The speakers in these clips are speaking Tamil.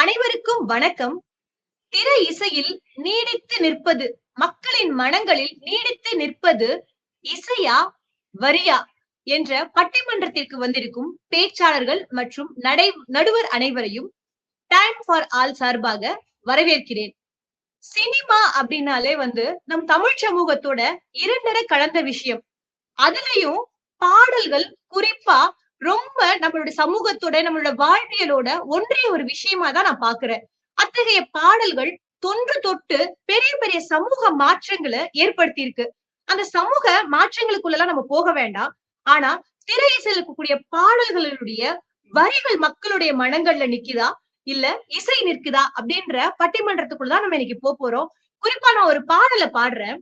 அனைவருக்கும் வணக்கம். திரை இசையில் நீடித்து நிற்பது, மக்களின் மனங்களில் நீடித்து நிற்பது இசையா வரியா என்ற பட்டிமன்றத்திற்கு வந்திருக்கும் பேச்சாளர்கள் மற்றும் நடுவர் அனைவரையும் டைம் ஃபார் ஆல் சார்பாக வரவேற்கிறேன். சினிமா அப்படின்னாலே நம் தமிழ் சமூகத்தோட இரண்டர கலந்த விஷயம். அதுலயும் பாடல்கள் குறிப்பா ரொம்ப நம்மளுடைய சமூகத்தோட நம்மளோட வாழ்வியலோட ஒன்றிய ஒரு விஷயமா தான் நான் பாக்குறேன். அத்தகைய பாடல்கள் தொன்று தொட்டு பெரிய பெரிய சமூக மாற்றங்களை ஏற்படுத்தி இருக்கு. அந்த சமூக மாற்றங்களுக்குள்ளலாம் நம்ம போக வேண்டாம். ஆனா திரை இசையில் இருக்கக்கூடிய பாடல்களுடைய வரிகள் மக்களுடைய மனங்கள்ல நிக்குதா இல்ல இசை நிற்குதா அப்படின்ற பட்டிமன்றத்துக்குள்ளதான் நம்ம இன்னைக்கு போறோம். குறிப்பா நான் ஒரு பாடலை பாடுறேன்.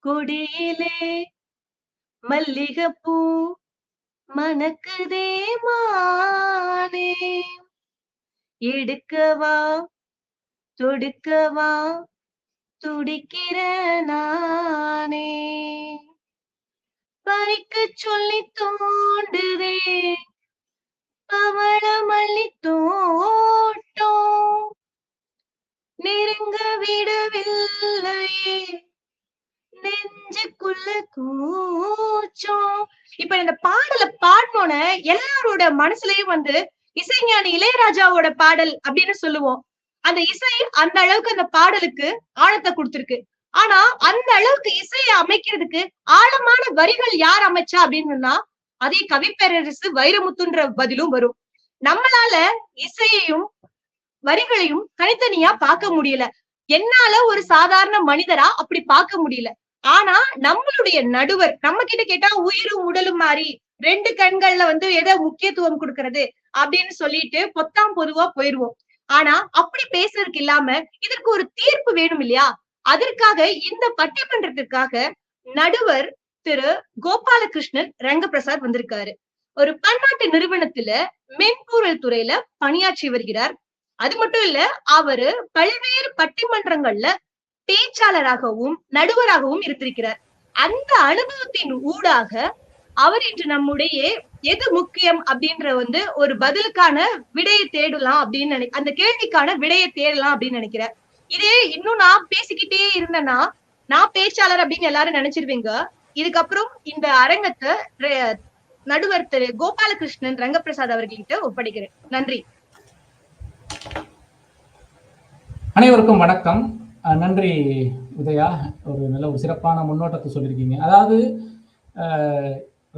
கொடியிலே மல்லிகைப்பூ மணக்குதே மானே, எடுக்கவா தொடுக்கவா துடிக்கிற நானே, பறிக்க சொல்லி தோண்டுதே பவள மல்லி தோட்டம், நெருங்க விடவில்லையே நெஞ்சுக்குள்ள கூச்சம். இப்ப இந்த பாடலை பாடணும்னு எல்லாரோட மனசுலயும் இசைஞானி இளையராஜாவோட பாடல் அப்படின்னு சொல்லுவோம். அந்த இசை அந்த அளவுக்கு அந்த பாடலுக்கு ஆழத்தை கொடுத்திருக்கு. ஆனா அந்த அளவுக்கு இசையை அமைக்கிறதுக்கு ஆழமான வரிகள் யார் அமைச்சா அப்படின்னு அதே கவிப்பேரரசு வைரமுத்துன்ற பதிலும் வரும். நம்மளால இசையையும் வரிகளையும் தனித்தனியா பார்க்க முடியல. என்னால ஒரு சாதாரண மனிதரா அப்படி பார்க்க முடியல. ஆனா நம்மளுடைய நடுவர் நம்ம கிட்ட கேட்டா உயிரும் உடலும் மாறி ரெண்டு கண்கள்ல எதை முக்கியத்துவம் கொடுக்கறது அப்படின்னு சொல்லிட்டு பொத்தாம் பொதுவா போயிருவோம். ஆனா அப்படி பேசுறதுக்கு இல்லாம இதற்கு ஒரு தீர்ப்பு வேணும் இல்லையா? அதற்காக இந்த பட்டிமன்றத்திற்காக நடுவர் திரு கோபாலகிருஷ்ணன் ரங்கபிரசாத் வந்திருக்காரு. ஒரு பன்னாட்டு நிறுவனத்துல மென்பொருள் துறையில பணியாற்றி வருகிறார். அது மட்டும் இல்ல, அவரு பல்வேறு பட்டிமன்றங்கள்ல பேச்சாளராகவும் நடுவராகவும் இருந்திருக்கிறார். அந்த அனுபவத்தின் ஊடாக அவர் இன்று நம்முடைய எது முக்கியம் அப்படின்ற ஒரு பதிலுக்கான விடையை தேடலாம் அப்படின்னு அந்த கேள்விக்கான விடையை தேடலாம் அப்படின்னு நினைக்கிறேன். இதே இன்னும் நான் பேசிக்கிட்டே இருந்தேன்னா நான் பேச்சாளர் அப்படின்னு எல்லாரும் நினைச்சிருவீங்க. இதுக்கப்புறம் இந்த அரங்கத்தை நடுவர் திரு கோபாலகிருஷ்ணன் ரங்கபிரசாத் அவர்கிட்ட ஒப்படைக்கிறேன். நன்றி. அனைவருக்கும் வணக்கம். நன்றி உதயா, ஒரு நல்ல ஒரு சிறப்பான முன்னோட்டத்தை சொல்லியிருக்கீங்க. அதாவது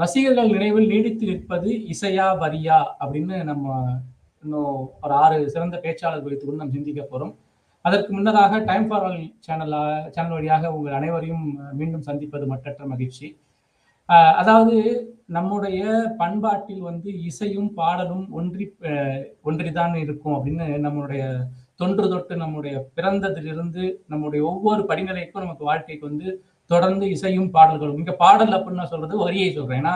ரசிகர்கள் நினைவில் நீடித்து நிற்பது இசையா வரியா அப்படின்னு நம்ம இன்னும் ஒரு 6 சிறந்த பேச்சாளர்கள் வைத்து நம்ம சிந்திக்க போறோம். அதற்கு முன்னதாக டைம் ஃபார் ஆல் சேனல் வழியாக உங்கள் அனைவரையும் மீண்டும் சந்திப்பது மற்றற்ற மகிழ்ச்சி. அதாவது நம்முடைய பண்பாட்டில் இசையும் பாடலும் ஒன்றிதான் இருக்கும் அப்படின்னு நம்மளுடைய தொன்று தொட்டு நம்முடைய பிறந்ததிலிருந்து நம்முடைய ஒவ்வொரு படிநிலைக்கும் நமக்கு வாழ்க்கைக்கு தொடர்ந்து இசையும் பாடல்களும். இங்க பாடல் அப்படின்னு நான் சொல்றது வரியை சொல்றேன். ஏன்னா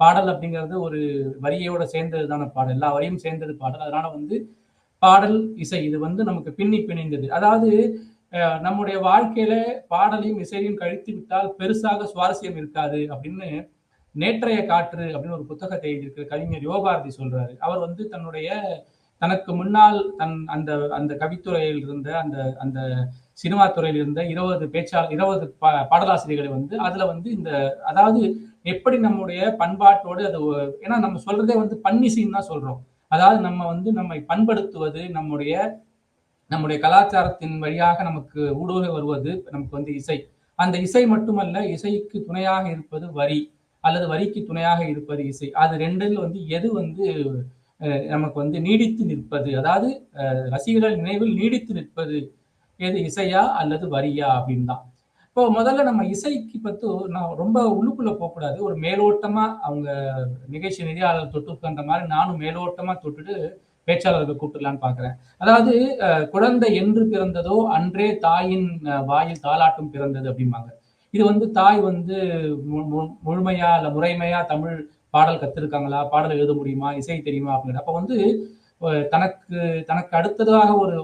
பாடல் அப்படிங்கிறது ஒரு வரியோட சேர்ந்ததுதான பாடல், எல்லா வரியும் சேர்ந்தது பாடல். அதனால பாடல் இசை இது நமக்கு பிணைந்தது. அதாவது நம்முடைய வாழ்க்கையில பாடலையும் இசையையும் கழித்து விட்டால் பெருசாக சுவாரஸ்யம் இருக்காது அப்படின்னு நேற்றைய காற்று அப்படின்னு ஒரு புத்தகத்தை எழுதியிருக்கிற கவிஞர் யோகாரதி சொல்றாரு. அவர் தனக்கு முன்னால் அந்த கவித்துறையில் இருந்த அந்த சினிமா துறையில் இருந்த 20 பாடலாசிரியர்களை அதுல இந்த அதாவது எப்படி நம்முடைய பண்பாட்டோடு அது, ஏன்னா நம்ம சொல்றதே பன்னிசைன்னு தான் சொல்றோம். அதாவது நம்ம நம்மை பண்படுத்துவது, நம்முடைய கலாச்சாரத்தின் வழியாக நமக்கு ஊடுருவ வருவது நமக்கு இசை. அந்த இசை மட்டுமல்ல, இசைக்கு துணையாக இருப்பது வரி, அல்லது வரிக்கு துணையாக இருப்பது இசை. அது ரெண்டில் எது நமக்கு நீடித்து நிற்பது, அதாவது ரசிகர்கள் நினைவில் நீடித்து நிற்பது எது, இசையா அல்லது வரியா அப்படின்னு தான். இப்போ முதல்ல நம்ம இசைக்கு நான் ரொம்ப உள்ளுக்குள்ள போகக்கூடாது. ஒரு மேலோட்டமா அவங்க நிகழ்ச்சி நெறியாளர் தொட்டுக்கின்ற மாதிரி நானும் மேலோட்டமா தொட்டுட்டு பேச்சாளர்கள் கூப்பிடலான்னு பாக்குறேன். அதாவது குழந்தை என்று பிறந்ததோ அன்றே தாயின் வாயில் தாலாட்டும் பிறந்தது அப்படிம்பாங்க. இது தாய் முழுமையா இல்ல முறைமையா தமிழ் பாடல் கத்திருக்காங்களா, பாடல் எழுத முடியுமா, இசை தெரியுமா அப்படிங்கிற. அப்ப தனக்கு அடுத்ததாக ஒரு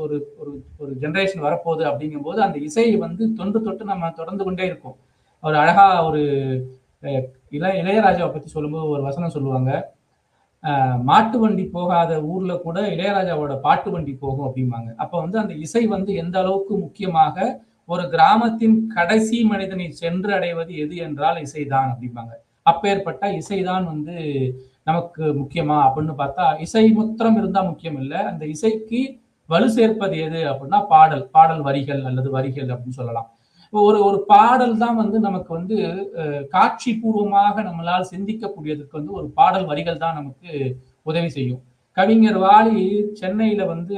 ஒரு ஜெனரேஷன் வரப்போகுது அப்படிங்கும் போது அந்த இசையை தொன்று தொட்டு நம்ம தொடர்ந்து கொண்டே இருக்கும். ஒரு அழகா ஒரு இளையராஜாவை பத்தி சொல்லும்போது ஒரு வசனம் சொல்லுவாங்க, மாட்டு வண்டி போகாத ஊர்ல கூட இளையராஜாவோட பாட்டு வண்டி போகும் அப்படிம்பாங்க. அப்ப வந்து அந்த இசை வந்து எந்த அளவுக்கு முக்கியமாக ஒரு கிராமத்தின் கடைசி மனிதனை சென்று அடைவது எது என்றால் இசைதான் அப்படிம்பாங்க. அப்பேற்பட்ட இசைதான் வந்து நமக்கு முக்கியமா அப்படின்னு பார்த்தா, இசை மாத்திரம் இருந்தா முக்கியம் இல்ல. அந்த இசைக்கு வலு சேர்ப்பது எது அப்படின்னா பாடல், பாடல் வரிகள் அல்லது வரிகள் அப்படின்னு சொல்லலாம். ஒரு ஒரு பாடல் தான் வந்து நமக்கு வந்து காட்சி பூர்வமாக நம்மளால் சிந்திக்கக்கூடியதுக்கு வந்து ஒரு பாடல் வரிகள் தான் நமக்கு உதவி செய்யும். கவிஞர் வாலி சென்னையில வந்து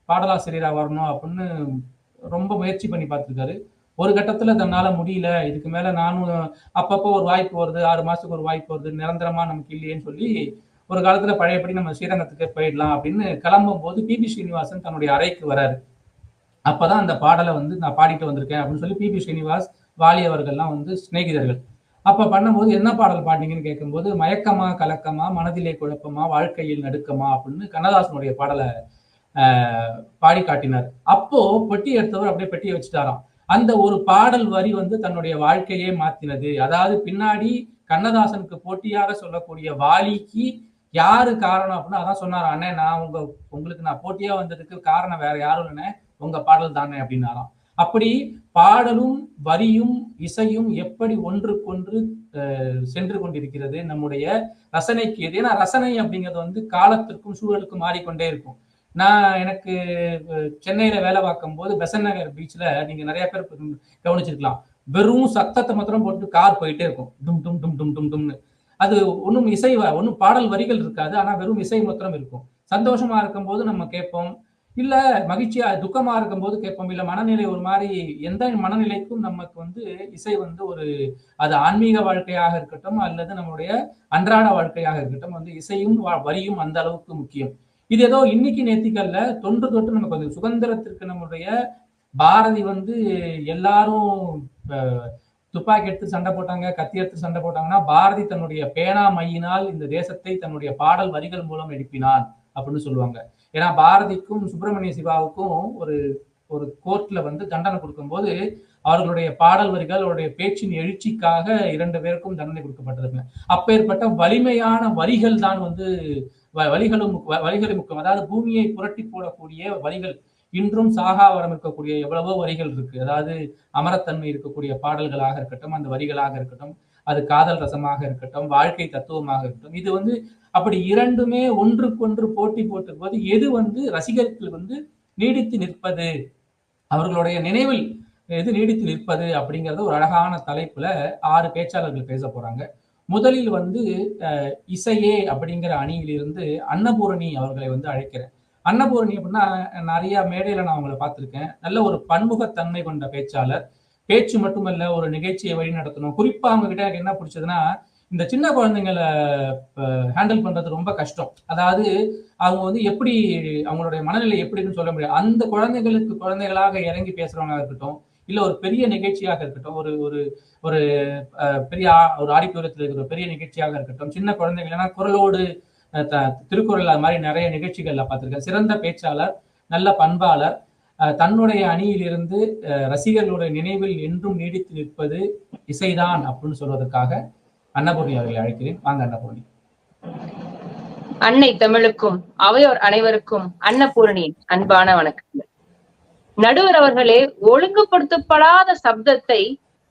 பாடலாசிரியரா வரணும் அப்படின்னு ரொம்ப முயற்சி பண்ணி பார்த்திருக்காரு. ஒரு கட்டத்துல தன்னால முடியல, இதுக்கு மேல நானும் அப்பப்போ ஒரு வாய்ப்பு வருது, 6 மாசத்துக்கு ஒரு வாய்ப்பு வருது, நிரந்தரமா நமக்கு இல்லையேன்னு சொல்லி ஒரு காலத்துல பழையபடி நம்ம ஸ்ரீரங்கத்துக்கு போயிடலாம் அப்படின்னு கிளம்பும் போது பி.பி. ஸ்ரீனிவாசன் தன்னுடைய அறைக்கு வராரு. அப்பதான் அந்த பாடலை வந்து நான் பாடிட்டு வந்திருக்கேன் அப்படின்னு சொல்லி பி.பி. ஸ்ரீனிவாஸ், வாலி அவர்கள்லாம் வந்து சிநேகிதர்கள். அப்ப பண்ணும்போது என்ன பாடல் பாடினீங்கன்னு கேட்கும்போது, மயக்கமா கலக்கமா மனதிலே குழப்பமா வாழ்க்கையில் நடுக்கமா அப்படின்னு கண்ணதாசனுடைய பாடலை பாடி காட்டினார். அப்போ பெட்டி எடுத்தவர் அப்படியே பெட்டியை வச்சுட்டாராம். அந்த ஒரு பாடல் வரி வந்து தன்னுடைய வாழ்க்கையே மாத்தினது. அதாவது பின்னாடி கண்ணதாசனுக்கு போட்டியாக சொல்லக்கூடிய வாலிக்கு யாரு காரணம் அப்படின்னா அதான் சொன்னார், அண்ணே நான் உங்களுக்கு நான் போட்டியா வந்ததுக்கு காரணம் வேற யாரும் இல்லைண்ணே, உங்க பாடல் தானே அப்படின்னாராம். அப்படி பாடலும் வரியும் இசையும் எப்படி ஒன்றுக்கொன்று சென்று கொண்டிருக்கிறது நம்முடைய ரசனைக்கு எது. ஏன்னா ரசனை அப்படிங்கிறது வந்து காலத்திற்கும் சூழலுக்கும் மாறிக்கொண்டே இருக்கும். நான் எனக்கு சென்னையில வேலை பார்க்கும் போது பெசன் நகர் பீச்ல நீங்க நிறைய பேர் கவனிச்சிருக்கலாம், வெறும் சத்தத்தை மாத்திரம் போட்டு கார் போயிட்டே இருக்கும், டும் டும் டும் டும் டும் டும்னு. அது ஒன்றும் இசை ஒன்றும் பாடல் வரிகள் இருக்காது, ஆனா வெறும் இசை மாத்திரம் இருக்கும். சந்தோஷமா இருக்கும் போது நம்ம கேட்போம், இல்ல மகிழ்ச்சியா துக்கமா இருக்கும் போது கேட்போம், இல்ல மனநிலை ஒரு மாதிரி எந்த மனநிலைக்கும் நமக்கு வந்து இசை வந்து ஒரு அது ஆன்மீக வாழ்க்கையாக இருக்கட்டும் அல்லது நம்மளுடைய அன்றாட வாழ்க்கையாக இருக்கட்டும் வந்து இசையும் வரியும் அந்த அளவுக்கு முக்கியம். இது ஏதோ இன்னைக்கு நேத்திக்கல்ல, தொன்று தொட்டு நமக்கு வந்து சுதந்திரத்திற்கு நம்முடைய பாரதி வந்து எல்லாரும் துப்பாக்கி எடுத்து சண்டை போட்டாங்க, கத்தி எடுத்து சண்டை போட்டாங்கன்னா பாரதி தன்னுடைய பேனா மையினால் இந்த தேசத்தை தன்னுடைய பாடல் வரிகள் மூலம் எழுப்பினான் அப்படின்னு சொல்லுவாங்க. ஏன்னா பாரதிக்கும் சுப்பிரமணிய சிவாவுக்கும் ஒரு ஒரு கோர்ட்ல வந்து தண்டனை கொடுக்கும்போது அவர்களுடைய பாடல் வரிகள் அவருடைய பேச்சின் எழுச்சிக்காக 2 பேருக்கும் தண்டனை கொடுக்கப்பட்டிருங்க. அப்பேற்பட்ட வலிமையான வரிகள் தான் வந்து வரிகளும் முக்கியம். அதாவது பூமியை புரட்டி போடக்கூடிய வரிகள், இன்றும் சாகாவரம் இருக்கக்கூடிய எவ்வளவோ வரிகள் இருக்கு. அதாவது அமரத்தன்மை இருக்கக்கூடிய பாடல்களாக இருக்கட்டும், அந்த வரிகளாக இருக்கட்டும், அது காதல் ரசமாக இருக்கட்டும், வாழ்க்கை தத்துவமாக இருக்கட்டும், இது வந்து அப்படி இரண்டுமே ஒன்றுக்கொன்று போட்டி போட்டுக்கும்போது எது வந்து ரசிகர்கள் வந்து நீடித்து நிற்பது, அவர்களுடைய நினைவில் எது நீடித்து நிற்பது அப்படிங்கறது ஒரு அழகான தலைப்புல 6 பேச்சாளர்கள் பேச போறாங்க. முதலில் வந்து இசையே அப்படிங்கிற அணியிலிருந்து அன்னபூரணி அவர்களை வந்து அழைக்கிறேன். அன்னபூரணி அப்படின்னா நிறைய மேடையில நான் அவங்களை பார்த்திருக்கேன். நல்ல ஒரு பன்முகத்தன்மை கொண்ட பேச்சாளர். பேச்சு மட்டுமல்ல, ஒரு நிகழ்ச்சியை வழி நடத்தணும். குறிப்பா அவங்க கிட்ட எனக்கு என்ன பிடிச்சதுன்னா, இந்த சின்ன குழந்தைங்களை ஹேண்டில் பண்றது ரொம்ப கஷ்டம். அதாவது அவங்க வந்து எப்படி அவங்களுடைய மனநிலை எப்படின்னு சொல்ல முடியாது. அந்த குழந்தைகளுக்கு குழந்தைகளாக இறங்கி பேசுறவங்க இருக்கட்டும், இல்ல ஒரு பெரிய நிகழ்ச்சியாக இருக்கட்டும், ஒரு ஒரு ஒரு பெரிய ஒரு ஆடிட்டோரியத்தில் இருக்கிற பெரிய நிகழ்ச்சியாக இருக்கட்டும், சின்ன குழந்தைகள் குரலோடு திருக்குறள் அது மாதிரி நிறைய நிகழ்ச்சிகள்ல பார்த்திருக்கேன். சிறந்த பேச்சாளர், நல்ல பண்பாளர், தன்னுடைய அணியிலிருந்து ரசிகர்களுடைய நினைவில் என்றும் நீடித்து நிற்பது இசைதான் அப்படின்னு சொல்வதற்காக அன்னபூர்ணி அவர்களை அழைக்கிறேன். வாங்க அன்னபூர்ணி. அன்னை தமிழுக்கும் அவையோர் அனைவருக்கும் அன்னபூரணி அன்பான வணக்கங்கள். நடுவர் அவர்களே, ஒழுங்குபடுத்தப்படாத சப்தத்தை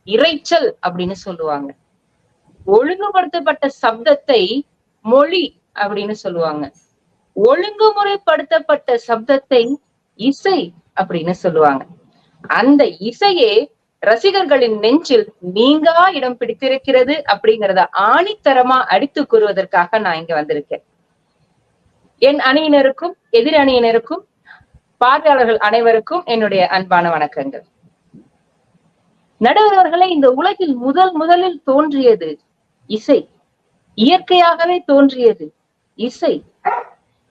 இரைச்சல் அப்படின்னு சொல்லுவாங்க. ஒழுங்குபடுத்தப்பட்ட சப்தத்தை மொழி அப்படின்னு சொல்லுவாங்க. ஒழுங்குமுறைப்படுத்தப்பட்ட சப்தத்தை இசை அப்படின்னு சொல்லுவாங்க. அந்த இசையே ரசிகர்களின் நெஞ்சில் நீங்கா இடம் பிடித்திருக்கிறது அப்படிங்கிறத ஆணித்தரமா அடித்து கூறுவதற்காக நான் இங்க வந்திருக்கேன். என் அணியினருக்கும் எதிர் அணியினருக்கும் பார்வையாளர்கள் அனைவருக்கும் என்னுடைய அன்பான வணக்கங்கள். நடுவர் அவர்களே, இந்த உலகில் முதலில் தோன்றியது இசை. இயற்கையாகவே தோன்றியது இசை.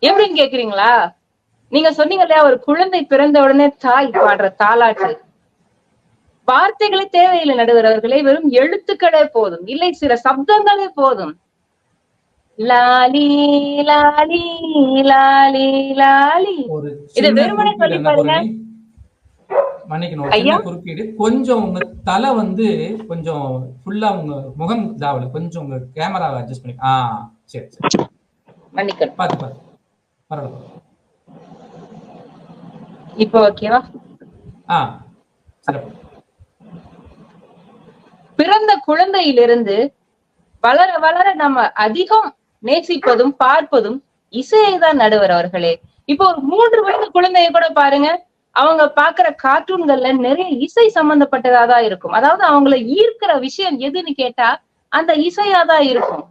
எப்படின்னு கேக்குறீங்களா? நீங்க சொன்னீங்க இல்லையா, ஒரு குழந்தை பிறந்த உடனே தாய் பாடுற தாலாட்டு. வார்த்தைகளே தேவையில்லை நடுவர் அவர்களே, வெறும் எழுத்துக்களே போதும், இல்லை சில சப்தங்களே போதும். லாலி லாலி லாலி லாலி. இதை வெறுமனே சொல்லி பாருங்க. மன்னிக்கணும், சின்ன குறுக்கீடு. கொஞ்சம் உங்க தலை வந்து கொஞ்சம் ஃபுல்லா உங்க முகம் தாவல, கொஞ்சம் உங்க கேமராவை அட்ஜஸ்ட் பண்ணி. சரி சரி. மன்னிக்கணும். பார்த்து பரவாயில்ல. இப்போ ஓகேவா? சிறப்பு. பிறந்த குழந்தையிலிருந்து வளர வளர நம்ம அதிகம் நேசிப்பதும் பார்ப்பதும் இசையை தான் நடுவர் அவர்களே. இப்போ ஒரு 3 வயது குழந்தைய கூட பாருங்க, அவங்க பாக்குற கார்ட்டூன்கள்ல நிறைய இசை சம்பந்தப்பட்டதாதான் இருக்கும். அதாவது அவங்கள ஈர்க்கிற விஷயம் எதுன்னு கேட்டா அந்த இசையாதான் இருக்கும்.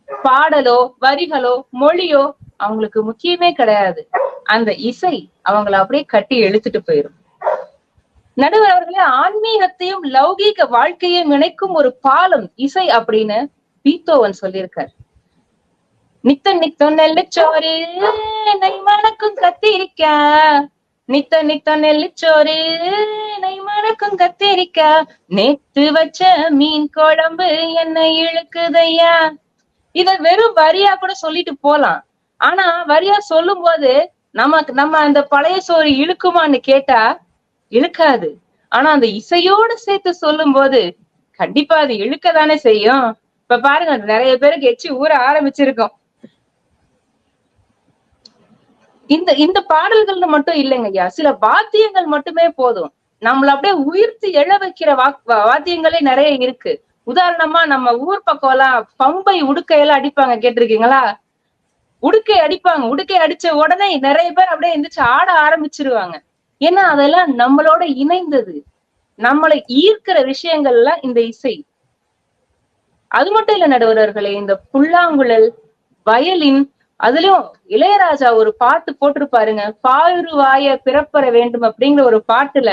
பாடலோ வரிகளோ மொழியோ அவங்களுக்கு முக்கியமே கிடையாது. அந்த இசை அவங்கள அப்படியே கட்டி இழுத்துட்டு போயிரும். நடுவர் அவர்களே, ஆன்மீகத்தையும் லௌகீக வாழ்க்கையும் இணைக்கும் ஒரு பாலம் இசை அப்படின்னு பீத்தோவன் சொல்லியிருக்கார். நித்த நித்த நெல்லுச்சோறு நெய் மணக்கும் கத்திரிக்கா, நித்த நித்த நெல்லுச்சோறு நெய் மணக்கும் கத்திரிக்கா, நேத்து வச்ச மீன் குழம்பு என்ன இழுக்குதையா. இத வெறும் வரியா கூட சொல்லிட்டு போலாம். ஆனா வரியா சொல்லும் போது நம்ம அந்த பழைய சோறு இழுக்குமான்னு கேட்டா இழுக்காது. ஆனா அந்த இசையோடு சேர்த்து சொல்லும் போது கண்டிப்பா அது இழுக்கதானே செய்யும். இப்ப பாருங்க, நிறைய பேருக்கு எச்சி ஊற ஆரம்பிச்சிருக்கோம். இந்த பாடல்கள்னு மட்டும் இல்லைங்க ஐயா, சில வாத்தியங்கள் மட்டுமே போதும் நம்மள அப்படியே உயிர்த்து எழ வைக்கிற வாத்தியங்களே நிறைய இருக்கு. உதாரணமா நம்ம ஊர் பக்கம் எல்லாம் பம்பை உடுக்கையெல்லாம் அடிப்பாங்க, கேட்டிருக்கீங்களா? உடுக்கை அடிப்பாங்க. உடுக்கை அடிச்ச உடனே நிறைய பேர் அப்படியே எந்திரிச்சு ஆட ஆரம்பிச்சிருவாங்க. ஏன்னா அதெல்லாம் நம்மளோட இணைந்தது, நம்மளை ஈர்க்கிற விஷயங்கள்லாம் இந்த இசை. அது மட்டும் இல்ல நடுவர்களே, இந்த புல்லாங்குழல், வயலின், அதுலயும் இளையராஜா ஒரு பாட்டு போட்டிருப்பாருங்க, பாருவாய பிறப்பற வேண்டும் அப்படிங்கிற ஒரு பாட்டுல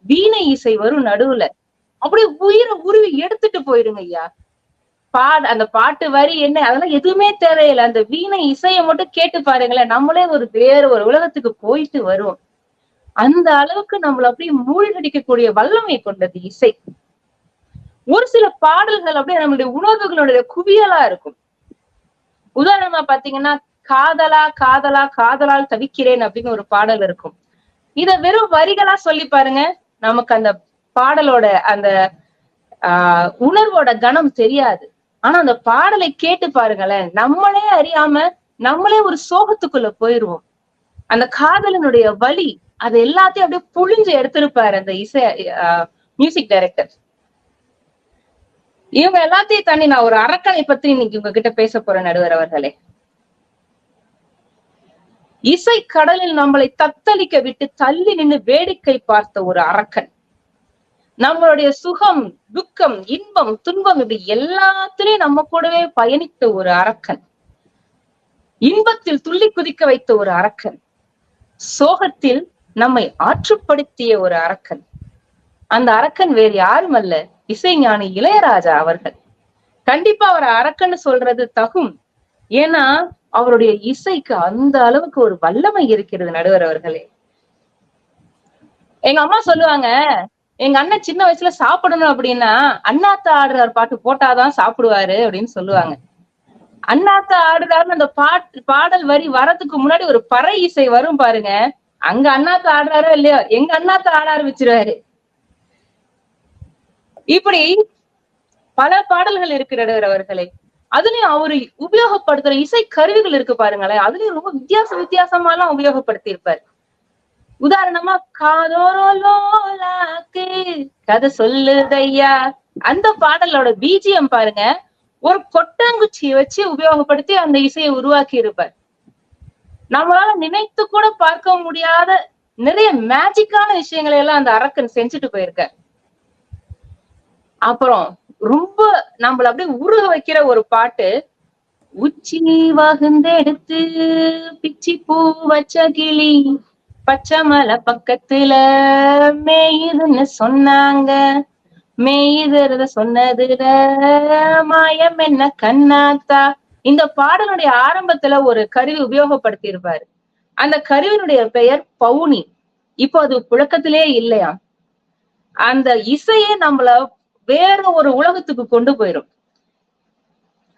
வீணை இசை வரும் நடுவுல. அப்படியே உயிரை உருவி எடுத்துட்டு போயிருங்க ஐயா. அந்த பாட்டு வரி என்ன அதெல்லாம் எதுவுமே தேவையில்லை, அந்த வீணை இசையை மட்டும் கேட்டு பாருங்களேன், நம்மளே வேற ஒரு உலகத்துக்கு போயிட்டு வருவோம். அந்த அளவுக்கு நம்மள அப்படியே மூழ்கடிக்கக்கூடிய வல்லமை கொண்டது இசை. ஒரு சில பாடல்கள் அப்படியே நம்மளுடைய உணர்வுகளுடைய குவியலா இருக்கும். உதாரணமா பாத்தீங்கன்னா, காதலா காதலா காதலால் தவிக்கிறேன் அப்படின்னு ஒரு பாடல் இருக்கும். இத வெறும் வரிகளா சொல்லி பாருங்க, நமக்கு அந்த பாடலோட அந்த உணர்வோட கணம் தெரியாது. ஆனா அந்த பாடலை கேட்டு பாருங்களேன், நம்மளே அறியாம நம்மளே ஒரு சோகத்துக்குள்ள போயிருவோம். அந்த காதலனுடைய வலி அது எல்லாத்தையும் அப்படியே புழிஞ்சு எடுத்திருப்பாரு அந்த இசை மியூசிக் டைரக்டர். இவங்க எல்லாத்தையும் தாண்டி நான் ஒரு அரக்கனை பத்தி இன்னைக்கு உங்ககிட்ட பேச போறேன் நடுவர் அவர்களே. இசை கடலில் நம்மளை தத்தளிக்க விட்டு தள்ளி நின்று வேடிக்கை பார்த்த ஒரு அரக்கன். நம்மளுடைய சுகம், துக்கம், இன்பம், துன்பம் இப்படி எல்லாத்திலையும் நம்ம கூடவே பயணித்த ஒரு அரக்கன். இன்பத்தில் துள்ளி குதிக்க வைத்த ஒரு அரக்கன், சோகத்தில் நம்மை ஆற்றுப்படுத்திய ஒரு அரக்கன். அந்த அரக்கன் வேறு யாரும் அல்ல, இசைஞானி இளையராஜா அவர்கள். கண்டிப்பா அவர் அரக்கன்னு சொல்றது தகும். ஏன்னா அவருடைய இசைக்கு அந்த அளவுக்கு ஒரு வல்லமை இருக்கிறது நடுவர் அவர்களே. எங்க அம்மா சொல்லுவாங்க, எங்க அண்ணன் சின்ன வயசுல சாப்பிடணும் அப்படின்னா அண்ணாத்த ஆடுறார் பாட்டு போட்டாதான் சாப்பிடுவாரு அப்படின்னு சொல்லுவாங்க. அண்ணாத்த ஆடுறாருன்னு அந்த பாடல் வரி வரதுக்கு முன்னாடி ஒரு பறை இசை வரும் பாருங்க, அங்க அண்ணாத்த ஆடுறாரோ இல்லையோ எங்க அண்ணாத்த ஆட ஆரம்பிச்சிருவாரு. இப்படி பல பாடல்கள் இருக்கிறார் அவர்களே. அதுலயும் அவரு உபயோகப்படுத்துற இசை கருவிகள் இருக்கு பாருங்களேன், அதுலயும் ரொம்ப வித்தியாசமா எல்லாம் உபயோகப்படுத்தி இருப்பாரு. உதாரணமா காதோரோலாக்கு கதை சொல்லுதையா, அந்த பாடலோட பிஜிஎம் பாருங்க, ஒரு கொட்டாங்குச்சியை வச்சு உபயோகப்படுத்தி அந்த இசையை உருவாக்கி இருப்பார். நம்மளால நினைத்து கூட பார்க்க முடியாத நிறைய மேஜிக்கான விஷயங்களை எல்லாம் அந்த அரக்கன் செஞ்சுட்டு போயிருக்கார். அப்புறம் ரொம்ப நம்மள அப்படியே உருக வைக்கிற ஒரு பாட்டு, உச்சி வகுந்தெடுத்து பிச்சி பூ வச்ச கிளி பச்சை மலை பக்கத்துல மேயுதுன்னு சொன்னாங்க, மேயுதுறத சொன்னதுல மாயம் என்ன கண்ணாத்தா. இந்த பாடலுடைய ஆரம்பத்துல ஒரு கருவி உபயோகப்படுத்தி இருப்பாரு. அந்த கருவினுடைய பெயர் பவுனி. இப்போ அது புழக்கத்திலே இல்லையா. அந்த இசையே நம்மள வேற ஒரு உலகத்துக்கு கொண்டு போயிரும்.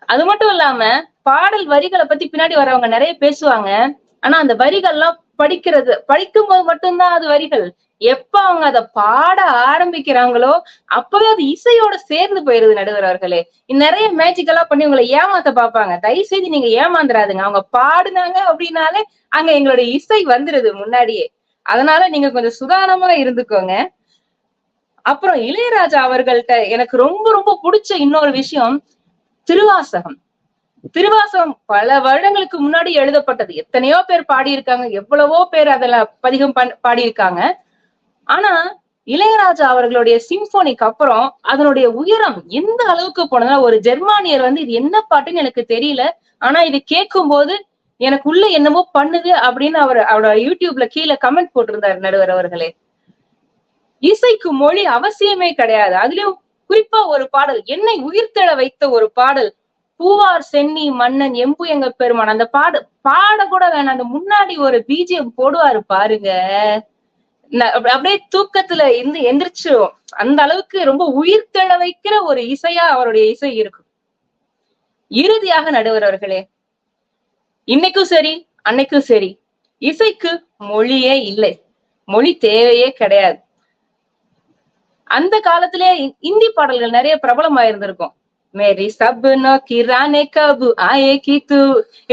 அது மட்டும் இல்லாம பாடல் வரிகளை பத்தி பின்னாடி வரவங்க நிறைய பேசுவாங்க. ஆனா அந்த வரிகள்லாம் படிக்கும் போது மட்டும்தான் அது வரிகள். எப்ப அவங்க அதை பாட ஆரம்பிக்கிறாங்களோ அப்பவே அது இசையோட சேர்ந்து போயிருது நடுவர் அவர்களே. நிறைய மேஜிக் எல்லாம் பண்ணி உங்களை ஏமாத்த பாப்பாங்க. தயவு செய்து நீங்க ஏமாந்துராதுங்க. அவங்க பாடுனாங்க அப்படின்னாலே அங்க எங்களுடைய இசை வந்துருது முன்னாடியே. அதனால நீங்க கொஞ்சம் சுதாரணமா இருந்துக்கோங்க. அப்புறம் இளையராஜா அவர்கள்ட்ட எனக்கு ரொம்ப ரொம்ப பிடிச்ச இன்னொரு விஷயம் திருவாசகம். திருவாசகம் பல வருடங்களுக்கு முன்னாடி எழுதப்பட்டது. எத்தனையோ பேர் பாடியிருக்காங்க, எவ்வளவோ பேர் அதுல பதிகம் பாடியிருக்காங்க. ஆனா இளையராஜா அவர்களுடைய சிம்போனிக்கு அப்புறம் அதனுடைய உயரம் எந்த அளவுக்கு போனதுன்னா, ஒரு ஜெர்மானியர் இது என்ன பாட்டுன்னு எனக்கு தெரியல, ஆனா இது கேட்கும் போது எனக்கு உள்ள என்னமோ பண்ணுது அப்படின்னு அவரோட யூடியூப்ல கீழே கமெண்ட் போட்டிருந்தார் நடுவர் அவர்களே. இசைக்கு மொழி அவசியமே கிடையாது. அதுலயும் குறிப்பா ஒரு பாடல் என்னை உயிர்த்தெழ வைத்த ஒரு பாடல், பூவார் சென்னி மன்னன் எம்பு எங்க பெருமான். அந்த பாட கூட வேணாம், அந்த முன்னாடி ஒரு பிஜிஎம் போடுவாரு பாருங்க, அப்படியே தூக்கத்துல இருந்து எந்திரிச்சிரும். அந்த அளவுக்கு ரொம்ப உயிர்த்தெழ வைக்கிற ஒரு இசையா அவருடைய இசை இருக்கும். இறுதியாக நடுவர் அவர்களே, இன்னைக்கும் சரி அன்னைக்கும் சரி, இசைக்கு மொழியே இல்லை, மொழி தேவையே கிடையாது. அந்த காலத்திலே இந்தி பாடல்கள் நிறைய பிரபலமாயிருந்திருக்கும். மேரி சப்னோ கிரானே கபு ஆயே கீத்து,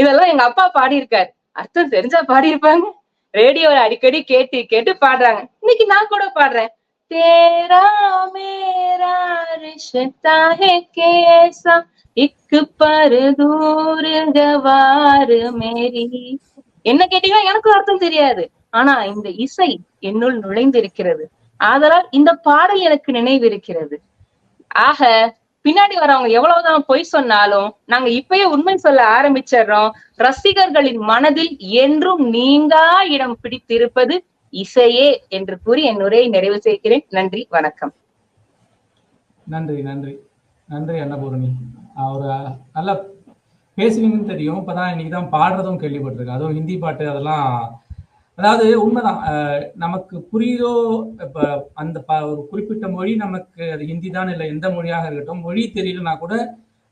இதெல்லாம் எங்க அப்பா பாடியிருக்காரு. அர்த்தம் தெரிஞ்சா பாடியிருப்பாங்க. ரேடியோல அடிக்கடி கேட்டு கேட்டு பாடுறாங்க. இன்னைக்கு நான் கூட பாடுறேன். தேரா மேரா ரிஷ்தா ஹே கேசா இக்கு பர் தூர் கவார் மேரி. என்ன கேட்டீங்கன்னா எனக்கு அர்த்தம் தெரியாது, ஆனா இந்த இசை என்னுள் நுழைந்திருக்கிறது. ஆதலால் இந்த பாடல் எனக்கு நினைவு இருக்கிறது. ஆக பின்னாடி வரவங்க எவ்வளவுதான் பொய் சொன்னாலும் நாங்க இப்பயே உண்மை சொல்ல ஆரம்பிச்சிடறோம். ரசிகர்களின் மனதில் என்றும் நீங்கா இடம் பிடித்திருப்பது இசையே என்று கூறி என் உரையை நிறைவு செய்கிறேன். நன்றி, வணக்கம். நன்றி நன்றி நன்றி அன்னபூரணி. ஒரு நல்லா பேசுவீங்கன்னு தெரியும். இப்பதான் இன்னைக்குதான் பாடுறதும் கேள்விப்பட்டிருக்கேன். அதுவும் ஹிந்தி பாட்டு அதெல்லாம். அதாவது உண்மைதான், நமக்கு புரியுதோ இப்ப அந்த ஒரு குறிப்பிட்ட மொழி நமக்கு அது ஹிந்தி தான் இல்லை எந்த மொழியாக இருக்கட்டும், மொழி தெரியலனா கூட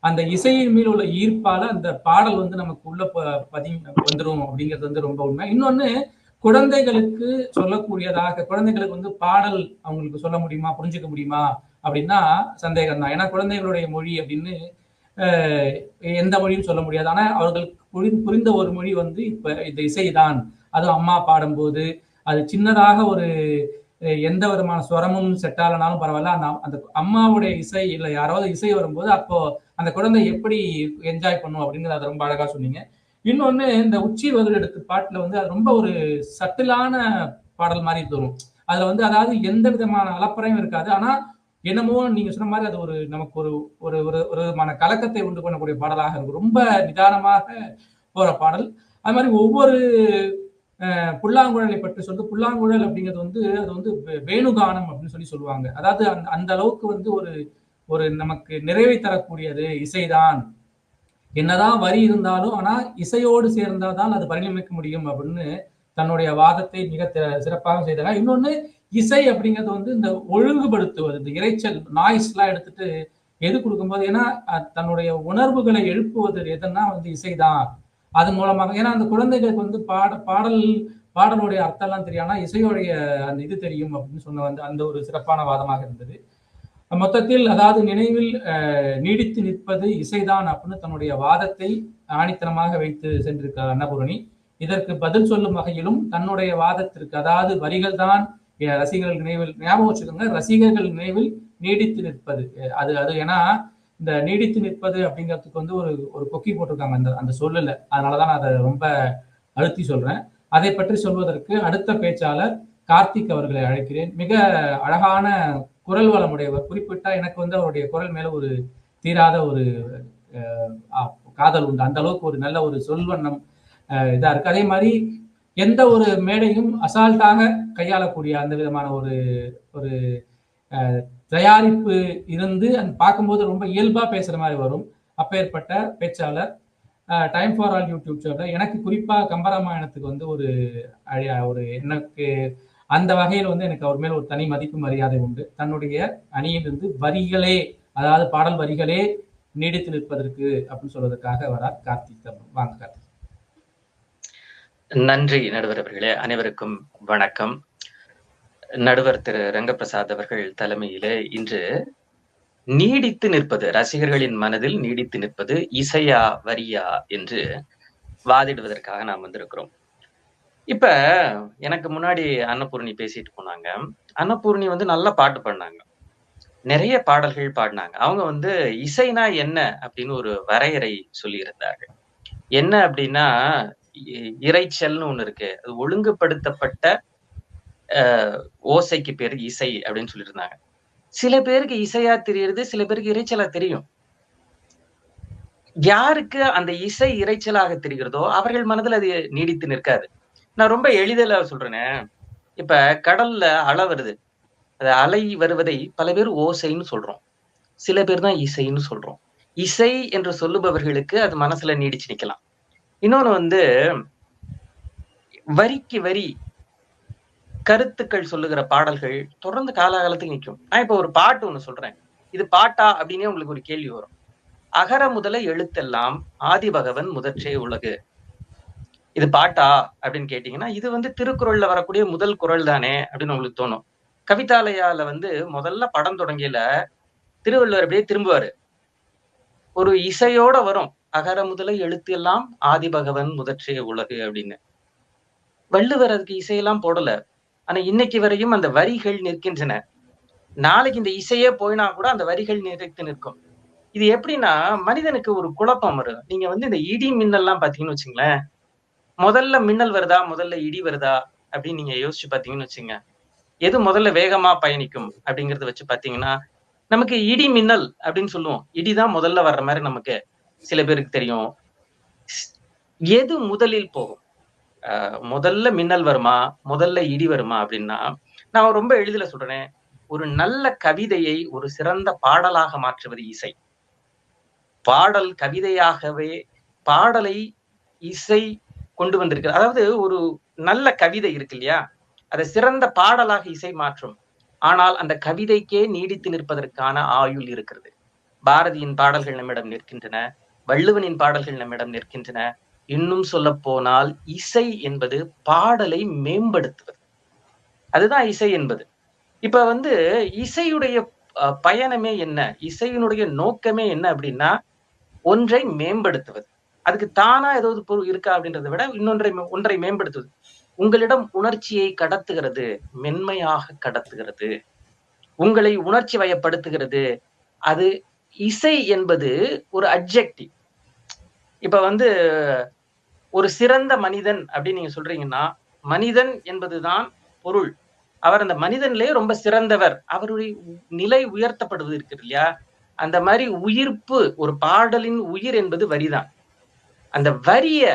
அந்த இசையின் மேல் உள்ள ஈர்ப்பால அந்த பாடல் நமக்கு உள்ள வந்துடும் அப்படிங்கிறது ரொம்ப உண்மை. இன்னொன்னு, குழந்தைகளுக்கு சொல்லக்கூடியதாக, குழந்தைகளுக்கு பாடல் அவங்களுக்கு சொல்ல முடியுமா, புரிஞ்சுக்க முடியுமா அப்படின்னா சந்தேகம் தான். ஏன்னா குழந்தைகளுடைய மொழி அப்படின்னு எந்த மொழியும் சொல்ல முடியாது. ஆனா அவர்களுக்கு புரிந்த ஒரு மொழி இப்ப இந்த இசைதான். அதுவும் அம்மா பாடும்போது அது சின்னதாக ஒரு எந்த விதமான ஸ்வரமும் செட்டாலனாலும் பரவாயில்ல, அந்த அம்மாவுடைய இசை இல்லை யாராவது இசை வரும்போது அப்போ அந்த குழந்தை எப்படி என்ஜாய் பண்ணும் அப்படிங்கிறத அதை ரொம்ப அழகா சொன்னீங்க. இன்னொன்னு, இந்த உச்சி வகுல் எடுத்து பாட்டுல அது ரொம்ப ஒரு சட்டிலான பாடல் மாதிரி தோணும். அதுல அதாவது எந்த விதமான அலப்பறையும் இருக்காது. ஆனா என்னமோ நீங்க சொன்ன மாதிரி அது ஒரு நமக்கு ஒரு ஒரு ஒரு விதமான கலக்கத்தை உண்டு பண்ணக்கூடிய பாடலாக இருக்கும். ரொம்ப நிதானமாக போற பாடல். அது மாதிரி ஒவ்வொரு புல்லாங்குழலை பற்றி சொல்றது, புல்லாங்குழல் அப்படிங்கிறது அது வேணுகானம் அப்படின்னு சொல்லுவாங்க. அதாவது அந்த அளவுக்கு ஒரு ஒரு நமக்கு நிறைவை தரக்கூடியது இசைதான். என்னதான் வரி இருந்தாலும் ஆனா இசையோடு சேர்ந்தாதான் அது பரிணமிக்க முடியும் அப்படின்னு தன்னுடைய வாதத்தை மிக சிறப்பாக செய்தாங்க. இன்னொன்னு, இசை அப்படிங்கிறது இந்த ஒழுங்குபடுத்துவது, இந்த இறைச்சல் நாய்ஸ் எல்லாம் எடுத்துட்டு எது கொடுக்கும்போது, ஏன்னா தன்னுடைய உணர்வுகளை எழுப்புவது எதுன்னா இசைதான். அதன் மூலமாக, ஏன்னா அந்த குழந்தைகளுக்கு பாடலுடைய அர்த்தம் எல்லாம் தெரியும், ஆனா இசையோடைய அந்த இது தெரியும் அப்படின்னு சொன்ன அந்த ஒரு சிறப்பான வாதமாக இருந்தது. மொத்தத்தில் அதாவது நினைவில் நீடித்து நிற்பது இசைதான் அப்படின்னு தன்னுடைய வாதத்தை ஆணித்தனமாக வைத்து சென்றிருக்கிறார் அன்னபூரணி. இதற்கு பதில் சொல்லும் வகையிலும் தன்னுடைய வாதத்திற்கு, அதாவது வரிகள் தான் ரசிகர்கள் நினைவில், ஞாபகம் வச்சுக்கோங்க, ரசிகர்கள் நினைவில் நீடித்து நிற்பது அது அது ஏன்னா இந்த நீடித்து நிற்பது அப்படிங்கிறதுக்கு ஒரு ஒரு கொக்கி போட்டிருக்காங்க அந்த அந்த சொல்லல. அதனாலதான் நான் அதை ரொம்ப அழுத்தி சொல்றேன். அதை பற்றி சொல்வதற்கு அடுத்த பேச்சாளர் கார்த்திக் அவர்களை அழைக்கிறேன். மிக அழகான குரல் வளமுடையவர். குறிப்பிட்டா எனக்கு அவருடைய குரல் மேல ஒரு தீராத ஒரு காதல் உண்டு. அந்த அளவுக்கு ஒரு நல்ல ஒரு சொல்வண்ணம் இதா இருக்கு. அதே மாதிரி எந்த ஒரு மேடையும் அசால்ட்டாக கையாளக்கூடிய அந்த விதமான ஒரு ஒரு தயாரிப்பு இருந்து பார்க்கும்போது ரொம்ப இயல்பா பேசுற மாதிரி வரும். அப்பேற்பட்ட பேச்சாளர் time for all YouTube channel. எனக்கு குறிப்பா கம்பராமாயணத்துக்கு ஒரு எனக்கு அந்த வகையில் எனக்கு அவர் மேல ஒரு தனி மதிப்பு மரியாதை உண்டு. தன்னுடைய அணியிலிருந்து வரிகளே, அதாவது பாடல் வரிகளே நீடித்து நிற்பதற்கு அப்படின்னு சொல்வதற்காக வரார் கார்த்திக். வாங்க கார்த்திக். நன்றி நடுவர் அவர்களே. அனைவருக்கும் வணக்கம். நடுவர் திரு ரங்கபிரசாத் அவர்கள் தலைமையிலே இன்று நீடித்து நிற்பது, ரசிகர்களின் மனதில் நீடித்து நிற்பது இசையா வரியா என்று வாதிடுவதற்காக நாம் வந்திருக்கிறோம். இப்ப எனக்கு முன்னாடி அன்னபூர்ணி பேசிட்டு போனாங்க. அன்னபூர்ணி நல்ல பாட்டு பாடினாங்க. நிறைய பாடல்கள் பாடினாங்க. அவங்க இசைனா என்ன அப்படின்னு ஒரு வரையறை சொல்லியிருந்தார்கள். என்ன அப்படின்னா, இரைச்சல்னு ஒண்ணு இருக்கு. அது ஒழுங்குபடுத்தப்பட்ட ஓசைக்கு பேரு இசை அப்படின்னு சொல்லியிருந்தாங்க. சில பேருக்கு இசையா தெரியுது, சில பேருக்கு இரைச்சலா தெரியும். யாருக்கு அந்த இசை இரைச்சலாக தெரிகிறதோ அவர்கள் மனதில் அது நீடித்து நிற்காது. நான் ரொம்ப எளிதில சொல்றேனே, இப்ப கடல்ல அலை வருது. அது அலை வருவதை பல பேர் ஓசைன்னு சொல்றோம். சில பேர் தான் இசைன்னு சொல்றோம். இசை என்று சொல்லுபவர்களுக்கு அது மனசுல நீடிச்சு நிக்கலாம். இன்னொன்னு வரிக்கு வரி கருத்துக்கள் சொல்லுகிற பாடல்கள் தொடர்ந்து காலாகாலத்துக்கு நிற்கும். நான் இப்ப ஒரு பாட்டு ஒண்ணு சொல்றேன். இது பாட்டா அப்படின்னே உங்களுக்கு ஒரு கேள்வி வரும். அகர முதல எழுத்தெல்லாம் ஆதி பகவன் முதற்றே உலகு. இது பாட்டா அப்படின்னு கேட்டீங்கன்னா, இது திருக்குறள்ல வரக்கூடிய முதல் குறள் தானே அப்படின்னு உங்களுக்கு தோணும். கவிதாலயால முதல்ல படம் தொடங்கியில திருவள்ளுவர் அப்படியே திரும்புவாரு. ஒரு இசையோட வரும். அகர முதல எழுத்து எல்லாம் ஆதி பகவன் முதற்றே உலகு அப்படின்னு. வள்ளுவர் அதுக்கு இசையெல்லாம் போடல. ஆனா இன்னைக்கு வரையும் அந்த வரிகள் நிற்கின்றன. நாளைக்கு இந்த இசையே போயினா கூட அந்த வரிகள் நிலைத்து நிற்கும். இது எப்படின்னா, மனிதனுக்கு ஒரு குழப்பம் வரும். நீங்க இந்த இடி மின்னல்லாம் பாத்தீங்கன்னு வச்சுங்களேன், முதல்ல மின்னல் வருதா, முதல்ல இடி வருதா அப்படின்னு நீங்க யோசிச்சு பாத்தீங்கன்னு வச்சுங்க. எது முதல்ல வேகமா பயணிக்கும் அப்படிங்கறத வச்சு பாத்தீங்கன்னா, நமக்கு இடி மின்னல் அப்படின்னு சொல்லுவோம். இடிதான் முதல்ல வர்ற மாதிரி நமக்கு சில பேருக்கு தெரியும். எது முதலில் போகும்? முதல்ல மின்னல் வருமா, முதல்ல இடி வருமா அப்படின்னா, நான் ரொம்ப எளிதில சொல்றேன். ஒரு நல்ல கவிதையை ஒரு சிறந்த பாடலாக மாற்றுவது இசை. பாடல் கவிதையாகவே பாடலை இசை கொண்டு வந்திருக்கு. அதாவது ஒரு நல்ல கவிதை இருக்கு இல்லையா, அதை சிறந்த பாடலாக இசை மாற்றும். ஆனால் அந்த கவிதைக்கே நீடித்து நிற்பதற்கான ஆயுள் இருக்கிறது. பாரதியின் பாடல்கள் நம்மிடம் நிற்கின்றன, வள்ளுவனின் பாடல்கள் நம்மிடம் நிற்கின்றன. இன்னும் சொல்ல போனால் இசை என்பது பாடலை மேம்படுத்துவது. அதுதான் இசை என்பது. இப்ப இசையுடைய பயணமே என்ன, இசையினுடைய நோக்கமே என்ன அப்படின்னா, ஒன்றை மேம்படுத்துவது. அதுக்கு தானா ஏதாவது பொருள் இருக்கா அப்படின்றத விட ஒன்றை மேம்படுத்துவது. உங்களிடம் உணர்ச்சியை கடத்துகிறது, மென்மையாக கடத்துகிறது, உங்களை உணர்ச்சி வயப்படுத்துகிறது. அது இசை என்பது ஒரு அட்ஜெக்டிவ். இப்ப ஒரு சிறந்த மனிதன் அப்படின்னு நீங்க சொல்றீங்கன்னா, மனிதன் என்பதுதான் பொருள். அவர் அந்த மனிதனிலே ரொம்ப சிறந்தவர். அவருடைய நிலை உயர்த்தப்படுவது இருக்கு இல்லையா, அந்த மாதிரி உயிர்ப்பு, ஒரு பாடலின் உயிர் என்பது வரிதான். அந்த வரிய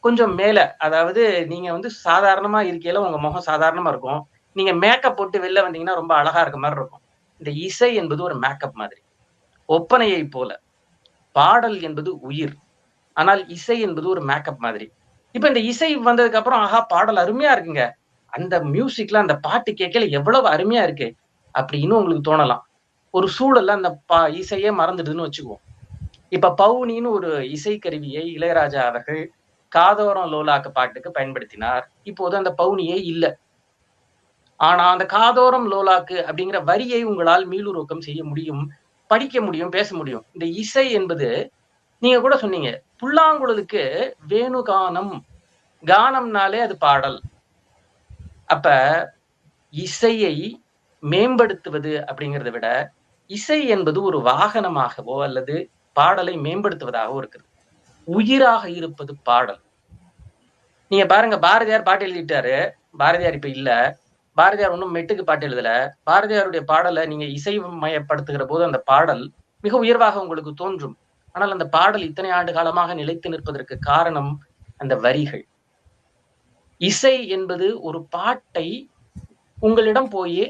கொஞ்சம் மேல, அதாவது நீங்க சாதாரணமா இருக்கையில உங்க முகம் சாதாரணமா இருக்கும். நீங்க மேக்கப் போட்டு வெளில வந்தீங்கன்னா ரொம்ப அழகா இருக்க மாதிரி இருக்கும். இந்த இசை என்பது ஒரு மேக்கப் மாதிரி. ஒப்பனையை போல பாடல் என்பது உயிர், ஆனால் இசை என்பது ஒரு மேக்கப் மாதிரி. இப்ப இந்த இசை வந்ததுக்கு அப்புறம் ஆஹா பாடல் அருமையா இருக்குங்க, அந்த மியூசிக்ல அந்த பாட்டு கேட்கல எவ்வளவு அருமையா இருக்கு அப்படின்னு உங்களுக்கு தோணலாம். ஒரு சூழல்ல அந்த இசையே மறந்துடுதுன்னு வச்சுக்குவோம். இப்ப பவுனின்னு ஒரு இசைக்கருவியை இளையராஜா அவர்கள் காதோரம் லோலாக்கு பாட்டுக்கு பயன்படுத்தினார். இப்போது அந்த பவுனியே இல்லை. ஆனா அந்த காதோரம் லோலாக்கு அப்படிங்கிற வரியை உங்களால் மீளுருவாக்கம் செய்ய முடியும், படிக்க முடியும், பேச முடியும். இந்த இசை என்பது, நீங்க கூட சொன்னீங்க புல்லாங்குழலுக்கு வேணு கானம், கானம்னாலே அது பாடல். அப்ப இசையை மேம்படுத்துவது அப்படிங்கிறத விட இசை என்பது ஒரு வாகனமாகவோ அல்லது பாடலை மேம்படுத்துவதாகவோ இருக்குது. உயிராக இருப்பது பாடல். நீங்க பாருங்க, பாரதியார் பாட்டு எழுதிட்டாரு, பாரதியார் இப்ப இல்ல, பாரதியார் ஒன்னும் மெட்டுக்கு பாட்டு எழுதல. பாரதியாருடைய பாடலை நீங்க இசை மயப்படுத்துகிற போது அந்த பாடல் மிக உயர்வாக உங்களுக்கு தோன்றும். ஆனால் அந்த பாடல் இத்தனை ஆண்டு காலமாக நிலைத்து நிற்பதற்கு காரணம் அந்த வரிகள். இசை என்பது ஒரு பாட்டை உங்களிடம் போய்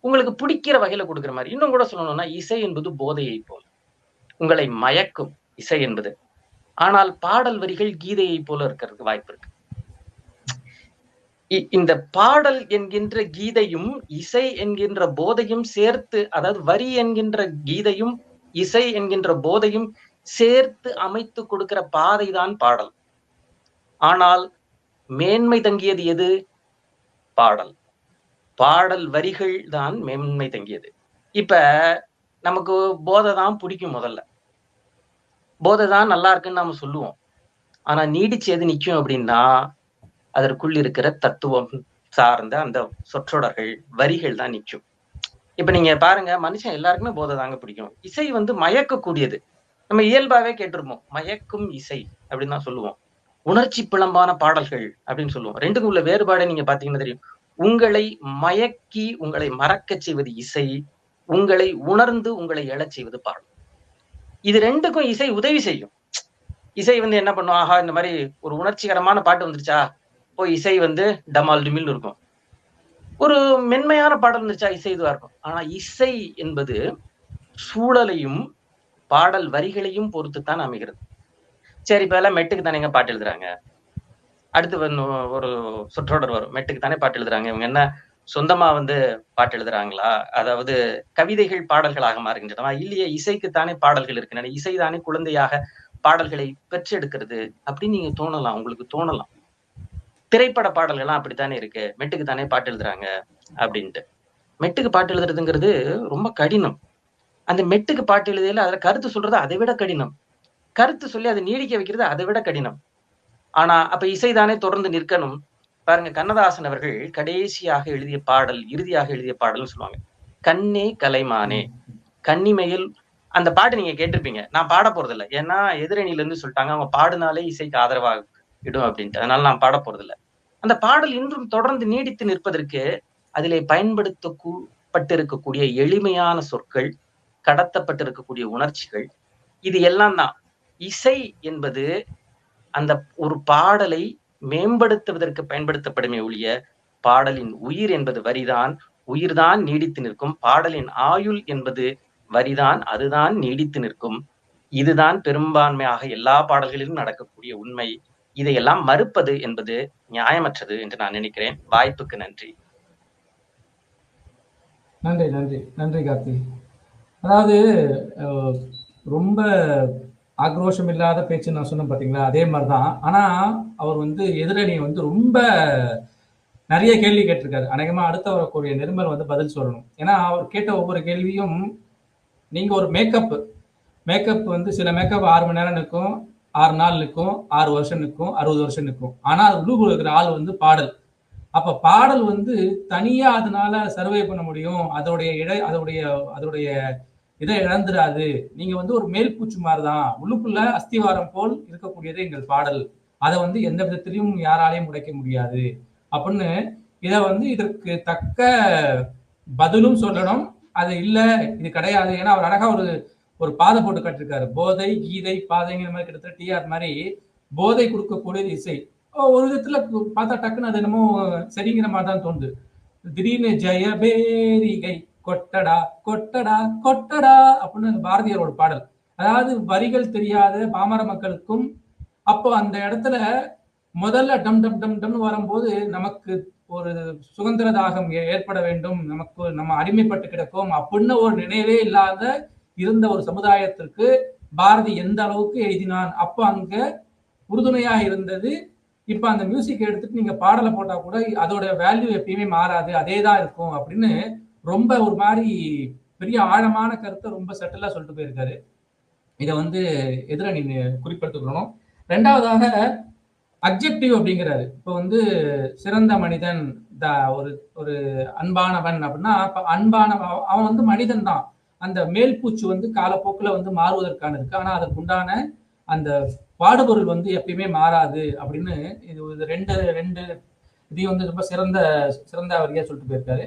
உங்களுக்கு பிடிக்கிற வகையில கொடுக்குற மாதிரி. இன்னும் கூட சொல்லணும்னா, இசை என்பது போதையை போல உங்களை மயக்கும் இசை என்பது. ஆனால் பாடல் வரிகள் கீதையை போல இருக்கிறதுக்கு வாய்ப்பு இருக்கு. இந்த பாடல் என்கின்ற கீதையும் இசை என்கின்ற போதையும் சேர்த்து, அதாவது வரி என்கின்ற கீதையும் இசை என்கின்ற போதையும் சேர்த்து அமைத்து கொடுக்கிற பாதைதான் பாடல். ஆனால் மேன்மை தங்கியது எது? பாடல். பாடல் வரிகள் தான் மேன்மை தங்கியது. இப்ப நமக்கு போதை தான் பிடிக்கும். முதல்ல போதை தான் நல்லா இருக்குன்னு நாம சொல்லுவோம். ஆனா நீடிச்சு எது நிக்கும் அப்படின்னா, அதற்குள் இருக்கிற தத்துவம் சார்ந்த அந்த சொற்றொடர்கள், வரிகள் தான் நிக்கும். இப்ப நீங்க பாருங்க, மனுஷன் எல்லாருக்குமே போதை தாங்க பிடிக்கும். இசை வந்து மயக்கக்கூடியது. நம்ம இயல்பாவே கேட்டிருப்போம். மயக்கும் இசை அப்படின்னு தான் சொல்லுவோம். உணர்ச்சி பிழம்பான பாடல்கள் அப்படின்னு சொல்லுவோம். 2க்கும் உள்ள வேறுபாடை நீங்க பாத்தீங்கன்னா தெரியும். உங்களை மயக்கி உங்களை மறக்கச் செய்வது இசை. உங்களை உணர்ந்து உங்களை எழச் செய்வது பாடல். இது 2க்கும் இசை உதவி செய்யும். இசை வந்து என்ன பண்ணும்? ஆஹா, இந்த மாதிரி ஒரு உணர்ச்சிகரமான பாட்டு வந்துருச்சா, போய் இசை வந்து டமால் டிமில்னு இருக்கும். ஒரு மென்மையான பாடல் இருந்துச்சா, இசை இதுவா இருக்கும். ஆனா இசை என்பது சூழலையும் பாடல் வரிகளையும் பொறுத்துத்தான் அமைகிறது. சரி, இப்ப எல்லாம் மெட்டுக்கு தானேங்க பாட்டு எழுதுறாங்க. அடுத்து வந்து ஒரு சொற்றொடர் வரும். மெட்டுக்கு தானே பாட்டு எழுதுறாங்க. இவங்க என்ன சொந்தமா வந்து பாட்டு எழுதுறாங்களா? அதாவது கவிதைகள் பாடல்களாக மாறுகின்றன. இல்லையே, இசைக்குத்தானே பாடல்கள் இருக்கின்றன. இசைதானே குழந்தையாக பாடல்களை பெற்றெடுக்கிறது அப்படின்னு நீங்க தோணலாம். உங்களுக்கு தோணலாம். திரைப்பட பாடல்கள்லாம் அப்படித்தானே இருக்கு. மெட்டுக்கு தானே பாட்டு எழுதுறாங்க அப்படின்ட்டு. மெட்டுக்கு பாட்டு எழுதுறதுங்கிறது ரொம்ப கடினம். அந்த மெட்டுக்கு பாட்டு எழுதியில அதுல கருத்து சொல்றது அதை விட கடினம். கருத்து சொல்லி அதை நீடிக்க வைக்கிறது அதை விட கடினம். ஆனா அப்ப இசைதானே தொடர்ந்து நிற்கணும். பாருங்க, கண்ணதாசன் அவர்கள் கடைசியாக எழுதிய பாடல், இறுதியாக எழுதிய பாடல்னு சொல்லுவாங்க. கண்ணே கலைமானே, கன்னிமையில். அந்த பாட்டு நீங்க கேட்டிருப்பீங்க. நான் பாட போறது இல்லை. ஏன்னா எதிரணியில இருந்து சொல்லிட்டாங்க, அவங்க பாடினாலே இசைக்கு ஆதரவாக இடும் அப்படின்ட்டு. அதனால நான் பாட போறது இல்லை. அந்த பாடல் இன்றும் தொடர்ந்து நீடித்து நிற்பதற்கு அதிலே பயன்படுத்தப்பட்டிருக்கக்கூடிய எளிமையான சொற்கள், கடத்தப்பட்டிருக்கக்கூடிய உணர்ச்சிகள், இது எல்லாம் தான். இசை என்பது அந்த ஒரு பாடலை மேம்படுத்துவதற்கு பயன்படுத்தப்படுமே ஒழிய, பாடலின் உயிர் என்பது வரிதான். உயிர்தான் நீடித்து நிற்கும். பாடலின் ஆயுள் என்பது வரிதான், அதுதான் நீடித்து நிற்கும். இதுதான் பெரும்பான்மையாக எல்லா பாடல்களிலும் நடக்கக்கூடிய உண்மை. இதையெல்லாம் மறுப்பது என்பது நியாயமற்றது என்று நான் நினைக்கிறேன். வாய்ப்புக்கு நன்றி. நன்றி நன்றி நன்றி கார்த்தி. அதாவது ரொம்ப ஆக்ரோஷம் இல்லாத பேச்சு நான் சொன்னேன் பாத்தீங்களா, அதே மாதிரிதான். ஆனா அவர் வந்து எதிரணியை வந்து ரொம்ப நிறைய கேள்வி கேட்டிருக்காரு. அநேகமா அடுத்த வரக்கூடிய நிர்மல் வந்து பதில் சொல்லணும். ஏன்னா அவர் கேட்ட ஒவ்வொரு கேள்வியும், நீங்க ஒரு மேக்கப் வந்து சில மேக்கப் 6 மணி நேரம் நிற்கும், 6 நாள் நிற்கும், 6 வருஷம் நிற்கும், 60 வருஷம் நிற்கும். ஆனா அது உள்ளுக்குள்ள இருக்கிற ஆள் வந்து பாடல். அப்ப பாடல் வந்து தனியா அதனால சர்வே பண்ண முடியும். அதோடைய இதை இழந்துடாது. நீங்க வந்து ஒரு மேல் பூச்சு மாதிரிதான், உள்ளுக்குள்ள அஸ்திவாரம் போல் இருக்கக்கூடியது எங்கள் பாடல். அதை வந்து எந்த விதத்திலையும் யாராலையும் உடைக்க முடியாது அப்படின்னு இதை வந்து இதற்கு தக்க பதிலும் சொல்லணும். அது இல்ல, இது கிடையாது. ஏன்னா அவர் அழகா ஒரு பாதை போட்டு கட்டிருக்காரு. போதை, கீதை, பாதைங்கிற மாதிரி, கிட்டத்தட்ட டிஆர் மாதிரி போதை கொடுக்கக்கூடியது இசை. ஒரு விதத்துல பார்த்தா டக்குன்னு அது என்னமோ சரிங்கிற மாதிரி தான் தோணுது. திடீர்னு ஜெயபேரிகை கொட்டடா கொட்டடா கொட்டடா அப்படின்னு பாரதியாரோட பாடல். அதாவது வரிகள் தெரியாத பாமர மக்களுக்கும் அப்போ அந்த இடத்துல முதல்ல டம் டம் டம் டம்னு வரும்போது நமக்கு ஒரு சுதந்திர தாகம் ஏற்பட வேண்டும், நம்ம அடிமைப்பட்டு கிடக்கும் அப்படின்னு ஒரு நினைவே இல்லாத இருந்த ஒரு சமுதாயத்திற்கு பாரதி எந்த அளவுக்கு எழுதினான். அப்போ அங்க உறுதுணையாக இருந்தது. இப்ப அந்த மியூசிக் எடுத்துட்டு நீங்க பாடலை போட்டா கூட அதோட வேல்யூ எப்பயுமே மாறாது, அதே தான் இருக்கும் அப்படின்னு ரொம்ப ஒரு மாதிரி பெரிய ஆழமான கருத்தை ரொம்ப செட்டிலா சொல்லிட்டு போயிருக்காரு. இதை வந்து எதிரணி குறிப்பிட்டுக்கணும். ரெண்டாவதாக அப்ஜெக்டிவ் அப்படிங்கிறாரு. இப்ப வந்து சிறந்த மனிதன், ஒரு அன்பானவன் அப்படின்னா, அவன் வந்து மனிதன் தான். அந்த மேல் பூச்சு வந்து காலப்போக்கில் வந்து மாறுவதற்கான இருக்கு. ஆனா அதற்கு உண்டான அந்த பாடுபொருள் வந்து எப்பயுமே மாறாது அப்படின்னு இது ரெண்டு இதையும் வந்து ரொம்ப சிறந்த வரியா சொல்லிட்டு போயிருக்காரு.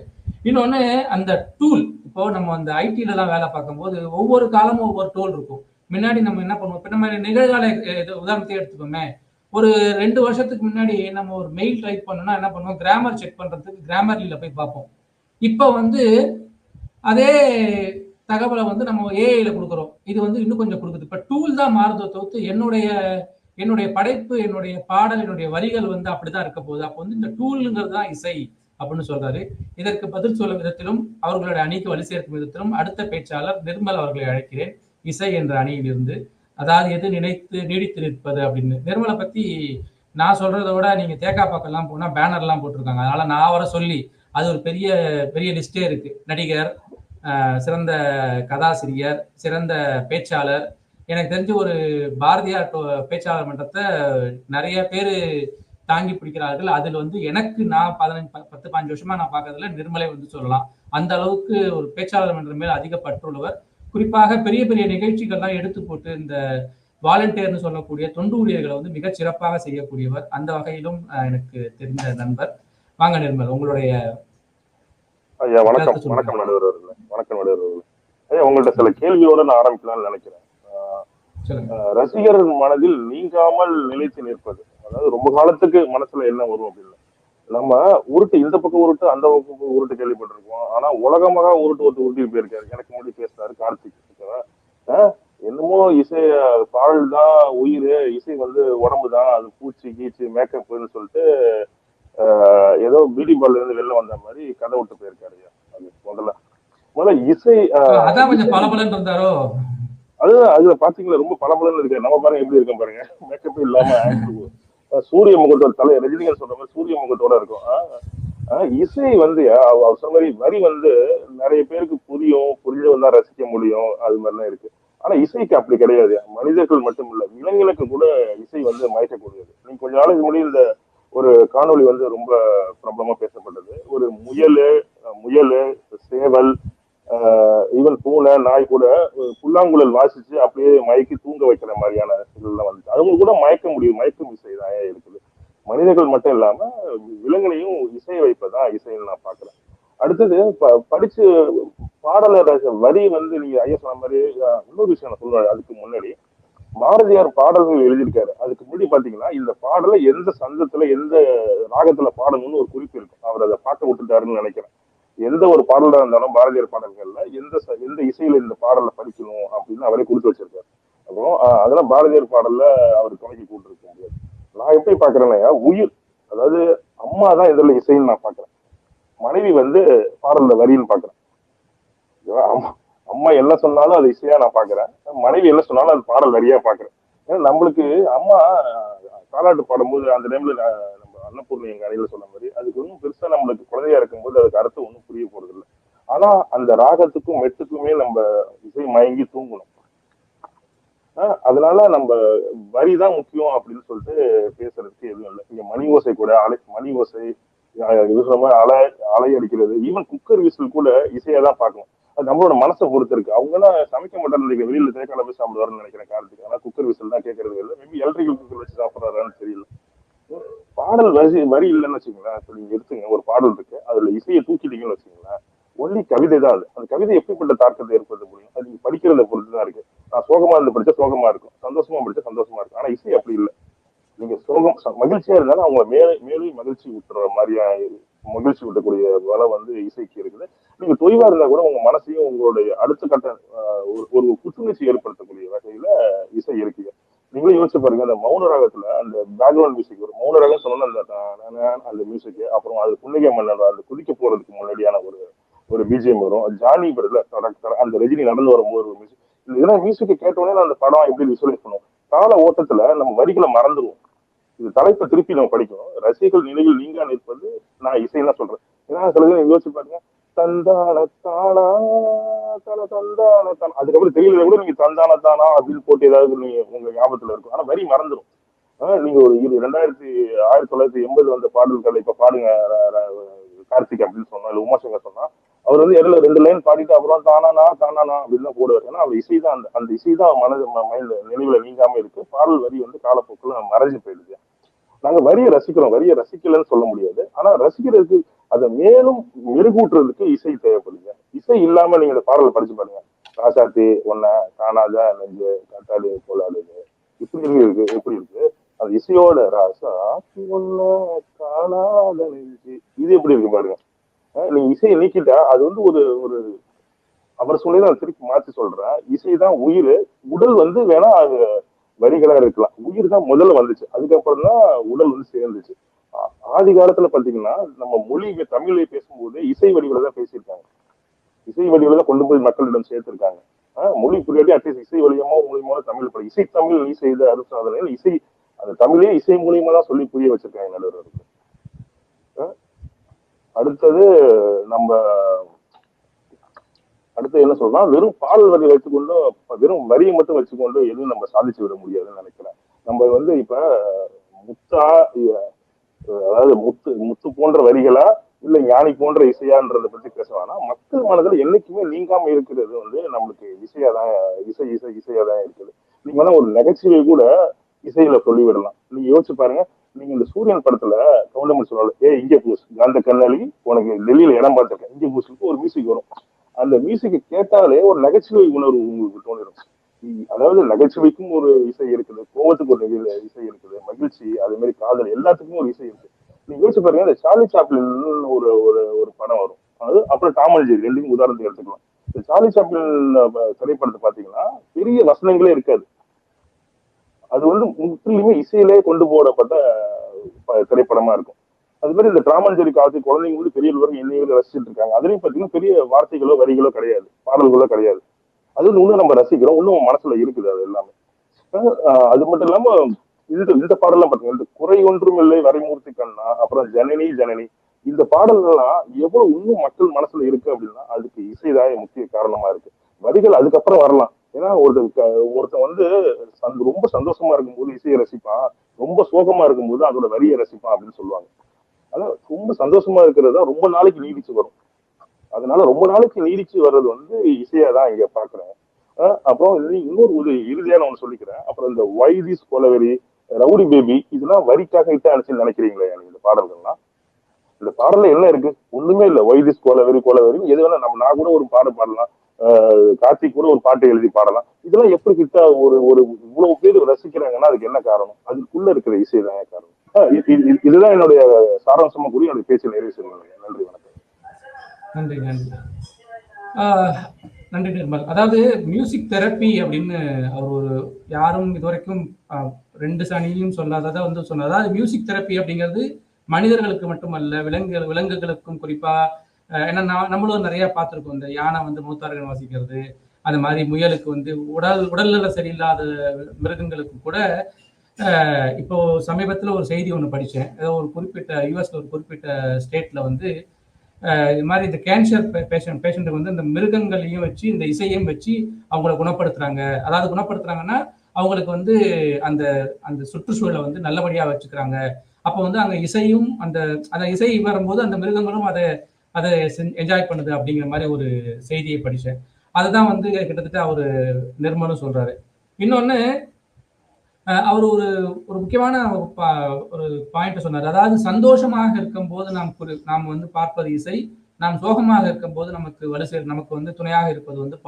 இன்னொன்னு அந்த டூல். இப்போ நம்ம அந்த ஐடில எல்லாம் வேலை பார்க்கும்போது ஒவ்வொரு காலமும் ஒவ்வொரு டூல் இருக்கும். முன்னாடி நம்ம என்ன பண்ணுவோம், இப்ப நம்ம நிகழ்கால உதாரணத்தையே எடுத்துக்கோமே, ஒரு 2 வருஷத்துக்கு முன்னாடி நம்ம ஒரு மெயில் டைப் பண்ணோம்னா என்ன பண்ணுவோம், கிராமர் செக் பண்றதுக்கு கிராமர்லியில போய் பார்ப்போம். இப்ப வந்து அதே தகவலை வந்து நம்ம ஏஐல கொடுக்குறோம். இது வந்து இன்னும் கொஞ்சம் கொடுக்குது. இப்ப டூல் தான் மாறுதோ தவிர்த்து என்னுடைய படைப்பு, என்னுடைய பாடல், என்னுடைய வரிகள் வந்து அப்படிதான் இருக்க போகுது. அப்போ வந்து இந்த டூல்ங்கிறது தான் இசை அப்படின்னு சொல்றாரு. இதற்கு பதில் சொல்லும் விதத்திலும் அவர்களுடைய அணிக்கு வலி சேர்க்கும் விதத்திலும் அடுத்த பேச்சாளர் நிர்மல் அவர்களை அழைக்கிறேன். இசை என்ற அணியில் இருந்து, அதாவது எது நினைத்து நீடித்து நிற்பது அப்படின்னு. நிர்மலை பத்தி நான் சொல்றதை விட நீங்க தேக்காப்பாக்கெல்லாம் போனா பேனர் எல்லாம் போட்டிருக்காங்க. அதனால நான் அவரை சொல்லி அது ஒரு பெரிய பெரிய லிஸ்டே இருக்கு. நடிகர், சிறந்த கதாசிரியர், சிறந்த பேச்சாளர். எனக்கு தெரிஞ்சு ஒரு பாரதியார் பேச்சாளர் மன்றத்தை நிறைய பேர் தாங்கி பிடிக்கிறார்கள். அதில் வந்து எனக்கு நான் 10-15 வருஷமா நான் பார்க்கறதுல நிர்மலை வந்து சொல்லலாம். அந்த அளவுக்கு ஒரு பேச்சாளர் மன்றம் மேல் அதிக பற்றுள்ளவர். குறிப்பாக பெரிய பெரிய நிகழ்ச்சிகள்லாம் எடுத்து போட்டு இந்த வாலண்டியர்னு சொல்லக்கூடிய தொண்டு ஊழியர்களை வந்து மிகச் சிறப்பாக செய்யக்கூடியவர். அந்த வகையிலும் எனக்கு தெரிந்த நண்பர். வாங்க நிர்மல், உங்களுடைய ஐயா வணக்கம். கருத்து சொல்லுங்க. வணக்கம் நடுவர் அவர்களே. வணக்கம் நடுவர் அவர்களே. ஐயா உங்கள்ட்ட சில கேள்வியோட நான் ஆரம்பிக்கலாம்னு நினைக்கிறேன். சொல்லுங்க. ரசிகர் மனதில் நீங்காமல் நிலைத்து நிற்பது, அதாவது ரொம்ப காலத்துக்கு மனசுல என்ன வரும் அப்படின்னு நம்ம உருட்டு, இந்த பக்கம் உருட்டு அந்த பக்கம் உருட்டு கேள்விப்பட்டிருக்கோம். ஆனா உலகமாக உருட்டு உருட்டி போயிருக்காரு. எனக்கு முன்னாடி பேசுறாரு கார்த்திக். என்னமோ இசை பாடல் தான் உயிர், இசை வந்து உடம்பு தான், அது பூச்சி கீச்சு மேக்கப்னு சொல்லிட்டு ஏதோ பியூட்டி பார்லர் இருந்து வெளில வந்த மாதிரி கதை விட்டு போயிருக்காரு. அது முதல்ல இசை அதான் கொஞ்சம் பலபலன்னு இருந்தாரோ. அதுல பாத்தீங்களா ரொம்ப பலபலன்னு இருக்கு. நம்ம பாருங்க எப்படி இருக்கும் பாருங்க, மேக்கப்பே இல்லாம சூரிய முகத்தோட தலை ரஜினிகாந்த் சொல்ற மாதிரி சூரிய முகத்தோட இருக்கும். இசை வந்து அவர் சொன்ன மாதிரி வரி வந்து நிறைய பேருக்கு புரிஞ்சவன் தான் ரசிக்க முடியும், அது மாதிரிலாம் இருக்கு. ஆனா இசைக்கு அப்படி கிடையாது. மனிதர்கள் மட்டும் இல்ல, விலங்குகளுக்கு கூட இசை வந்து மயக்கக்கூடியது. நீங்க கொஞ்ச நாளைக்கு முன்னாடி இந்த ஒரு காணொளி வந்து ரொம்ப பிரபலமா பேசப்பட்டது. ஒரு முயல், சேவல், ஈவன் பூனை, நாய் கூட புல்லாங்குழல் வாசிச்சு அப்படியே மயக்கி தூங்க வைக்கிற மாதிரியான இதெல்லாம் வந்துச்சு. அவங்க கூட மயக்க முடியும், மயக்கும் இசை தான் இருக்குது. மனிதர்கள் மட்டும் இல்லாம விலங்குகளையும் இசைய வைப்பதான் இசைன்னு நான் பாக்குறேன். அடுத்தது படிச்சு பாடலர் வரி வந்து நீங்க ஐயா சொன்ன மாதிரி இன்னொரு விஷயம் நான் சொல்லுவேன். அதுக்கு முன்னாடி பாரதியார் பாடல்கள் எழுதியிருக்காரு. அதுக்கு முன்னாடி பாத்தீங்கன்னா இந்த பாடலை எந்த சந்தத்துல எந்த ராகத்துல பாடணும்னு ஒரு குறிப்பு இருக்கும். அவர் அதை பாட்ட விட்டுட்டாருன்னு நினைக்கிறேன். எந்த ஒரு பாடலா இருந்தாலும் பாரதியார் பாடல்கள்ல எந்த இசையில இந்த பாடலை படிக்கணும் அப்படின்னு அவரே கொடுத்து வச்சிருக்காரு. அப்புறம் அதெல்லாம் பாரதியார் பாடல்ல அவர் துணைக்கு கூட்டிருக்க முடியாது. நான் எப்படி பாக்குறேன்னா உயிர், அதாவது அம்மா தான் இதுல இசைன்னு நான் பாக்குறேன். மனைவி வந்து பாடல்ல வரின்னு பாக்குறேன். அம்மா என்ன சொன்னாலும் அது இசையா நான் பாக்குறேன், மனைவி என்ன சொன்னாலும் அது பாடல் வரியா பாக்குறேன். ஏன்னா நம்மளுக்கு அம்மா தாலாட்டு பாடும்போது அந்த டைம்ல நம்ம அன்னபூர்ணி எங்க அறையில சொன்ன மாதிரி அதுக்கு ஒன்றும் பெருசா நம்மளுக்கு குழந்தையா இருக்கும்போது அதுக்கு அர்த்தம் ஒன்றும் புரிய போறது இல்லை. ஆனா அந்த ராகத்துக்கும் மெட்டுக்குமே நம்ம இசை மயங்கி தூங்கணும். அதனால நம்ம வரிதான் முக்கியம் அப்படின்னு சொல்லிட்டு பேசுறதுக்கு எதுவும் இல்லை. இங்க மணி ஓசை கூட மணி ஓசை அலை அடிக்கிறது, ஈவன் குக்கர் விசில் கூட இசையா தான் பார்க்கணும். அது நம்மளோட மனசை பொறுத்து இருக்கு. அவங்க எல்லாம் சமைக்க மாட்டாரு, வெளியில தேக்கால போய் சாப்பிடுவாருன்னு நினைக்கிறேன் கார்த்திக். ஆனா குக்கர் விசில் தான் கேட்கறது இல்லை. மேபி எலக்ட்ரிக்கல் குக்கர் வச்சு சாப்பிடுறாருன்னு தெரியல. பாடல் வரி இல்லைன்னு வச்சுக்கோங்களேன். இப்ப நீங்க எடுத்துங்க ஒரு பாடல் இருக்கு, அதுல இசையை தூக்கிட்டீங்கன்னு வச்சுக்கோங்களேன், ஒன்லி கவிதை தான் அது. அந்த கவிதை எப்படிப்பட்ட தாக்கத்தை ஏற்படுத்த முடியும்? அது நீங்க படிக்கிறத பொறுத்து தான் இருக்கு. நான் சோகமா இருந்து படிச்சா சோகமா இருக்கும், சந்தோஷமா படிச்சா சந்தோஷமா இருக்கும். ஆனா இசை அப்படி இல்லை. நீங்க சோகம் மகிழ்ச்சியா இருந்தாலும் அவங்க மேலும் மகிழ்ச்சி விட்டுற மாதிரியா மகிழ்ச்சி விட்டக்கூடிய வலை வந்து இசைக்கு இருக்குது. நீங்க தொய்வா இருந்தா கூட உங்க மனசையும் உங்களுடைய அடுத்த கட்ட ஒரு புத்துணர்ச்சி ஏற்படுத்தக்கூடிய வகையில இசை இருக்குது. நீங்களும் யோசிச்சு பாருங்க, அந்த மௌன ராகத்துல அந்த பேக்ரவுண்ட் மியூசிக், ஒரு மௌன ராகம் சொன்னா அந்த மியூசிக், அப்புறம் அது புன்னகை மன்னர் அந்த குதிக்க போறதுக்கு முன்னாடியான ஒரு பிஜிஎம் வரும். ஜானி படத்துல அந்த ரஜினி நடந்து வரும்போது ஒரு மியூசிக். இதெல்லாம் மியூசிக்கை கேட்டோடனே அந்த படம் எப்படி விசுவலைஸ் பண்ணுவோம். கால ஓட்டத்துல நம்ம வரிகளை மறந்துடுவோம். இது தலைப்பை திருப்பி நம்ம படிக்கணும். ரசிகர்கள் நிலையில் நீங்க நிற்பது நான் இசைன்னு சொல்றேன். ஏன்னா சில பேர் யோசிச்சு பாருங்க, தந்தான தானா தன தந்தான தானா, அதுக்கப்புறம் தெரியல கூட நீங்க தந்தான தானா அப்படின்னு போட்டு ஏதாவது நீங்க உங்க ஞாபகத்துல இருக்கும். ஆனா வரி மறந்துடும். நீங்க ஒரு 1980 வந்த பாடல்களை இப்ப பாடுங்க கார்த்திக் அப்படின்னு சொன்னா, இல்ல உமாசங்கர் சொன்னா, அவர் வந்து இடையில 2 லைன் பாடிட்டு அப்புறம் தானானா அப்படின்னு தான் போடுவார். ஏன்னா அவர் இசைதான், அந்த இசைதான் மைண்ட்ல நினைவுல நீங்காம இருக்கு. பாடல் வரி வந்து காலப்போக்கில் மறைஞ்சு போயிடுது. நாங்க வரியை ரசிக்கிறோம், வரியை ரசிக்கலன்னு சொல்ல முடியாது. ஆனா ரசிக்கிறதுக்கு அதை மேலும் மெருகூட்டுறதுக்கு இசை தேவைப்படுங்க. இசை இல்லாம நீங்க இந்த பாடலை படிச்சு பாருங்க. ராசாத்தி ஒன்ன காணாத நெஞ்சு காட்டாடு போலாடுது, இப்படி இருக்கு எப்படி இருக்கு. அது இசையோட ராசாத்தி ஒன்ன காணாத நெஞ்சு, இது எப்படி இருக்கு பாருங்க. நீங்க இசையை நீக்கிட்டா அது வந்து ஒரு அவர் சொல்லி நான் திருப்பி மாற்றி சொல்றேன். இசைதான் உயிர். உடல் வந்து வேணா அது வரிகளா இருக்கலாம். உயிர் தான் முதல்ல வந்துச்சு, அதுக்கப்புறம் தான் உடல் வந்து சேர்ந்துச்சு. ஆதி காலத்துல பாத்தீங்கன்னா நம்ம மொழி தமிழை பேசும்போது இசை வடிவில தான் பேசியிருக்காங்க. இசை வடிவில தான் கொண்டு போய் மக்களிடம் சேர்த்திருக்காங்க. மொழி புரியாட்டி அட்லீஸ்ட் இசை மூலியமா தமிழ் இசை தமிழ் நீ செய்த அருசாதனையில் இசை அந்த தமிழே இசை மூலியமா தான் சொல்லி புரிய வச்சிருக்காங்க நடுவர்களுக்கு. அடுத்தது நம்ம அடுத்து என்ன சொல்றோம், வெறும் பாடல் வரி வச்சுக்கொண்டு வெறும் வரியை மட்டும் வச்சுக்கொண்டு எதுவும் நம்ம சாதிச்சு விட முடியாதுன்னு நினைக்கிறேன். நம்ம வந்து இப்ப முத்தா, அதாவது முத்து முத்து போன்ற வரிகளா இல்ல ஞானி போன்ற இசையான்றதை பத்தி பேச வேணாம். மக்கள் மனதுல என்னைக்குமே நீங்காம இருக்கிறது வந்து நம்மளுக்கு இசையாதான். இசையாதான் இருக்குது. நீங்க வேணா ஒரு நகைச்சுவை கூட இசையில சொல்லிவிடலாம். நீங்க யோசிச்சு பாருங்க. நீங்க இந்த சூரியன் படத்துல கவுண்டமணி சொல்லுவாங்க, இங்கே பூஸ் காந்த கண்ணாளி உனக்கு டெல்லியில இடம் பார்த்திருக்கேன், இங்கே பூஸுக்கு ஒரு மியூசிக் வரும். அந்த மியூசிக் கேட்டாலே ஒரு நகைச்சுவை உணர்வு உங்களுக்கு தோணிடும். அதாவது நகைச்சுவைக்கும் ஒரு இசை இருக்குது, கோவத்துக்கு ஒரு இசை இருக்குது, மகிழ்ச்சி, அதே மாதிரி காதல், எல்லாத்துக்குமே ஒரு இசை இருக்கு. நீங்க யோசிச்சு பாருங்க, இந்த சார்லி சாப்ளின் ஒரு ஒரு ஒரு படம் வரும். அது அப்புறம் டாம் அண்ட் ஜெர்ரி ரெண்டுக்கும் உதாரணத்தை எடுத்துக்கலாம். இந்த சார்லி சாப்ளின் திரைப்படத்தை பாத்தீங்கன்னா பெரிய வசனங்களே இருக்காது. அது வந்து முற்றிலுமே இசையிலே கொண்டு போடப்பட்ட திரைப்படமா இருக்கும். அது மாதிரி இந்த டாம் அண்ட் ஜெர்ரி காலத்து குழந்தைங்க வந்து பெரிய இன்னைக்கு ரசிச்சுட்டு இருக்காங்க. அதுலயும் பாத்தீங்கன்னா பெரிய வார்த்தைகளோ வரிகளோ கிடையாது, பாடல்களோ கிடையாது. அது இன்னும் நம்ம ரசிக்கிறோம், இன்னும் மனசுல இருக்குது அது எல்லாமே. அது மட்டும் இல்லாம இந்த பாடலாம் பாத்தீங்கன்னா, இந்த குறை ஒன்றும் இல்லை வரைமூர்த்தி கண்ணா, அப்புறம் ஜனனி ஜனனி, இந்த பாடல்கள்லாம் எவ்வளவு இன்னும் மக்கள் மனசுல இருக்கு அப்படின்னா அதுக்கு இசைதான் முக்கிய காரணமா இருக்கு. வரிகள் அதுக்கப்புறம் வரலாம். ஏன்னா ஒருத்தன் வந்து ரொம்ப சந்தோஷமா இருக்கும்போது இசையை ரசிப்பான், ரொம்ப சோகமா இருக்கும்போது அதோட வரியை ரசிப்பான் அப்படின்னு சொல்லுவாங்க. அதான் ரொம்ப சந்தோஷமா இருக்கிறது தான் ரொம்ப நாளைக்கு நீடிச்சு வரும். அதனால ரொம்ப நாளைக்கு நீடிச்சு வர்றது வந்து இசையாதான் இங்க பாக்குறேன். அப்புறம் இன்னொரு ஒரு இறுதியான ஒண்ணு சொல்லிக்கிறேன். அப்புறம் இந்த வைதிஸ் கொலவெறி, ரவுடி பேபி, இதெல்லாம் வரிக்காக இட்டு அனுப்பிச்சு நினைக்கிறீங்களா? இந்த பாடல்கள்லாம், இந்த பாடல்ல என்ன இருக்கு? ஒண்ணுமே இல்ல. வைதிஸ் கொலவெறி எது வேணா நான் கூட ஒரு பாடல் பாடலாம், கார்த்திக் கூட ஒரு பாட்டு எழுதி பாடலாம். இதெல்லாம் எப்படி கிட்டா ஒரு ஒரு இவ்வளவு பேர் ரசிக்கிறாங்கன்னா அதுக்கு என்ன காரணம்? அதுக்குள்ள இருக்கிற இசைதான் காரணம். இதுதான் என்னுடைய சாராம்சமா கூறி என்னுடைய பேச்சு நிறைவு செய்யணும். நன்றி, வணக்கம். நன்றி நன்றி நன்றி நிர்மல். அதாவது மியூசிக் தெரப்பி அப்படின்னு அவர் ஒரு யாரும் இதுவரைக்கும் 2 சனியும் சொல்லாததை வந்து சொன்னார். அதாவது மியூசிக் தெரப்பி அப்படிங்கிறது மனிதர்களுக்கு மட்டுமல்ல, விலங்குகளுக்கும் குறிப்பா. ஏன்னா நம்மளும் நிறைய பார்த்துருக்கோம், இந்த யானை வந்து மூத்தார்கள் வாசிக்கிறது, அது மாதிரி முயலுக்கு வந்து உடல்நல சரியில்லாத மிருகங்களுக்கு கூட. இப்போ சமீபத்தில் ஒரு செய்தி ஒன்று படித்தேன். ஏதோ ஒரு குறிப்பிட்ட யூஎஸ்ல ஒரு குறிப்பிட்ட ஸ்டேட்ல வந்து இது மாதிரி இந்த கேன்சர் பேஷண்ட்டுக்கு வந்து இந்த மிருகங்களையும் வச்சு இந்த இசையையும் வச்சு அவங்கள குணப்படுத்துறாங்க. அதாவது குணப்படுத்துறாங்கன்னா அவங்களுக்கு வந்து அந்த அந்த சுற்றுச்சூழலை வந்து நல்லபடியா வச்சுக்கிறாங்க. அப்போ வந்து அங்க இசையும் அந்த இசை வரும்போது அந்த மிருகங்களும் அதை என்ஜாய் பண்ணுது அப்படிங்கிற மாதிரி ஒரு செய்தியை படித்தேன். அதுதான் வந்து கிட்டத்தட்ட அவரு நிர்மலும் சொல்றாரு. இன்னொன்னு, அவர் ஒரு ஒரு முக்கியமான ஒரு பாயிண்ட் சொன்னார். அதாவது சந்தோஷமாக இருக்கும்போது நாம் வந்து பார்ப்பது இசை, நாம் சோகமாக இருக்கும்போது நமக்கு வந்து துணையாக இருப்பது வந்து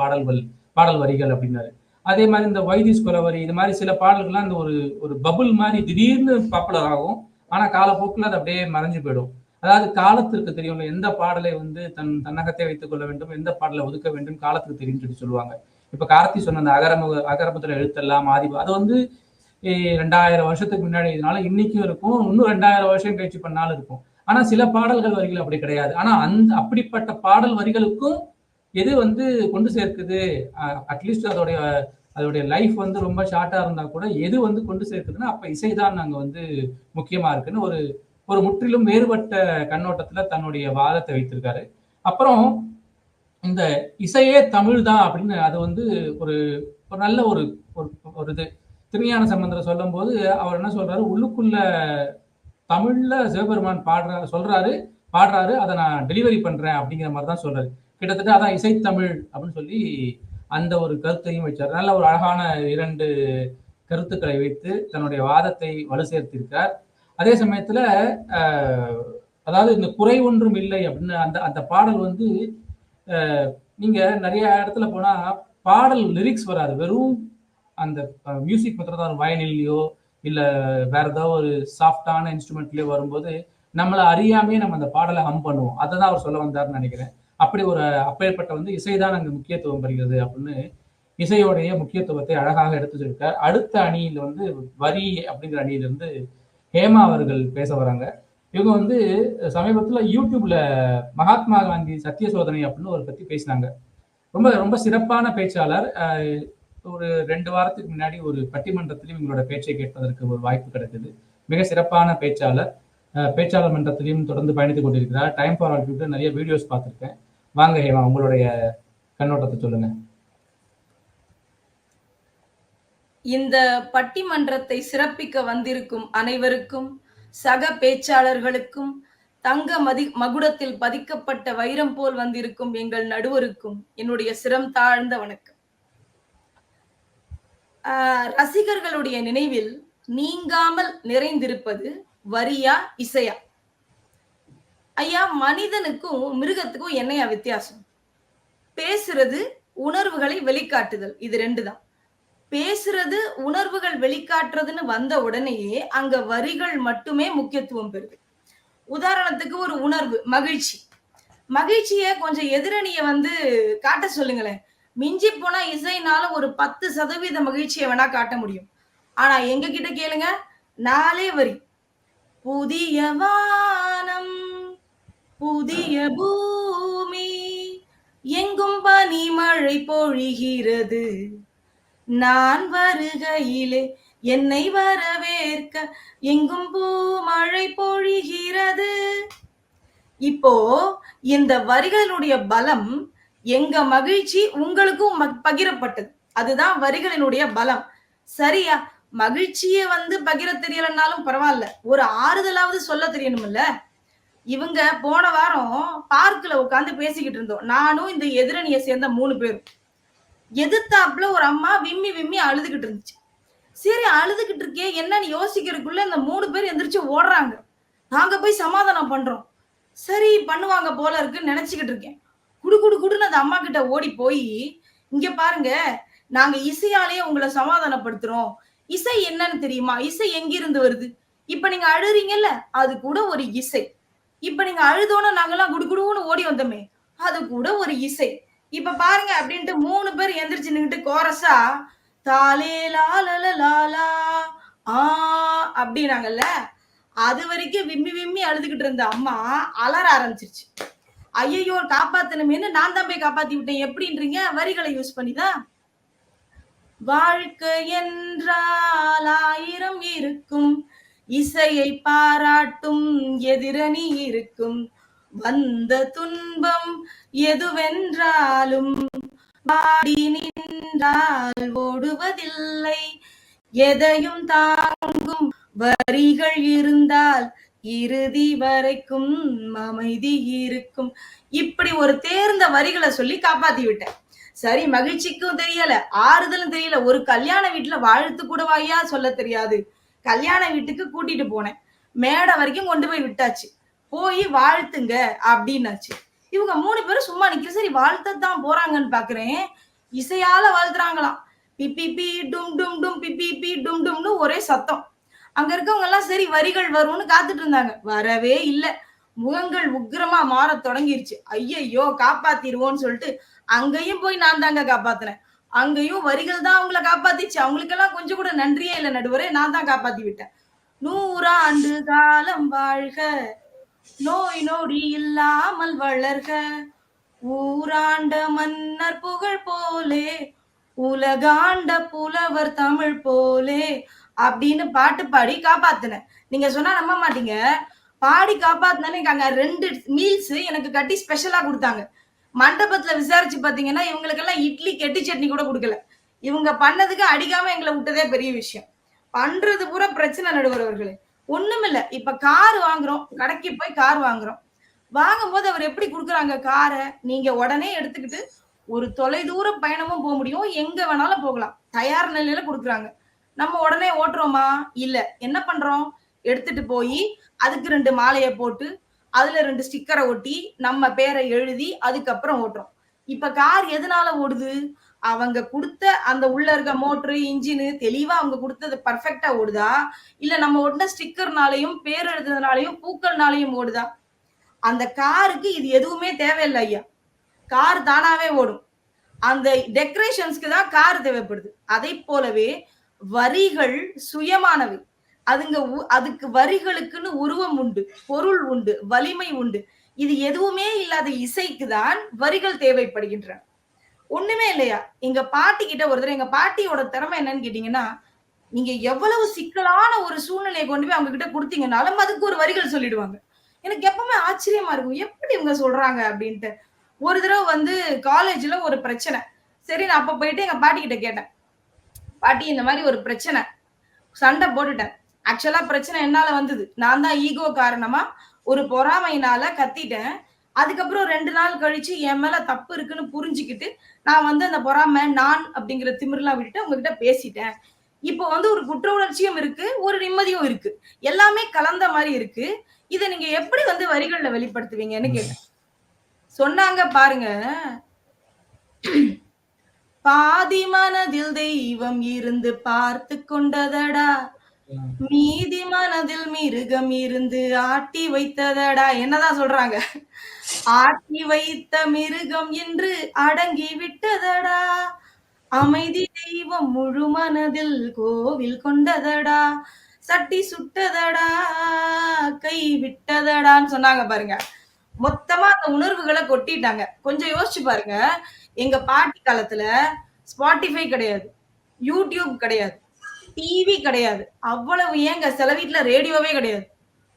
பாடல் வரிகள் அப்படின்னாரு. அதே மாதிரி இந்த வைதிஸ் கொலவரி, இது மாதிரி சில பாடல்கள்லாம் இந்த ஒரு பபுள் மாதிரி திடீர்னு பாப்புலர் ஆகும். ஆனா காலப்போக்கில் அது அப்படியே மறைஞ்சு போயிடும். அதாவது காலத்திற்கு தெரியும் எந்த பாடலை வந்து தன்னகத்தை வைத்துக் கொள்ள வேண்டும், எந்த பாடலை ஒதுக்க வேண்டும், காலத்துக்கு தெரியும் சொல்லி சொல்லுவாங்க. இப்ப கார்த்தி சொன்ன அந்த அகரமுதல எழுத்தெல்லாம் ஆதிபா, அது வந்து 2000 வருஷத்துக்கு முன்னாடி இதனால இன்னைக்கும் இருக்கும், இன்னும் 2000 வருஷம் கழிச்சு பண்ணாலும் இருக்கும். ஆனா சில பாடல்கள் வரிகள் அப்படி கிடையாது. ஆனா அப்படிப்பட்ட பாடல் வரிகளுக்கும் எது வந்து கொண்டு சேர்க்குது, அட்லீஸ்ட் அதோடைய லைஃப் வந்து ரொம்ப ஷார்ட்டா இருந்தா கூட எது வந்து கொண்டு சேர்க்குதுன்னா அப்ப இசைதான் நாங்க வந்து முக்கியமா இருக்குன்னு ஒரு முற்றிலும் வேறுபட்ட கண்ணோட்டத்துல தன்னுடைய வாதத்தை வைத்திருக்காரு. அப்புறம் இந்த இசையே தமிழ் தான் அப்படின்னு அது வந்து ஒரு நல்ல ஒரு இது திருஞான சம்பந்தர் சொல்லும் போது அவர் என்ன சொல்றாரு, உள்ளுக்குள்ள தமிழ்ல சிவபெருமான் பாடுறாரு, அதை நான் டெலிவரி பண்றேன் அப்படிங்கிற மாதிரி தான் சொல்றாரு. கிட்டத்தட்ட அதான் இசைத்தமிழ் அப்படின்னு சொல்லி அந்த ஒரு கருத்தையும் வச்சார். நல்ல ஒரு அழகான 2 கருத்துக்களை வைத்து தன்னுடைய வாதத்தை வலு சேர்த்திருக்கார். அதே சமயத்துல அதாவது இந்த குறை ஒன்றும் இல்லை அப்படின்னு அந்த பாடல் வந்து நீங்க நிறைய இடத்துல போனா பாடல் லிரிக்ஸ் வராது, வெறும் அந்த மியூசிக் மாத்திரம் தான், வயலின்லயோ இல்ல வேற ஏதோ ஒரு சாஃப்டான இன்ஸ்ட்ருமெண்ட்லயோ வரும்போது நம்மளை அறியாமே நம்ம அந்த பாடலை ஹம் பண்ணுவோம். அதை தான் அவர் சொல்ல வந்தாருன்னு நினைக்கிறேன். அப்பேற்பட்ட வந்து இசைதான் அங்க முக்கியத்துவம் பெறுகிறது அப்படின்னு இசையோடைய முக்கியத்துவத்தை அழகாக எடுத்து சொல்லியிருக்கார். அடுத்த அணியில வந்து வரி அப்படிங்கிற அணியிலிருந்து ஹேமா அவர்கள் பேச வராங்க. இவங்க வந்து சமீபத்துல யூடியூப்ல மகாத்மா காந்தி சத்திய சோதனை அப்படின்னு ஒரு பத்தி பேசினாங்க. ரொம்ப ரொம்ப சிறப்பான பேச்சாளர். ஒரு 2 வாரத்துக்கு முன்னாடி ஒரு பட்டிமன்றத்திலும் இவங்களோட பேச்சை கேட்பதற்கு ஒரு வாய்ப்பு கிடைக்குது. மிக சிறப்பான பேச்சாளர். பேச்சாளர் மன்றத்திலையும் தொடர்ந்து பயணித்துக் கொண்டிருக்கிறார். டைம் ஃபார் ஆல் பீப்புள் நிறைய வீடியோஸ் பார்த்திருக்கேன். வாங்க ஹேமா, உங்களுடைய கண்ணோட்டத்தை சொல்லுங்க. இந்த பட்டிமன்றத்தை சிறப்பிக்க வந்திருக்கும் அனைவருக்கும், சக பேச்சாளர்களுக்கும், தங்க மகுடத்தில் பதிக்கப்பட்ட வைரம் போல் வந்திருக்கும் எங்கள் நடுவருக்கும் என்னுடைய சிரம் தாழ்ந்த வணக்கம். ரசிகர்களுடைய நினைவில் நீங்காமல் நிறைந்திருப்பது வரியா இசையா? ஐயா, மனிதனுக்கும் மிருகத்துக்கும் என்னையா வித்தியாசம்? பேசுறது உணர்வுகளை வெளிக்காட்டுதல், இது 2 தான். பேசுறது உணர்வுகள் வெளிக்காட்டுறதுன்னு வந்த உடனேயே அங்க வரிகள் மட்டுமே முக்கியத்துவம் பெறுது. உதாரணத்துக்கு ஒரு உணர்வு, மகிழ்ச்சி. மகிழ்ச்சிய கொஞ்சம் எதிரணிய காட்ட சொல்லுங்களேன். மிஞ்சி போனா இசைனால ஒரு 10% மகிழ்ச்சியை வேணா காட்ட முடியும். ஆனா எங்க கிட்ட கேளுங்க, 4 வரி. புதிய வானம், புதிய பூமி, எங்கும் பனிமழை பொழிகிறது, நான் வருகையிலே என்னை வரவேற்க எங்கும் பூமழை பொழிகிறது. இப்போ இந்த வரிகளினுடைய பலம், எங்க மகிழ்ச்சி உங்களுக்கும் பகிரப்பட்டது. அதுதான் வரிகளினுடைய பலம். சரியா? மகிழ்ச்சிய பகிர தெரியலனாலும் பரவாயில்ல, ஒரு ஆறுதலாவது சொல்ல தெரியணும்ல. இவங்க போன வாரம் பார்க்ல உட்கார்ந்து பேசிக்கிட்டு இருந்தோம், நானும் இந்த எதிரணியை சேர்ந்த 3 பேரும். எதிர்த்தாப்புல ஒரு அம்மா விம்மி விம்மி அழுதுகிட்டு இருந்துச்சு. சரி, அழுதுகிட்டு இருக்கே என்னன்னு யோசிக்கிறதுக்குள்ள இந்த 3 பேர் எந்திரிச்சு ஓடுறாங்க. நாங்க போய் சமாதானம் பண்றோம். சரி, பண்ணுவாங்க போல இருக்குன்னு நினைச்சுக்கிட்டு இருக்கேன். குடு குடு குடுன்னு அந்த அம்மா கிட்ட ஓடி போய், இங்க பாருங்க, நாங்க இசையாலேயே உங்களை சமாதானப்படுத்துறோம். இசை என்னன்னு தெரியுமா? இசை எங்கிருந்து வருது? இப்ப நீங்க அழுறீங்கல்ல, அது கூட ஒரு இசை. இப்ப நீங்க அழுதோன்னு நாங்கெல்லாம் குடுகுடுன்னு ஓடி வந்தோமே, அது கூட ஒரு இசை. இப்ப பாருங்க அப்படின்ட்டு 3 பேர் எந்திரிச்சு நின்னுட்டு கோரஸா தாலே லாலலலாலா ஆ அப்படின்னாங்கல்ல. அது வரைக்கும் விம்மி விம்மி அழுதுகிட்டு இருந்த அம்மா அலற ஆரம்பிச்சிருச்சு. ஐயையோ, காப்பாத்தணுமேன்னு நான் தான் போய் காப்பாத்தி விட்டேன். எப்படின்றீங்க? வரிகளை யூஸ் பண்ணிதான். வாழ்க்கை என்றால் 1000 இருக்கும், இசையை பாராட்டும் எதிரணி இருக்கும், வந்த துன்பம் எதுவென்றாலும் பாடி நின்றால் ஓடுவதில்லை, எதையும் தாங்கும் வரிகள் இருந்தால் இறுதி வரைக்கும் அமைதி இருக்கும். இப்படி ஒரு தேர்ந்த வரிகளை சொல்லி காப்பாத்தி விட்டேன். சரி, மகிழ்ச்சிக்கும் தெரியல, ஆறுதலும் தெரியல. ஒரு கல்யாண வீட்டுல வாழ்த்து கூட வாயா சொல்ல தெரியாது. கல்யாண வீட்டுக்கு கூட்டிட்டு போனேன், மேடை வரைக்கும் கொண்டு போய் விட்டாச்சு. போய் வாழ்த்துங்க அப்படின்னாச்சு. இவங்க 3 பேரும் சும்மா நிக்கிற. சரி, வாழ்த்தான் போறாங்கன்னு பாக்குறேன், இசையால வாழ்த்துறாங்களாம். பிபி டும் டும் டும், பிபி டும் டும்னு ஒரே சத்தம். அங்க இருக்கவங்க எல்லாம் சரி வரிகள் வரும்னு காத்துட்டு இருந்தாங்க. வரவே இல்ல. முகங்கள் உக்கிரமா மாற தொடங்கிருச்சு. ஐயையோ, காப்பாத்திருவோன்னு சொல்லிட்டு அங்கேயும் போய் நான் தாங்க காப்பாத்துறேன். அங்கேயும் வரிகள் தான் அவங்கள காப்பாத்திச்சு. அவங்களுக்கெல்லாம் கொஞ்சம் கூட நன்றியே இல்லை நடுவரே, நான் தான் காப்பாத்தி விட்டேன். 100 ஆண்டு காலம் வாழ்க, நோய் நொடி இல்லாமல் வளர்க, ஊராண்ட மன்னர் புகழ் போலே, உலகாண்ட புலவர் தமிழ் போலே அப்படின்னு பாட்டு பாடி காப்பாத்தினேன். நீங்க சொன்னா நம்ப மாட்டீங்க, பாடி காப்பாத்தினே. அங்க 2 மீல்ஸ் எனக்கு கட்டி ஸ்பெஷலா கொடுத்தாங்க. மண்டபத்துல விசாரிச்சு பாத்தீங்கன்னா இவங்களுக்கெல்லாம் இட்லி கெட்டி சட்னி கூட கொடுக்கல. இவங்க பண்ணதுக்கு அடிக்காம எங்களை விட்டதே பெரிய விஷயம். பண்றது பூரா பிரச்சனை நடுவர்களே. ஒண்ணுமில்ல. இப்ப கார் வாங்குறோம், கடைக்கு போய் கார் வாங்குறோம். வாங்கும்போது அவர் எப்படி கொடுக்குறாங்க காரை? நீங்க உடனே எடுத்துக்கிட்டு ஒரு தொலைதூர பயணமும் போக முடியும், எங்க வேணாலும் போகலாம், தயார் நிலையில கொடுக்குறாங்க. நம்ம உடனே ஓட்டுறோமா? இல்ல. என்ன பண்றோம்? எடுத்துட்டு போய் அதுக்கு 2 மாலையை போட்டு அதுல 2 ஸ்டிக்கரை ஒட்டி நம்ம பேரை எழுதி அதுக்கப்புறம் ஓட்டுறோம். இப்ப கார் எதனால ஓடுது? அவங்க கொடுத்த அந்த உள்ள இருக்க மோட்டரு, இன்ஜினு தெளிவா அவங்க கொடுத்தது பர்ஃபெக்டா ஓடுதா, இல்ல நம்ம ஒட்டின ஸ்டிக்கர்னாலையும் பேர் எழுதுறதுனாலையும் பூக்கள்னாலையும் ஓடுதா? அந்த காருக்கு இது எதுவுமே தேவையில்லை ஐயா. கார் தானாவே ஓடும். அந்த டெக்கரேஷன்ஸ்க்கு தான் கார் தேவைப்படுது. அதை போலவே வரிகள் சுயமானவை. அதுக்கு வரிகளுக்குன்னு உருவம் உண்டு, பொருள் உண்டு, வலிமை உண்டு. இது எதுவுமே இல்லாத இசைக்கு தான் வரிகள் தேவைப்படுகின்றன. ஒண்ணுமே இல்லையா? எங்க பாட்டி கிட்ட ஒரு தடவை, எங்க பாட்டியோட திறமை என்னன்னு கேட்டீங்கன்னா, நீங்க எவ்வளவு சிக்கலான ஒரு சூழ்நிலையை கொண்டு போய் அவங்க கிட்ட கொடுத்தீங்கனாலும் அதுக்கு ஒரு வரிகள் சொல்லிடுவாங்க. எனக்கு எப்பவுமே ஆச்சரியமா இருக்கும். எப்படி இவங்க சொல்றாங்க அப்படின்ட்டு. ஒரு தடவை வந்து காலேஜ்ல ஒரு பிரச்சனை. சரி நான் அப்ப போயிட்டு எங்க பாட்டி கிட்ட கேட்டேன். பாட்டி இந்த மாதிரி ஒரு பிரச்சனை. சண்டை போட்டுட்டேன். ஆக்சுவலா பிரச்சனை என்னால வந்தது. நான் தான் ஈகோ காரணமா ஒரு பொறாமையினால கத்திட்டேன். அதுக்கப்புறம் 2 நாள் கழிச்சு என் மேல தப்பு இருக்குன்னு புரிஞ்சுக்கிட்டு, நான் வந்து அந்த பொறாமை, நான் அப்படிங்கிற திமிரெல்லாம் விட்டுட்டு உங்ககிட்ட பேசிட்டேன். இப்போ வந்து ஒரு குற்ற உணர்ச்சியும் இருக்கு, ஒரு நிம்மதியும் இருக்கு. எல்லாமே கலந்த மாரி இருக்கு. இத நீங்க எப்படி வந்து வரிகள்ல வெளிப்படுத்துவீங்கன்னு கேட்டேன். சொன்னாங்க பாருங்க. பாதி மனதில் தெய்வம் இருந்து பார்த்து கொண்டதடா, மீதி மனதில் மிருகம் இருந்து ஆட்டி வைத்ததடா. என்னதான் சொல்றாங்க? ஆட்டி வைத்த மிருகம் என்று அடங்கி விட்டதடா, அமைதி தெய்வம் முழு மனதில் கோவில் கொண்டதடா, சட்டி சுட்டதடா, கை விட்டதடான்னு சொன்னாங்க பாருங்க. மொத்தமா அந்த உணர்வுகளை கொட்டிட்டாங்க. கொஞ்சம் யோசிச்சு பாருங்க. எங்க பாட்டி காலத்துல ஸ்பாட்டிஃபை கிடையாது, யூடியூப் கிடையாது, டிவி கிடையாது. அவ்வளவு ஏங்க சில வீட்டுல ரேடியோவே கிடையாது.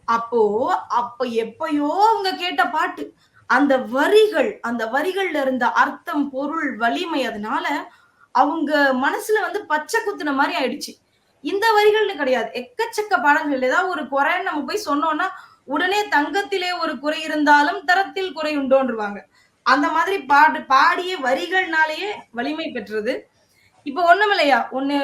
அப்ப எப்பயோ அவங்க கேட்ட பாட்டு. அந்த வரிகள்ல இருந்த அர்த்தம், பொருள், வலிமை அதனால அவங்க மனசுல வந்து பச்சை குத்துன மாதிரி ஆயிடுச்சு. இந்த வரிகள்னு கிடையாது. எக்கச்சக்க பாடல்கள். ஏதாவது ஒரு குறைன்னு நம்ம போய் சொன்னோம்னா உடனே தங்கத்திலே ஒரு குறை இருந்தாலும் தரத்தில் குறை உண்டோன்றுவாங்க. அந்த மாதிரி பாடிய வரிகள்னாலேயே வலிமை பெற்றது. இப்ப ஒண்ணுமில்லையா,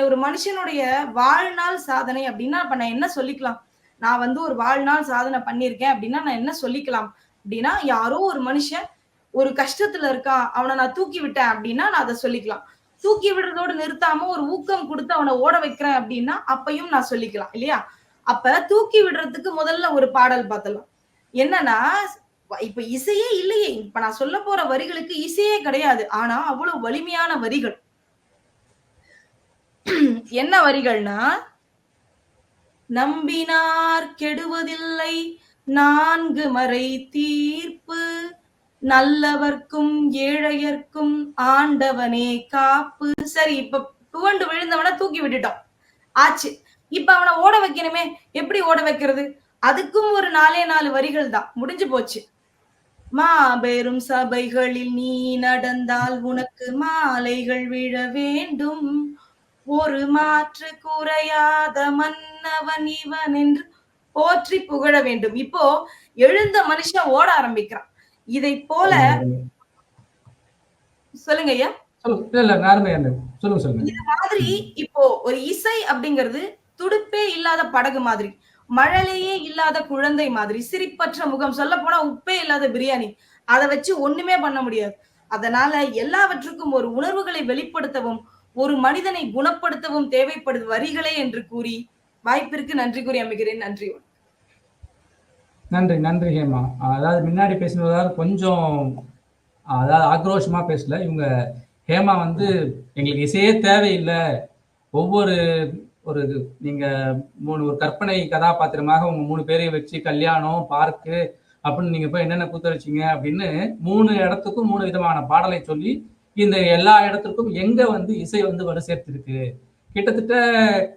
ஒரு மனுஷனுடைய வாழ்நாள் சாதனை அப்படின்னா அப்ப நான் என்ன சொல்லிக்கலாம்? நான் வந்து ஒரு வாழ்நாள் சாதனை பண்ணியிருக்கேன் அப்படின்னா நான் என்ன சொல்லிக்கலாம் அப்படின்னா, யாரோ ஒரு மனுஷன் ஒரு கஷ்டத்துல இருக்கான், அவனை நான் தூக்கி விட்டேன் அப்படின்னா நான் அதை சொல்லிக்கலாம். தூக்கி விடுறதோடு நிறுத்தாம ஒரு ஊக்கம் கொடுத்து அவனை ஓட வைக்கிறேன் அப்படின்னா அப்பையும் நான் சொல்லிக்கலாம் இல்லையா? அப்ப தூக்கி விடுறதுக்கு முதல்ல ஒரு பாடல் பார்த்தலாம். என்னன்னா, இப்ப இசையே இல்லையே. இப்ப நான் சொல்ல போற வரிகளுக்கு இசையே கிடையாது. ஆனா அவ்வளவு வலிமையான வரிகள். என்ன வரிகள்னா, நம்பினார் கெடுவதில்லை 4 மறை தீர்ப்பு, நல்லவர்க்கும் ஏழையர்க்கும் ஆண்டவனே காப்பு. சரி, இப்ப துவண்டு விழுந்தவனை தூக்கி விட்டுட்டோம், ஆச்சு. இப்ப அவனை ஓட வைக்கணுமே. எப்படி ஓட வைக்கிறது? அதுக்கும் ஒரு 4 வரிகள் தான், முடிஞ்சு போச்சு. மாபெரும் சபைகளில் நீ நடந்தால் உனக்கு மாலைகள் விழ வேண்டும், ஒரு மாற்று குறையாத மன்னவன் இவன் என்று போற்றி புகழ வேண்டும். இப்போ எழுந்த மனுஷன் ஓட ஆரம்பிக்கிறான். இதை போல சொல்லுங்க ஐயா. இது மாதிரி இப்போ ஒரு இசை அப்படிங்கிறது துடுப்பே இல்லாத படகு மாதிரி, மழலையே இல்லாத குழந்தை மாதிரி, சிரிப்பற்ற முகம், சொல்ல போனா உப்பே இல்லாத பிரியாணி. அதை வச்சு ஒண்ணுமே பண்ண முடியாது. அதனால எல்லாவற்றுக்கும் ஒரு உணர்வுகளை வெளிப்படுத்தவும் ஒரு மனிதனை குணப்படுத்தவும் தேவைப்படுது வரிகளே என்று கூறி வாய்ப்பிற்கு நன்றி கூறி அமைகிறேன். நன்றி. நன்றி நன்றி ஹேமா. அதாவது முன்னாடி பேசினதாவது கொஞ்சம் அதாவது ஆக்ரோஷமா பேசல. இவங்க ஹேமா வந்து எங்களுக்கு இசையே தேவையில்லை, ஒவ்வொரு ஒரு நீங்க ஒரு கற்பனை கதாபாத்திரமாக உங்க 3 பேரையும் வச்சு கல்யாணம், பார்க்கு அப்படின்னு நீங்க போய் என்னென்ன கூத்தரிச்சிங்க அப்படின்னு 3 இடத்துக்கும் 3 விதமான பாடலை சொல்லி இந்த எல்லா இடத்துக்கும் எங்க வந்து இசை வந்து வலு சேர்த்திருக்கு. கிட்டத்தட்ட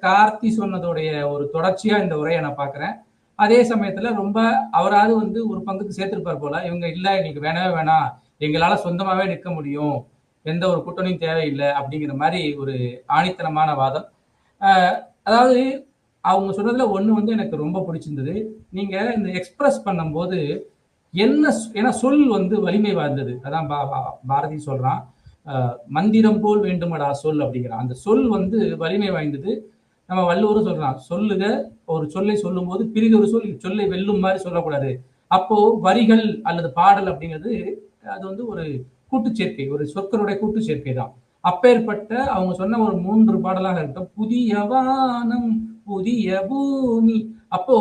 கார்த்தி சொன்னதோடைய ஒரு தொடர்ச்சியா இந்த உரையை நான் பாக்குறேன். அதே சமயத்துல ரொம்ப அவராது வந்து ஒரு பங்குக்கு சேர்த்திருப்பார் போல. இவங்க இல்ல, எங்களுக்கு வேணவே வேணாம், எங்களால சொந்தமாவே நிற்க முடியும், எந்த ஒரு கூட்டணியும் தேவையில்லை அப்படிங்கிற மாதிரி ஒரு ஆணித்தனமான வாதம். அதாவது அவங்க சொன்னதுல ஒண்ணு வந்து எனக்கு ரொம்ப பிடிச்சிருந்தது. நீங்க இந்த எக்ஸ்பிரஸ் பண்ணும்போது ஏன்னா சொல் வந்து வலிமை வாய்ந்தது. அதான் பாரதி சொல்றான், மந்திரம் போல் வேண்டுமடா சொல் அப்படிங்கிறான். அந்த சொல் வந்து வலிமை வாய்ந்தது. நம்ம வள்ளுவரும் சொல்றான், சொல்லுக ஒரு சொல்லை சொல்லும் போது பிரிதொரு சொல்லை வெல்லும் மாதிரி சொல்லக்கூடாது. அப்போ வரிகள் அல்லது பாடல் அப்படிங்கிறது அது வந்து ஒரு கூட்டு சேர்க்கை, ஒரு சொற்களுடைய கூட்டு சேர்க்கை தான். அப்பேற்பட்ட அவங்க சொன்ன ஒரு 3 பாடலாக இருக்கட்டும், புதிய வானம் புதிய பூமி. அப்போ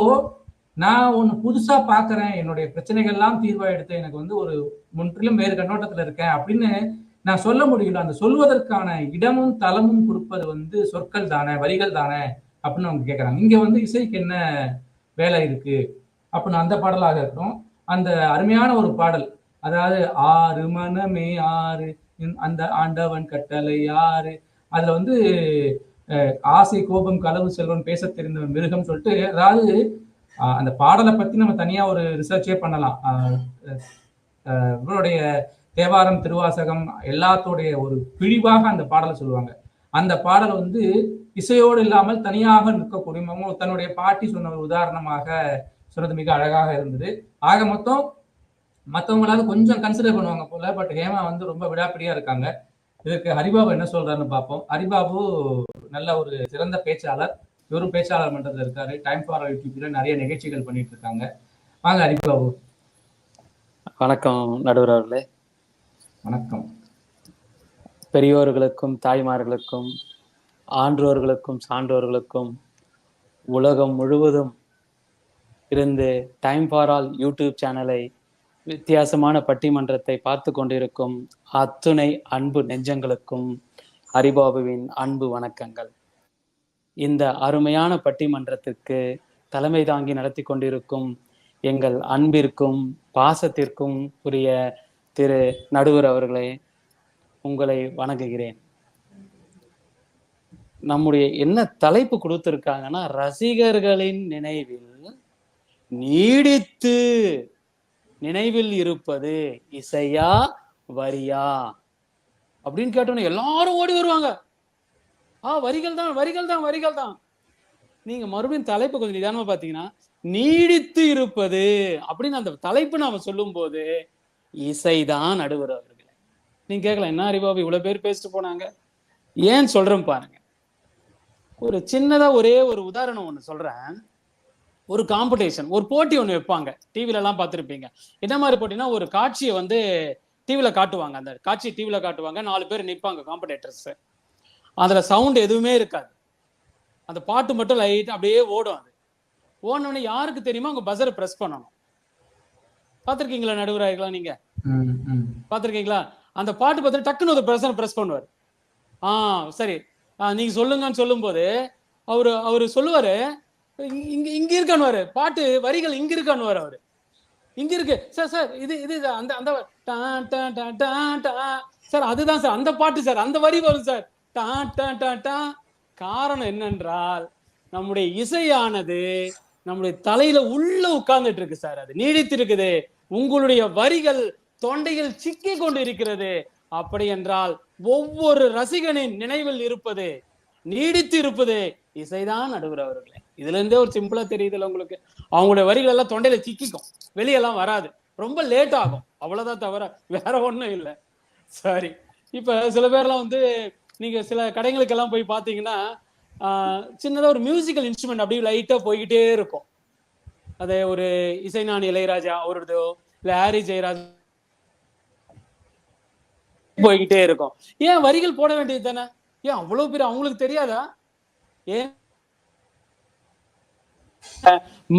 நான் ஒண்ணு புதுசா பாக்குறேன், என்னுடைய பிரச்சனைகள் எல்லாம் தீர்வாயிடுத்து, எனக்கு வந்து ஒரு முற்றிலும் வேறு கண்ணோட்டத்துல இருக்கேன் அப்படின்னு நான் சொல்ல முடியல. அந்த சொல்வதற்கான இடமும் தளமும் கொடுப்பது வந்து சொற்கள் தானே, வரிகள் தானே அப்படின்னு அவங்க கேட்கறாங்க. இங்க வந்து இசைக்கு என்ன வேலை இருக்கு அப்படின்னு அந்த பாடலாக இருக்கட்டும். அந்த அருமையான ஒரு பாடல், அதாவது 6 மனமே 6 அந்த ஆண்டவன் கட்டளை 6, அதுல வந்து ஆசை கோபம் களவு செல்வம் பேச தெரிந்த மிருகம் சொல்லிட்டு, அதாவது அந்த பாடலை பத்தி நம்ம தனியா ஒரு ரிசர்ச்சே பண்ணலாம். இவருடைய தேவாரம் திருவாசகம் எல்லாத்தோடைய ஒரு பிழிவாக அந்த பாடலை சொல்லுவாங்க. அந்த பாடல் வந்து இசையோடு இல்லாமல் தனியாக நிற்கக்கூடிய தன்னுடைய பாட்டி சொன்ன ஒரு உதாரணமாக சொன்னது மிக அழகாக இருந்தது. ஆக மொத்தம் மற்றவங்களாவது கொஞ்சம் கன்சிடர் பண்ணுவாங்க போல, பட் ஹேமா வந்து ரொம்ப விடாப்பிடியா இருக்காங்க. இதுக்கு ஹரிபாபு என்ன சொல்றாருன்னு பார்ப்போம். ஹரிபாபு நல்ல ஒரு சிறந்த பேச்சாளர், இவரும் பேச்சாளர் மன்றத்தில் இருக்காரு. டைம் ஃபார் யூடியூப்ல நிறைய நிகழ்ச்சிகள் பண்ணிட்டு இருக்காங்க. வாங்க ஹரிபாபு. வணக்கம் நடுவர் அவர்களே. வணக்கம். பெரியோர்களுக்கும் தாய்மார்களுக்கும் ஆன்றோர்களுக்கும் சான்றோர்களுக்கும் உலகம் முழுவதும் இருந்து டைம் ஃபார் ஆல் யூடியூப் சேனலை வித்தியாசமான பட்டிமன்றத்தை பார்த்து கொண்டிருக்கும் அத்துணை அன்பு நெஞ்சங்களுக்கும் ஹரிபாபுவின் அன்பு வணக்கங்கள். இந்த அருமையான பட்டிமன்றத்திற்கு தலைமை தாங்கி நடத்தி கொண்டிருக்கும் எங்கள் அன்பிற்கும் பாசத்திற்கும் உரிய திரு நடுவர் அவர்களே, உங்களை வணங்குகிறேன். நம்முடைய என்ன தலைப்பு கொடுத்திருக்காங்கன்னா, ரசிகர்களின் நினைவில் நீடித்து நினைவில் இருப்பது இசையா வரியா அப்படின்னு கேட்டோன்னு எல்லாரும் ஓடி வருவாங்க. வரிகள் தான் வரிகள் தான் வரிகள் தான். நீங்க மறுபடியும் தலைப்பு கொஞ்சம் நிதானமா பாத்தீங்கன்னா, நீடித்து இருப்பது அப்படின்னு அந்த தலைப்பு நாம சொல்லும் போது இசைதான் நடுவர் அவர்களே. நீங்க கேட்கலாம், என்ன ஹரிபாபு இவ்வளவு பேர் பேசிட்டு போனாங்க, ஏன் சொல்றேன் பாருங்க. ஒரு சின்னதா ஒரே ஒரு உதாரணம் ஒண்ணு சொல்றேன். ஒரு காம்படிஷன், ஒரு போட்டி ஒண்ணு வைப்பாங்க, டிவில எல்லாம் பார்த்திருப்பீங்க. என்ன மாதிரி போட்டினா, ஒரு காட்சியை வந்து டிவில காட்டுவாங்க. அந்த காட்சி டிவில காட்டுவாங்க, 4 பேர் நிற்பாங்க காம்படேட்டர்ஸ். அதுல சவுண்ட் எதுவுமே இருக்காது, அந்த பாட்டு மட்டும் லைட் அப்படியே ஓடும். அது ஓடனே யாருக்கு தெரியுமோ அவங்க பஸரை பிரஸ் பண்ணணும். பாத்திருக்கீங்களா நடுவராயிருக்கலாம்? நீங்க பாத்திருக்கீங்களா? அந்த பாட்டு பார்த்து டக்குன்னு ஒரு பஸரை பிரஸ் பண்ணுவார். சரி நீங்க சொல்லுங்கன்னு சொல்லும் போது அவரு சொல்லுவாரு, இங்க இங்க இருக்கான்னு, பாட்டு வரிகள் இங்க இருக்கான்னு, அவரு இங்க இருக்கு சார். சார் இது அந்த அந்த சார் அதுதான் சார் அந்த பாட்டு சார், அந்த வரி வரும் சார். காரணம் என்னென்றால், நம்முடைய இசையானது நம்முடைய தலையில உள்ள உட்கார்ந்துட்டு இருக்கு சார், அது நீடித்து இருக்குது. உங்களுடைய வரிகள் தொண்டையில் சிக்கி கொண்டு இருக்கிறது. அப்படி என்றால் ஒவ்வொரு ரசிகனின் நினைவில் இருப்பது, நீடித்து இருப்பது இசைதான் நடுவர் அவர்களே. இதுல இருந்தே ஒரு சிம்பிளா தெரியுதுல்ல உங்களுக்கு. அவங்களுடைய வரிகள் எல்லாம் தொண்டையில சிக்கிக்கும், வெளியெல்லாம் வராது, ரொம்ப லேட் ஆகும், அவ்வளவுதான், தவிர வேற ஒண்ணும் இல்லை. சரி, இப்ப சில பேர்லாம் வந்து நீங்க சில கடைகளுக்கெல்லாம் போய் பாத்தீங்கன்னா, சின்னதா ஒரு மியூசிக்கல் இன்ஸ்ட்ருமெண்ட் அப்படியே லைட்டா போய்கிட்டே இருக்கும். அதே ஒரு இசைஞானி இளையராஜா அவருடையதோ இல்ல ஹாரி ஜெயராஜ் போய்கிட்டே இருக்கும். ஏன் வரிகள் போட வேண்டியது தானே? ஏன் அவ்வளவு பேர் அவங்களுக்கு தெரியாதா? ஏன்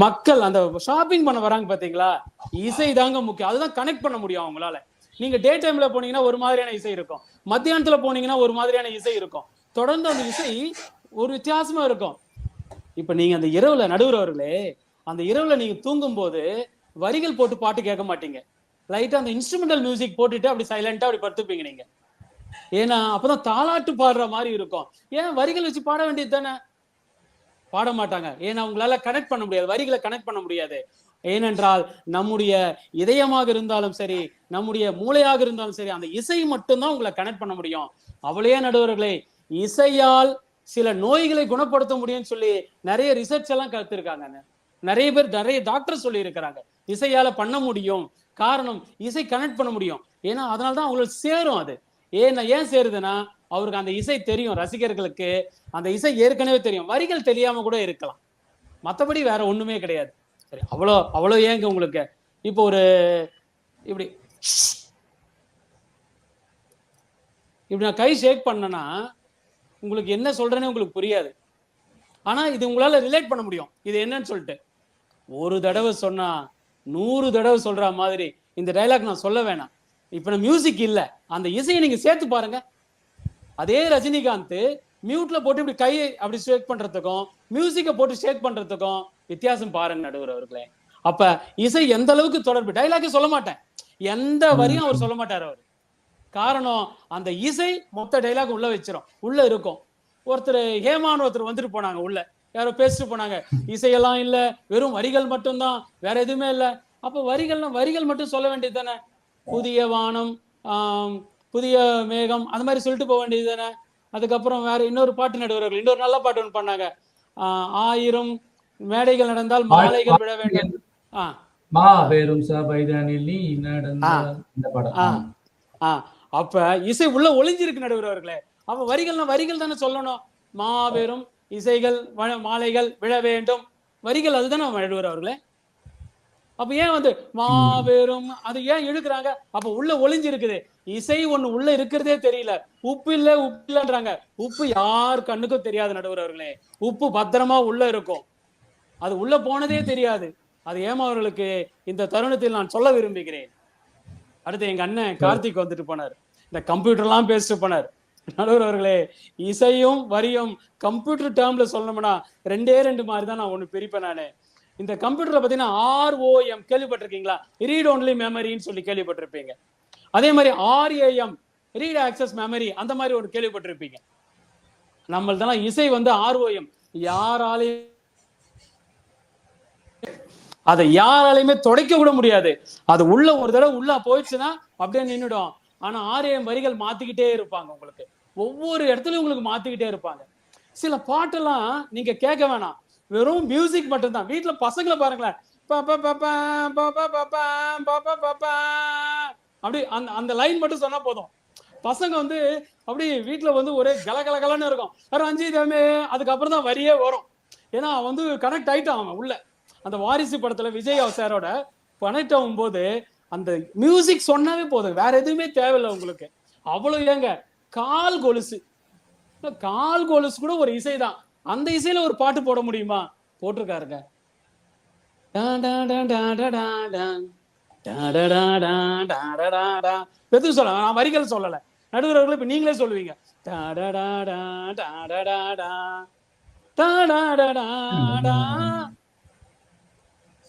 மக்கள் அந்த ஷாப்பிங் பண்ண வராங்க பாத்தீங்களா, இசை தாங்க முக்கியம், அதுதான் கனெக்ட் பண்ண முடியும் அவங்களால. நீங்க டே டைம்ல போனீங்கன்னா ஒரு மாதிரியான இசை இருக்கும், மத்தியானத்துல போனீங்கன்னா ஒரு மாதிரியான இசை இருக்கும், தொடர்ந்து அந்த இசை ஒரு வித்தியாசமா இருக்கும். இப்ப நீங்க அந்த இரவுல நடுவுறவர்களே, அந்த இரவுல நீங்க தூங்கும் போது வரிகள் போட்டு பாட்டு கேட்க மாட்டீங்க, லைட்டா அந்த இன்ஸ்ட்ருமெண்டல் மியூசிக் போட்டுட்டு அப்படி சைலண்டா அப்படி படுத்துப்பீங்க நீங்க. ஏன்னா அப்பதான் தாலாட்டு பாடுற மாதிரி இருக்கும். ஏன் வரிகள் வச்சு பாட வேண்டியது தானே? பாட மாட்டாங்க, ஏன்னா அவங்களால கனெக்ட் பண்ண முடியாது, வரிகளை கனெக்ட் பண்ண முடியாது. ஏனென்றால் நம்முடைய இதயமாக இருந்தாலும் சரி, நம்முடைய மூளையாக இருந்தாலும் சரி, அந்த இசை மட்டும்தான் உங்களை கனெக்ட் பண்ண முடியும். அவளையே நடுவர்களே, இசையால் சில நோய்களை குணப்படுத்த முடியும்னு சொல்லி நிறைய ரிசர்ச் எல்லாம் கருத்திருக்காங்க. நிறைய பேர், நிறைய டாக்டர் சொல்லி இருக்கிறாங்க இசையால பண்ண முடியும். காரணம், இசை கனெக்ட் பண்ண முடியும். ஏன்னா அதனால்தான் அவங்களுக்கு சேரும். அது ஏன் சேருதுன்னா, அவருக்கு அந்த இசை தெரியும், ரசிகர்களுக்கு அந்த இசை ஏற்கனவே தெரியும், வரிகள் தெரியாம கூட இருக்கலாம், மற்றபடி வேற ஒண்ணுமே கிடையாது. சரி, அவ்வளோ ஏங்க உங்களுக்கு. இப்போ ஒரு இப்படி நான் கை ஷேக் பண்ணனா உங்களுக்கு என்ன சொல்றேன்னு உங்களுக்கு புரியாது. ஆனா இது உங்களால ரிலேட் பண்ண முடியும், இது என்னன்னு சொல்லிட்டு. ஒரு தடவை சொன்னா 100 தடவை சொல்ற மாதிரி இந்த டைலாக் நான் சொல்ல வேணாம். இப்ப நான் மியூசிக் இல்ல, அந்த இசையை நீங்க சேர்த்து பாருங்க. அதே ரஜினிகாந்த் மியூட்ல போட்டு இப்படி கையை அப்படி ஷேக் பண்றதுக்கும் மியூசிக்கை போட்டு ஷேக் பண்றதுக்கும் வித்தியாசம் பாருங்க நடுவர் அவர்களே. அப்ப இசை எந்த அளவுக்கு தொடர்பு. டைலாக்கே சொல்ல மாட்டேன், எந்த வரியும் அவர் சொல்ல மாட்டார் அவர். காரணம், அந்த இசை மொத்த டைலாக் உள்ள வச்சிரும், உள்ள இருக்கும். ஒருத்தர் ஹேமான்னு ஒருத்தர் வந்துட்டு போனாங்க உள்ள, யாரோ பேசிட்டு போனாங்க, இசையெல்லாம் இல்ல, வெறும் வரிகள் மட்டும்தான், வேற எதுவுமே இல்ல. அப்ப வரிகள் மட்டும் சொல்ல வேண்டியது தானே? புதிய வானம், புதிய மேகம், அந்த மாதிரி சொல்லிட்டு போக வேண்டியது தானே? அதுக்கப்புறம் வேற இன்னொரு பாட்டு நடுவர்கள் இன்னொரு நல்ல பாட்டு ஒன்று பண்ணாங்க, 1000 மேடைகள் நடந்தால் மாலைகள் விழ வேண்டும். மாபெரும் சபைதனில் நீ நடந்த இந்த படம். அப்ப இசை உள்ள ஒளிஞ்சிருக்கு நடுவர்களே. அப்ப வரிகள் தானே சொல்லணும். மாபெரும் இசைகள் மாலைகள் விழ வேண்டும், வரிகள் அதுதானே நடுவர் அவர்களே. அப்ப ஏன் வந்து மாபெரும் அது ஏன் இழுக்கிறாங்க? அப்ப உள்ள ஒளிஞ்சிருக்குது இசை ஒண்ணு உள்ள இருக்கிறதே தெரியல. உப்பு இல்லன்றாங்க. உப்பு யார் கண்ணுக்கும் தெரியாது நடுவர் அவர்களே. உப்பு பத்திரமா உள்ள இருக்கும், அது உள்ள போனதே தெரியாது. அது ஏமாவர்களுக்கு இந்த தருணத்தில் நான் சொல்ல விரும்புகிறேன். அடுத்து எங்க அண்ணன் கார்த்திக் வந்துட்டு போனார், இந்த கம்ப்யூட்டர்லாம் பேசிட்டு போனார். நடுவர் அவர்களே, இசையும் வரியும் கம்ப்யூட்டர் டேர்ம்ல சொல்லணும்னா 2 மாதிரி தான் நான் ஒண்ணு பிரிப்பேன் நானு. இந்த கம்ப்யூட்டர்ல பாத்தீங்கன்னா ROM கேள்விப்பட்டிருக்கீங்களா? ரீட் ஒன்லி மெமரின்னு சொல்லி கேள்விப்பட்டிருப்பீங்க. அதே மாதிரி RAM ரீட் ஆக்சஸ் மெமரி, அந்த மாதிரி ஒரு கேள்விப்பட்டிருப்பீங்க. நம்மள்தான் இசை வந்து ROM, யாராலையும் அதை யாராலையுமே தொடைக்க கூட முடியாது. அது உள்ள ஒரு தடவை உள்ள போயிடுச்சுன்னா அப்படியே நின்றுடும். ஆனா RAM வரிகள் மாத்திக்கிட்டே இருப்பாங்க, உங்களுக்கு ஒவ்வொரு இடத்துலயும் உங்களுக்கு மாத்திக்கிட்டே இருப்பாங்க. சில பாட்டெல்லாம் நீங்க கேட்க வேணாம், வெறும் மியூசிக் மட்டும்தான். வீட்டுல பசங்களை பாருங்களேன், அப்படி அந்த லைன் மட்டும் சொன்னா போதும், பசங்க வந்து அப்படி வீட்டுல வந்து ஒரே கலகலகலன்னு இருக்கும். ரஞ்சிதமே, அதுக்கப்புறம் தான் வரியே வரும். ஏன்னா வந்து கனெக்ட் ஆயிட்டான் அவன் உள்ள. அந்த வாரிசு படத்துல விஜய் சாரோட கனெக்ட் ஆகும் போது அந்த மியூசிக் சொன்னாவே போதும், வேற எதுவுமே தேவையில்லை உங்களுக்கு. அவ்வளவு ஏங்க, கால் கொலுசு கூட ஒரு இசைதான். அந்த இசையில ஒரு பாட்டு போட முடியுமா? போட்டிருக்காருங்க. சொல்ல நான் வரிகள் சொல்லல நடுவர்கள், இப்ப நீங்களே சொல்லுவீங்க.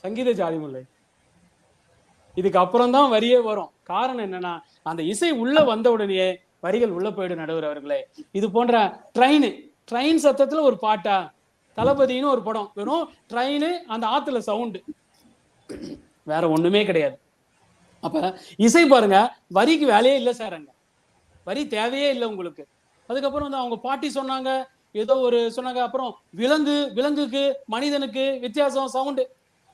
சங்கீத ஜாதிமுல்லை, இதுக்கு அப்புறம் தான் வரியே வரும். காரணம் என்னன்னா, அந்த இசை உள்ள வந்த உடனே வரிகள் உள்ள போயிடும் நடுவர் அவர்களே. இது போன்ற ட்ரெயின் சத்தத்துல ஒரு பாட்டா? தளபதினு ஒரு படம், வெறும் ட்ரெயின், அந்த ஆத்துல சவுண்டு, வேற ஒண்ணுமே கிடையாது. அப்ப இசை பாருங்க, வரிக்கு வேலையே இல்லை சார், அங்க வரி தேவையே இல்லை உங்களுக்கு. அதுக்கப்புறம் வந்து அவங்க பாட்டி சொன்னாங்க, ஏதோ ஒரு சொன்னாங்க. அப்புறம் விலங்குக்கு மனிதனுக்கு வித்தியாசம் சவுண்டு.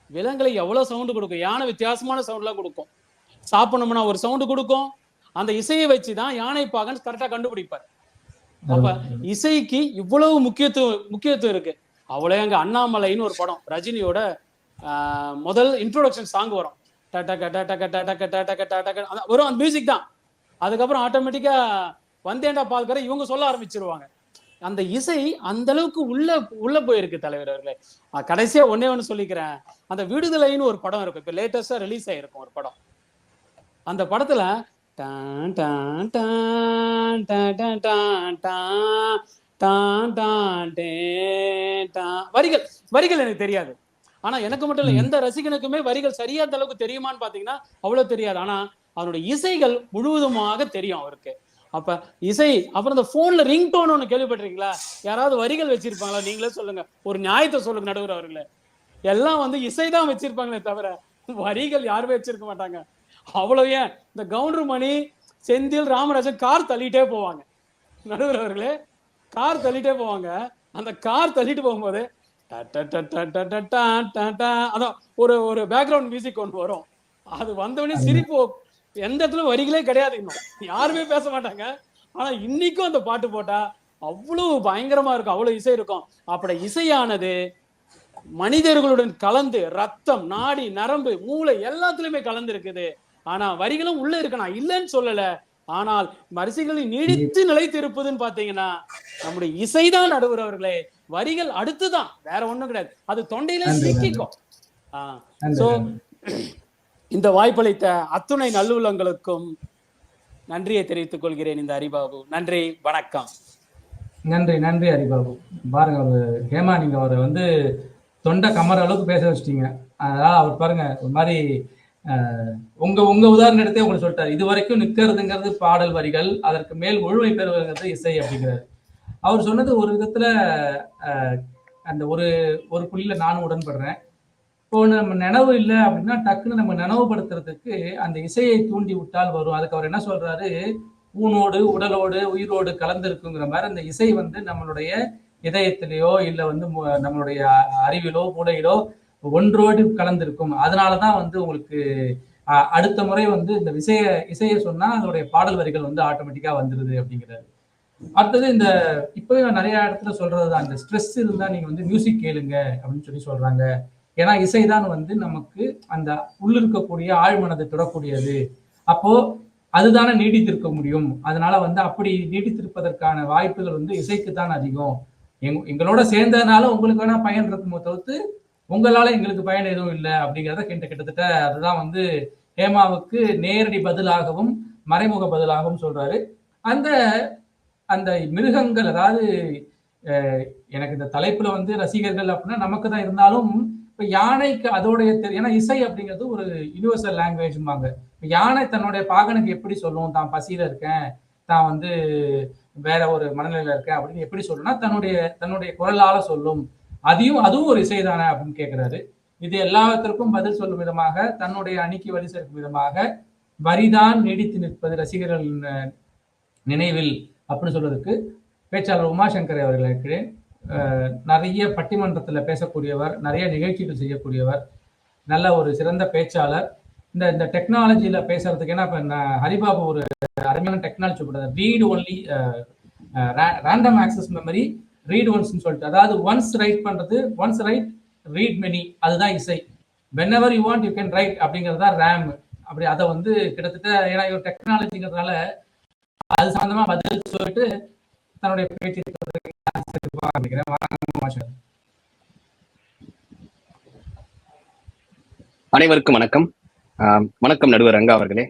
விலங்குல எவ்வளவு சவுண்டு கொடுக்கும், யானை வித்தியாசமான சவுண்ட்லாம் கொடுக்கும். சாப்பிடணும்னா ஒரு சவுண்டு கொடுக்கும். அந்த இசையை வச்சுதான் யானை பாகன் கரெக்டா கண்டுபிடிப்பார். அப்ப இசைக்கு இவ்வளவு முக்கியத்துவம் இருக்கு. அவ்வளவு எங்க அண்ணாமலைன்னு ஒரு படம், ரஜினியோட முதல் இன்ட்ரோடக்ஷன் சாங் வரும், வரும், அந்த மியூசிக் தான். அதுக்கப்புறம் ஆட்டோமேட்டிக்கா வந்தேண்டா பால்கரை இவங்க சொல்ல ஆரம்பிச்சிருவாங்க. அந்த இசை அந்த அளவுக்கு உள்ள போயிருக்கு தலைவர் அவர்களே. கடைசியா ஒண்ணு சொல்லிக்கிறேன், அந்த விடுதலைன்னு ஒரு படம் இருக்கும், இப்ப லேட்டஸ்டா ரிலீஸ் ஆயிருக்கும் ஒரு படம். அந்த படத்துல வரிகள் எனக்கு தெரியாது. ஆனா எனக்கு மட்டும் இல்ல, எந்த ரசிகனுக்குமே வரிகள் சரியா அந்த அளவுக்கு தெரியுமான்னு பாத்தீங்கன்னா அவ்வளவு தெரியாது. ஆனா அவனுடைய இசைகள் முழுவதுமாக தெரியும் அவருக்கு. அப்ப இசை. அப்புறம் இந்த போன்ல ரிங் டோன் ஒண்ணு கேள்விப்பட்டிருக்கீங்களா? யாராவது வரிகள் வச்சிருப்பாங்களா? நீங்களே சொல்லுங்க, ஒரு நியாயத்தை சொல்லுங்க நடுவர் அவர்களே. எல்லாம் வந்து இசைதான் வச்சிருப்பாங்களே தவிர வரிகள் யாருமே வச்சிருக்க மாட்டாங்க. அவ்வளவு ஏன், இந்த கவுண்டர் மணி, செந்தில், ராமராஜன் கார் தள்ளிட்டே போவாங்க நடுவர் அவர்களே, கார் தள்ளிட்டே போவாங்க. அந்த கார் தள்ளிட்டு போகும்போது அதான் ஒரு பேக்ரவுண்ட் மியூசிக் ஒன்று வரும். அது வந்தவொடனே சிரிப்பு. எந்த இடத்துல வரிகளே கிடையாது, இன்னும் யாருமே பேச மாட்டாங்க. ஆனா இன்னைக்கும் அந்த பாட்டு போட்டா அவ்வளவு பயங்கரமா இருக்கும், அவ்வளவு இசை இருக்கும். அப்படி இசையானது மனிதர்களுடன் கலந்து ரத்தம், நாடி, நரம்பு, மூளை எல்லாத்துலயுமே கலந்து இருக்குது. ஆனா வரிகளும் உள்ள இருக்கு, நான் இல்லைன்னு சொல்லல. ஆனால் வரிசைகளில் நீடித்து நிலைத்து இருப்பதுன்னு பாத்தீங்கன்னா நம்முடைய இசைதான் நடுவர் அவர்களே. வரிகள் அடுத்துதான், வேற ஒண்ணும் கிடையாது, அது தொண்டையில சிக்கிக்கும். இந்த வாய்ப்பளித்த அத்துணை நல்லுள்ளங்களுக்கும் நன்றியை தெரிவித்துக் கொள்கிறேன். இந்த ஹரிபாபு, நன்றி, வணக்கம். நன்றி ஹரிபாபு. பாருங்க, ஹேமா, நீங்க அவரை வந்து தொண்டை கமர அளவுக்கு பேச வச்சிட்டீங்க. அதாவது அவர் பாருங்க ஒரு மாதிரி உங்க உதாரணம் எடுத்தே உங்களுக்கு சொல்லிட்டாரு. இது வரைக்கும் நிக்கிறதுங்கிறது பாடல் வரிகள், அதற்கு மேல் முழுமை பெறுவதுங்கிறது இசை அப்படிங்கிறாரு. அவர் சொன்னது ஒரு விதத்துல அந்த ஒரு ஒரு புள்ளியில நானும் உடன்படுறேன். இப்போ நம்ம நினைவு இல்லை அப்படின்னா டக்குன்னு நம்ம நினைவுபடுத்துறதுக்கு அந்த இசையை தூண்டி விட்டால் வரும். அதுக்கு அவர் என்ன சொல்றாரு, ஊனோடு உடலோடு உயிரோடு கலந்திருக்குங்கிற மாதிரி அந்த இசை வந்து நம்மளுடைய இதயத்திலேயோ இல்ல வந்து நம்மளுடைய அறிவிலோ மூளையிலோ ஒன்றோடு கலந்திருக்கும். அதனாலதான் வந்து உங்களுக்கு அடுத்த முறை வந்து இந்த இசையை சொன்னா அதோடைய பாடல் வரிகள் வந்து ஆட்டோமேட்டிக்கா வந்துருது அப்படிங்கிறாரு. அடுத்தது இந்த இப்பவே நிறைய இடத்துல சொல்றதுதான், இந்த ஸ்ட்ரெஸ் இருந்தா நீங்க வந்து மியூசிக் கேளுங்க அப்படின்னு சொல்றாங்க. ஏன்னா இசைதான் வந்து நமக்கு அந்த உள்ளிருக்கக்கூடிய ஆழ்மனதை தொடக்கூடியது. அப்போ அதுதானே நீடித்திருக்க முடியும். அதனால வந்து அப்படி நீடித்திருப்பதற்கான வாய்ப்புகள் வந்து இசைக்கு தான் அதிகம். எங்களோட சேர்ந்ததுனால உங்களுக்கு வேணா பயன் இருக்குமோ தவிர்த்து உங்களால எங்களுக்கு பயன் எதுவும் இல்லை அப்படிங்கிறத கிட்டத்தட்ட அதுதான் வந்து ஹேமாவுக்கு நேரடி பதிலாகவும் மறைமுக பதிலாகவும் சொல்றாரு. அந்த அந்த மிருகங்கள், அதாவது எனக்கு இந்த தலைப்புல வந்து ரசிகர்கள் அப்படின்னா நமக்கு தான் இருந்தாலும் இப்ப யானைக்கு அதோடைய ஏன்னா இசை அப்படிங்கிறது ஒரு யூனிவர்சல் லாங்குவேஜ்பாங்க. யானை தன்னுடைய பாகனுக்கு எப்படி சொல்லும் தான் பசியில இருக்கேன், தான் வந்து வேற ஒரு மனநிலையில இருக்கேன் அப்படின்னு எப்படி சொல்லும்னா தன்னுடைய குரலால சொல்லும். அதுவும் ஒரு இசை தானே அப்படின்னு கேட்கிறாரு. இது எல்லாத்திற்கும் பதில் சொல்லும் விதமாக, தன்னுடைய அணிக்கு வழி சேர்க்கும் விதமாக, வரிதான் நீடித்து நிற்பது ரசிகர்கள் நினைவில் அப்படின்னு சொல்றதுக்கு பேச்சாளர் உமாசங்கர் அவர்களை இருக்கிறேன். நிறைய பட்டிமன்றத்துல பேசக்கூடியவர், நிறைய நிகழ்ச்சிகள் செய்யக்கூடியவர், நல்ல ஒரு சிறந்த பேச்சாளர். இந்த டெக்னாலஜியில பேசுறதுக்கு ஏன்னா இப்ப ஹரிபாபு ஒரு அருமையான டெக்னாலஜி சொல்றாரு, read only random access memory read ஒன்ஸ்ன்னு சொல்லிட்டு, அதாவது ஒன்ஸ் ரைட் பண்றது, ஒன்ஸ் ரைட் ரீட் மெனி, அதுதான் இசை. Whenever you want you can write அப்படிங்கிறது தான் ரேம். அப்படி அதை வந்து கிட்டத்தட்ட ஏன்னா ஒரு டெக்னாலஜிங்கிறதுனால அது சம்பந்தமா பதில் சொல்லிட்டு தன்னுடைய பேச்சு அனைவருக்கும் வணக்கம். வணக்கம் நடுவர் ரங்கா அவர்களே.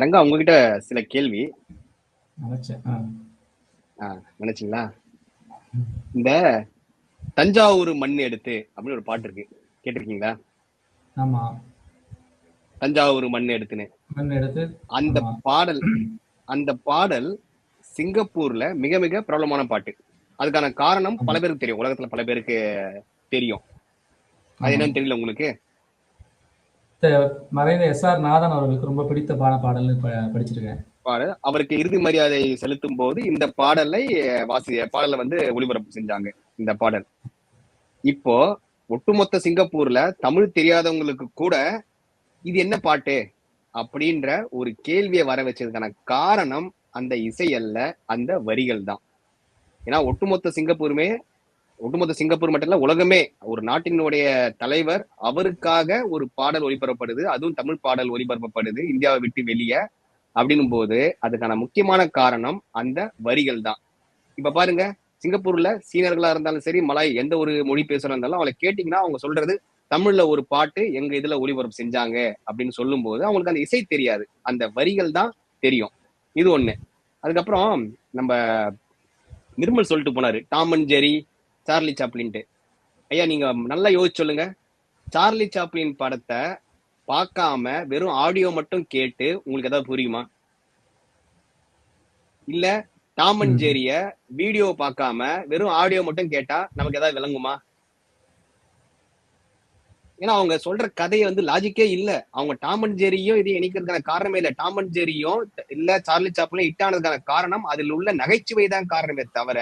ரங்கா, உங்ககிட்ட சில கேள்வி நினைச்சீங்களா? இந்த தஞ்சாவூர் மண் எடுத்து அப்படின்னு ஒரு பாட்டு இருக்கு, கேட்டிருக்கீங்களா? ஆமா, தஞ்சாவூர் மண் எடுத்துன்னு அந்த பாடல் சிங்கப்பூர்ல மிக மிக பிரபலமான பாட்டு. அதுக்கான காரணம் பல பேருக்கு தெரியும், உலகத்துல பல பேருக்கு தெரியும். அது என்னன்னு தெரியல உங்களுக்கு? மறைந்த எஸ்.ஆர். நாதன் அவர்களுக்கு ரொம்ப பிடித்த பாடல் படிச்சிருக்கேன். அவருக்கு இறுதி மரியாதை செலுத்தும் போது இந்த பாடலை வந்து ஒளிபரப்பு செஞ்சாங்க. இந்த பாடல் இப்போ ஒட்டுமொத்த சிங்கப்பூர்ல தமிழ் தெரியாதவங்களுக்கு கூட இது என்ன பாட்டு அப்படின்ற ஒரு கேள்வியை வர வச்சதுக்கான காரணம் அந்த இசை அல்ல, அந்த வரிகள் தான். ஏன்னா ஒட்டுமொத்த சிங்கப்பூர் மட்டும் இல்ல, உலகமே, ஒரு நாட்டினுடைய தலைவர் அவருக்காக ஒரு பாடல் ஒளிபரப்படுது, அதுவும் தமிழ் பாடல் ஒளிபரப்பப்படுது இந்தியாவை விட்டு வெளியே அப்படின்னும் போது அதுக்கான முக்கியமான காரணம் அந்த வரிகள் தான். இப்ப பாருங்க, சிங்கப்பூர்ல சீனர்களா இருந்தாலும் சரி, மலாய் எந்த ஒரு மொழி பேசுறா இருந்தாலும் அவங்களை கேட்டீங்கன்னா அவங்க சொல்றது தமிழ்ல ஒரு பாட்டு எங்க இதுல ஒளிபரப்பு செஞ்சாங்க அப்படின்னு சொல்லும் போது அவங்களுக்கு அந்த இசை தெரியாது, அந்த வரிகள் தான் தெரியும். இது ஒண்ணு. அதுக்கப்புறம் நம்ம நிர்மல் சொல்லிட்டு போனாரு டாம் அண்ட் ஜெரி, சார்லி சாப்ளின்ட்டு. ஐயா, நீங்க நல்லா யோசிச்சு சொல்லுங்க, சார்லி சாப்ளின் படத்தை பார்க்காம வெறும் ஆடியோ மட்டும் கேட்டு உங்களுக்கு ஏதாவது புரியுமா? இல்ல டாம் அண்ட் ஜெரிய வீடியோ பார்க்காம வெறும் ஆடியோ மட்டும் கேட்டா நமக்கு ஏதாவது விளங்குமா? ஏன்னா அவங்க சொல்ற கதையை வந்து லாஜிக்கே இல்ல. அவங்க டாம் அண்ட் ஜெரியும் இது இணைக்கிறதுக்கான காரணமே இல்ல. டாம் அண்ட் ஜெரியும் இல்ல சார்லி சாப்ளின் ஹிட் ஆனதுக்கான காரணம் அதில் உள்ள நகைச்சுவை தான் காரணமே தவிர,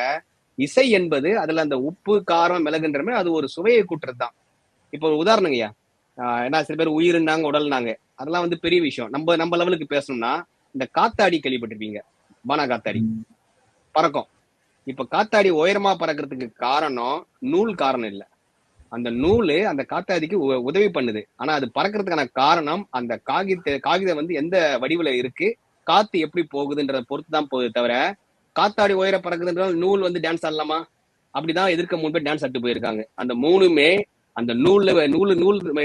இசை என்பது அதுல அந்த உப்பு காரம் மிளகுன்றமே அது ஒரு சுவையை கூட்டுறது தான். இப்போ ஒரு உதாரணங்கய்யா, ஏன்னா சில பேர் உயிருன்னாங்க உடல்னாங்க, அதெல்லாம் வந்து பெரிய விஷயம். நம்ம லெவலுக்கு பேசணும்னா இந்த காத்தாடி கேள்விப்பட்டிருப்பீங்க, பானா காத்தாடி பறக்கும். இப்ப காத்தாடி உயரமா பறக்கிறதுக்கு காரணம் நூல் காரணம் இல்லை, அந்த நூலு அந்த காத்தாடிக்கு உதவி பண்ணுது. ஆனா அது பறக்கிறதுக்கான காரணம் அந்த காகிதம் வந்து எந்த வடிவுல இருக்கு, காத்து எப்படி போகுதுன்றத பொறுத்து தான் போகுது தவிர, காத்தாடி உயர பறக்குதுன்றால் நூல் வந்து டான்ஸ் ஆடலாமா? அப்படிதான் எதிர்க்க 3 பேர் டான்ஸ் ஆட்டு போயிருக்காங்க. அந்த 3மே அந்த நூல்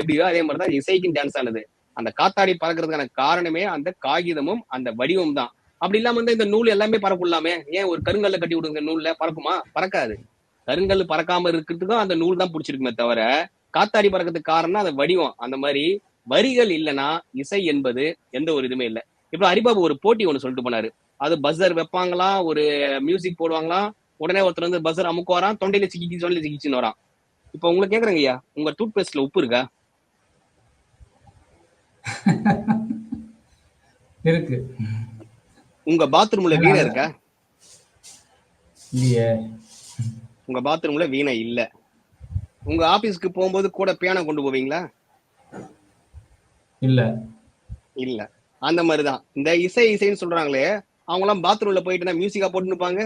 எப்படியோ அதே மாதிரிதான் இசைக்கும் டான்ஸ் ஆனது. அந்த காத்தாடி பறக்கிறதுக்கான காரணமே அந்த காகிதமும் அந்த வடிவம் தான். அப்படி இல்லாம வந்து இந்த நூல் எல்லாமே பறக்கலாமே, ஏன் ஒரு கருங்கல்ல கட்டி விடுங்க, நூல்ல பறக்குமா? பறக்காது. கருங்கல் பறக்காம இருக்கிறதுக்கும் அந்த நூல் தான் பிடிச்சிருக்குமே தவிர, காத்தாடி பறக்கிறதுக்கு காரணம் அந்த வடிவம். அந்த மாதிரி வரிகள் இல்லைன்னா இசை என்பது எந்த ஒரு இதுவுமே இல்லை. இப்ப ஹரிபாபு ஒரு போட்டி ஒண்ணு சொல்லிட்டு போனாரு, அது பஸ்ஸர் வைப்பாங்களாம், ஒரு மியூசிக் போடுவாங்களாம், உடனே ஒருத்தர் வந்து பஸ்ஸர் அமுக்கு வரான், தொண்டையில சிக்கிச்சுன்னு வரான். இப்ப உங்களுக்கு கேக்குறேங்க ஐயா, உங்க டூத் பேஸ்ட்ல உப்பு இருக்கா? இருக்கு. உங்க பாத்ரூம்ல வீணை இருக்கா? இல்லையே. உங்க பாத்ரூம்ல வீணை இல்ல. உங்க ஆபீஸ்க்கு போகும்போது கூட பியானோ கொண்டு போவீங்களா? இல்ல. இல்ல. அந்த மாதிரிதான் இந்த இசைன்னு சொல்றாங்களே, அவங்க எல்லாம் பாத்ரூம்ல போயிட்டு மியூசிக்கா போட்டு நிப்பாங்க.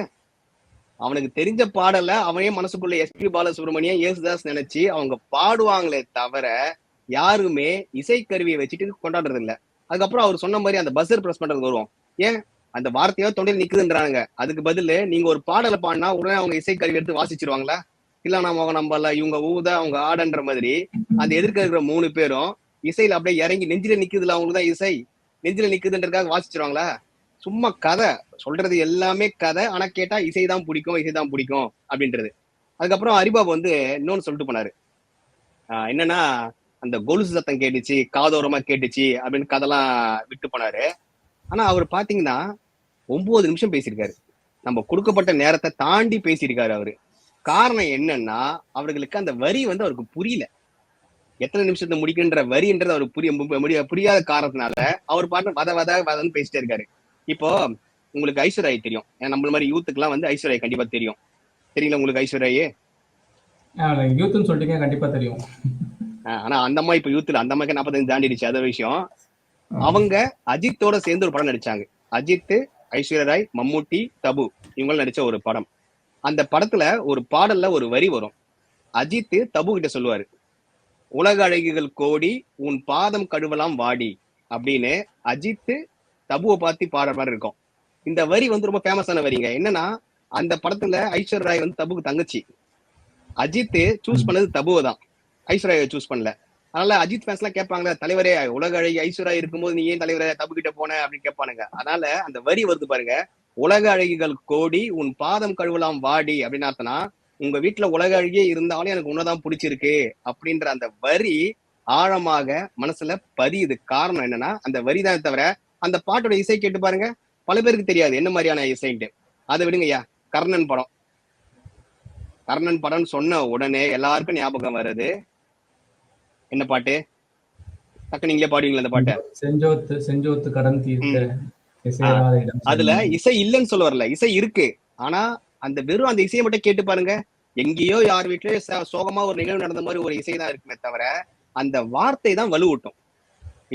அவனுக்கு தெரிஞ்ச பாடல அவனே மனசுக்குள்ள எஸ்பி பாலசுப்ரமணியம், இயேசுதாஸ் நினைச்சு அவங்க பாடுவாங்களே தவிர யாருமே இசைக்கருவியை வச்சுட்டு கொண்டாடுறது இல்ல. அதுக்கப்புறம் அவர் சொன்ன மாதிரி அந்த பஸ்ஸர் பிரஸ் பண்றது வருவோம். ஏன் அந்த வார்த்தையோ தொண்டையில் நிக்குதுன்றாங்க. அதுக்கு பதில் நீங்க ஒரு பாடலை பாடினா உடனே அவங்க இசைக்கருவி எடுத்து வாசிச்சிருவாங்களா? இல்ல நம்ம நம்பல, இவங்க ஊத அவங்க ஆடன்ற மாதிரி அந்த எதிர்க்க இருக்கிற 3 பேரும் இசையில அப்படியே இறங்கி நெஞ்சில நிக்குதுல, அவங்களுக்குதான் இசை நெஞ்சில நிக்குதுன்றதுக்காக வாசிச்சிருவாங்களா? சும்மா கதை சொல்றது எல்லாமே கதை. ஆனா கேட்டா இசைதான் பிடிக்கும் அப்படின்றது. அதுக்கப்புறம் ஹரிபாபு வந்து இன்னொன்னு சொல்லிட்டு போனாரு. என்னன்னா அந்த கொலுசு சத்தம் கேட்டுச்சு, காதோரமா கேட்டுச்சு அப்படின்னு கதைலாம் விட்டு போனாரு. ஆனா அவர் பாத்தீங்கன்னா 9 நிமிஷம் பேசியிருக்காரு. நம்ம கொடுக்கப்பட்ட நேரத்தை தாண்டி பேசியிருக்காரு அவரு. காரணம் என்னன்னா அவர்களுக்கு அந்த வரி வந்து அவருக்கு புரியல. எத்தனை நிமிஷத்தை முடிக்கின்ற வரின்றது அவருக்கு புரியாத காரணத்தினால அவர் பாட்டு வதன்னு பேசிட்டே இருக்காரு. இப்போ உங்களுக்கு ஐஸ்வர்யா தெரியும், நம்மள மாதிரி யூத்துக்கு எல்லாம் வந்து ஐஸ்வர்யா கண்டிப்பா தெரியும். தெரியல உங்களுக்கு ஐஸ்வர்யா? யூத்னு சொல்லிட்டீங்க, கண்டிப்பா தெரியும். ஆனா அந்த அம்மா இப்ப யூத்ல, அந்த அம்மாக்கு 45 தாண்டிடுச்சு, அது விஷயம். அவங்க அஜித்தோட சேர்ந்து ஒரு படம் நடிச்சாங்க. அஜித், ஐஸ்வர்யா ராய், மம்முட்டி, தபு இவங்க நடிச்ச ஒரு படம். அந்த படத்துல ஒரு பாடல்ல ஒரு வரி வரும். அஜித் தபு கிட்ட சொல்லுவாரு, உலக அழகிகள் கோடி உன் பாதம் கழுவலாம் வாடி அப்படின்னு அஜித் தபுவை பார்த்து பாடுற மாதிரி இருக்கும். இந்த வரி வந்து ரொம்ப ஃபேமஸான வரிங்க. என்னன்னா அந்த படத்துல ஐஸ்வர்யா ராய் வந்து தபுக்கு தங்கச்சி. அஜித் சூஸ் பண்ணது தபுவை தான், ஐஸ்வர்யா சூஸ் பண்ணல. அதனால அஜித் ஃபேன்ஸ் எல்லாம் கேட்பாங்க, தலைவரே உலக அழகி ஐஸ்வர்யா இருக்கும்போது நீ ஏன் தலைவரே தபு கிட்ட போன அப்படின்னு கேட்பானுங்க. அதனால அந்த வரி வருது பாருங்க, உலக அழகிகள் கோடி உன் பாதம் கழுவலாம் வாடி அப்படின்னு அர்த்தம்னா உங்க வீட்டுல உலக அழகியே இருந்தாலும் எனக்கு உன்னதான் பிடிச்சிருக்கு அப்படின்ற அந்த வரி ஆழமாக மனசுல பதியுது. காரணம் என்னன்னா அந்த வரிதான் தவிர அந்த பாட்டோட இசை கேட்டு பாருங்க, பல பேருக்கு தெரியாது என்ன மாதிரியான இசைன்ட்டு. அதை விடுங்கய்யா, கர்ணன் படம் சொன்ன உடனே எல்லாருக்கும் ஞாபகம் வருது என்ன பாட்டு? டக்கு நீங்களே பாடுவீங்களா அந்த பாட்டை? செஞ்சோத்து கடன் தீர்த்த. அதுல இசை இல்லைன்னு சொல்ல வரல, இசை இருக்கு. ஆனா அந்த வெறும் அந்த இசையை மட்டும் கேட்டு பாருங்க, எங்கேயோ யார் வீட்லயோ சோகமா ஒரு நிகழ்வு நடந்த மாதிரி ஒரு இசை தான் இருக்குமே தவிர அந்த வார்த்தை தான் வலுவூட்டும்.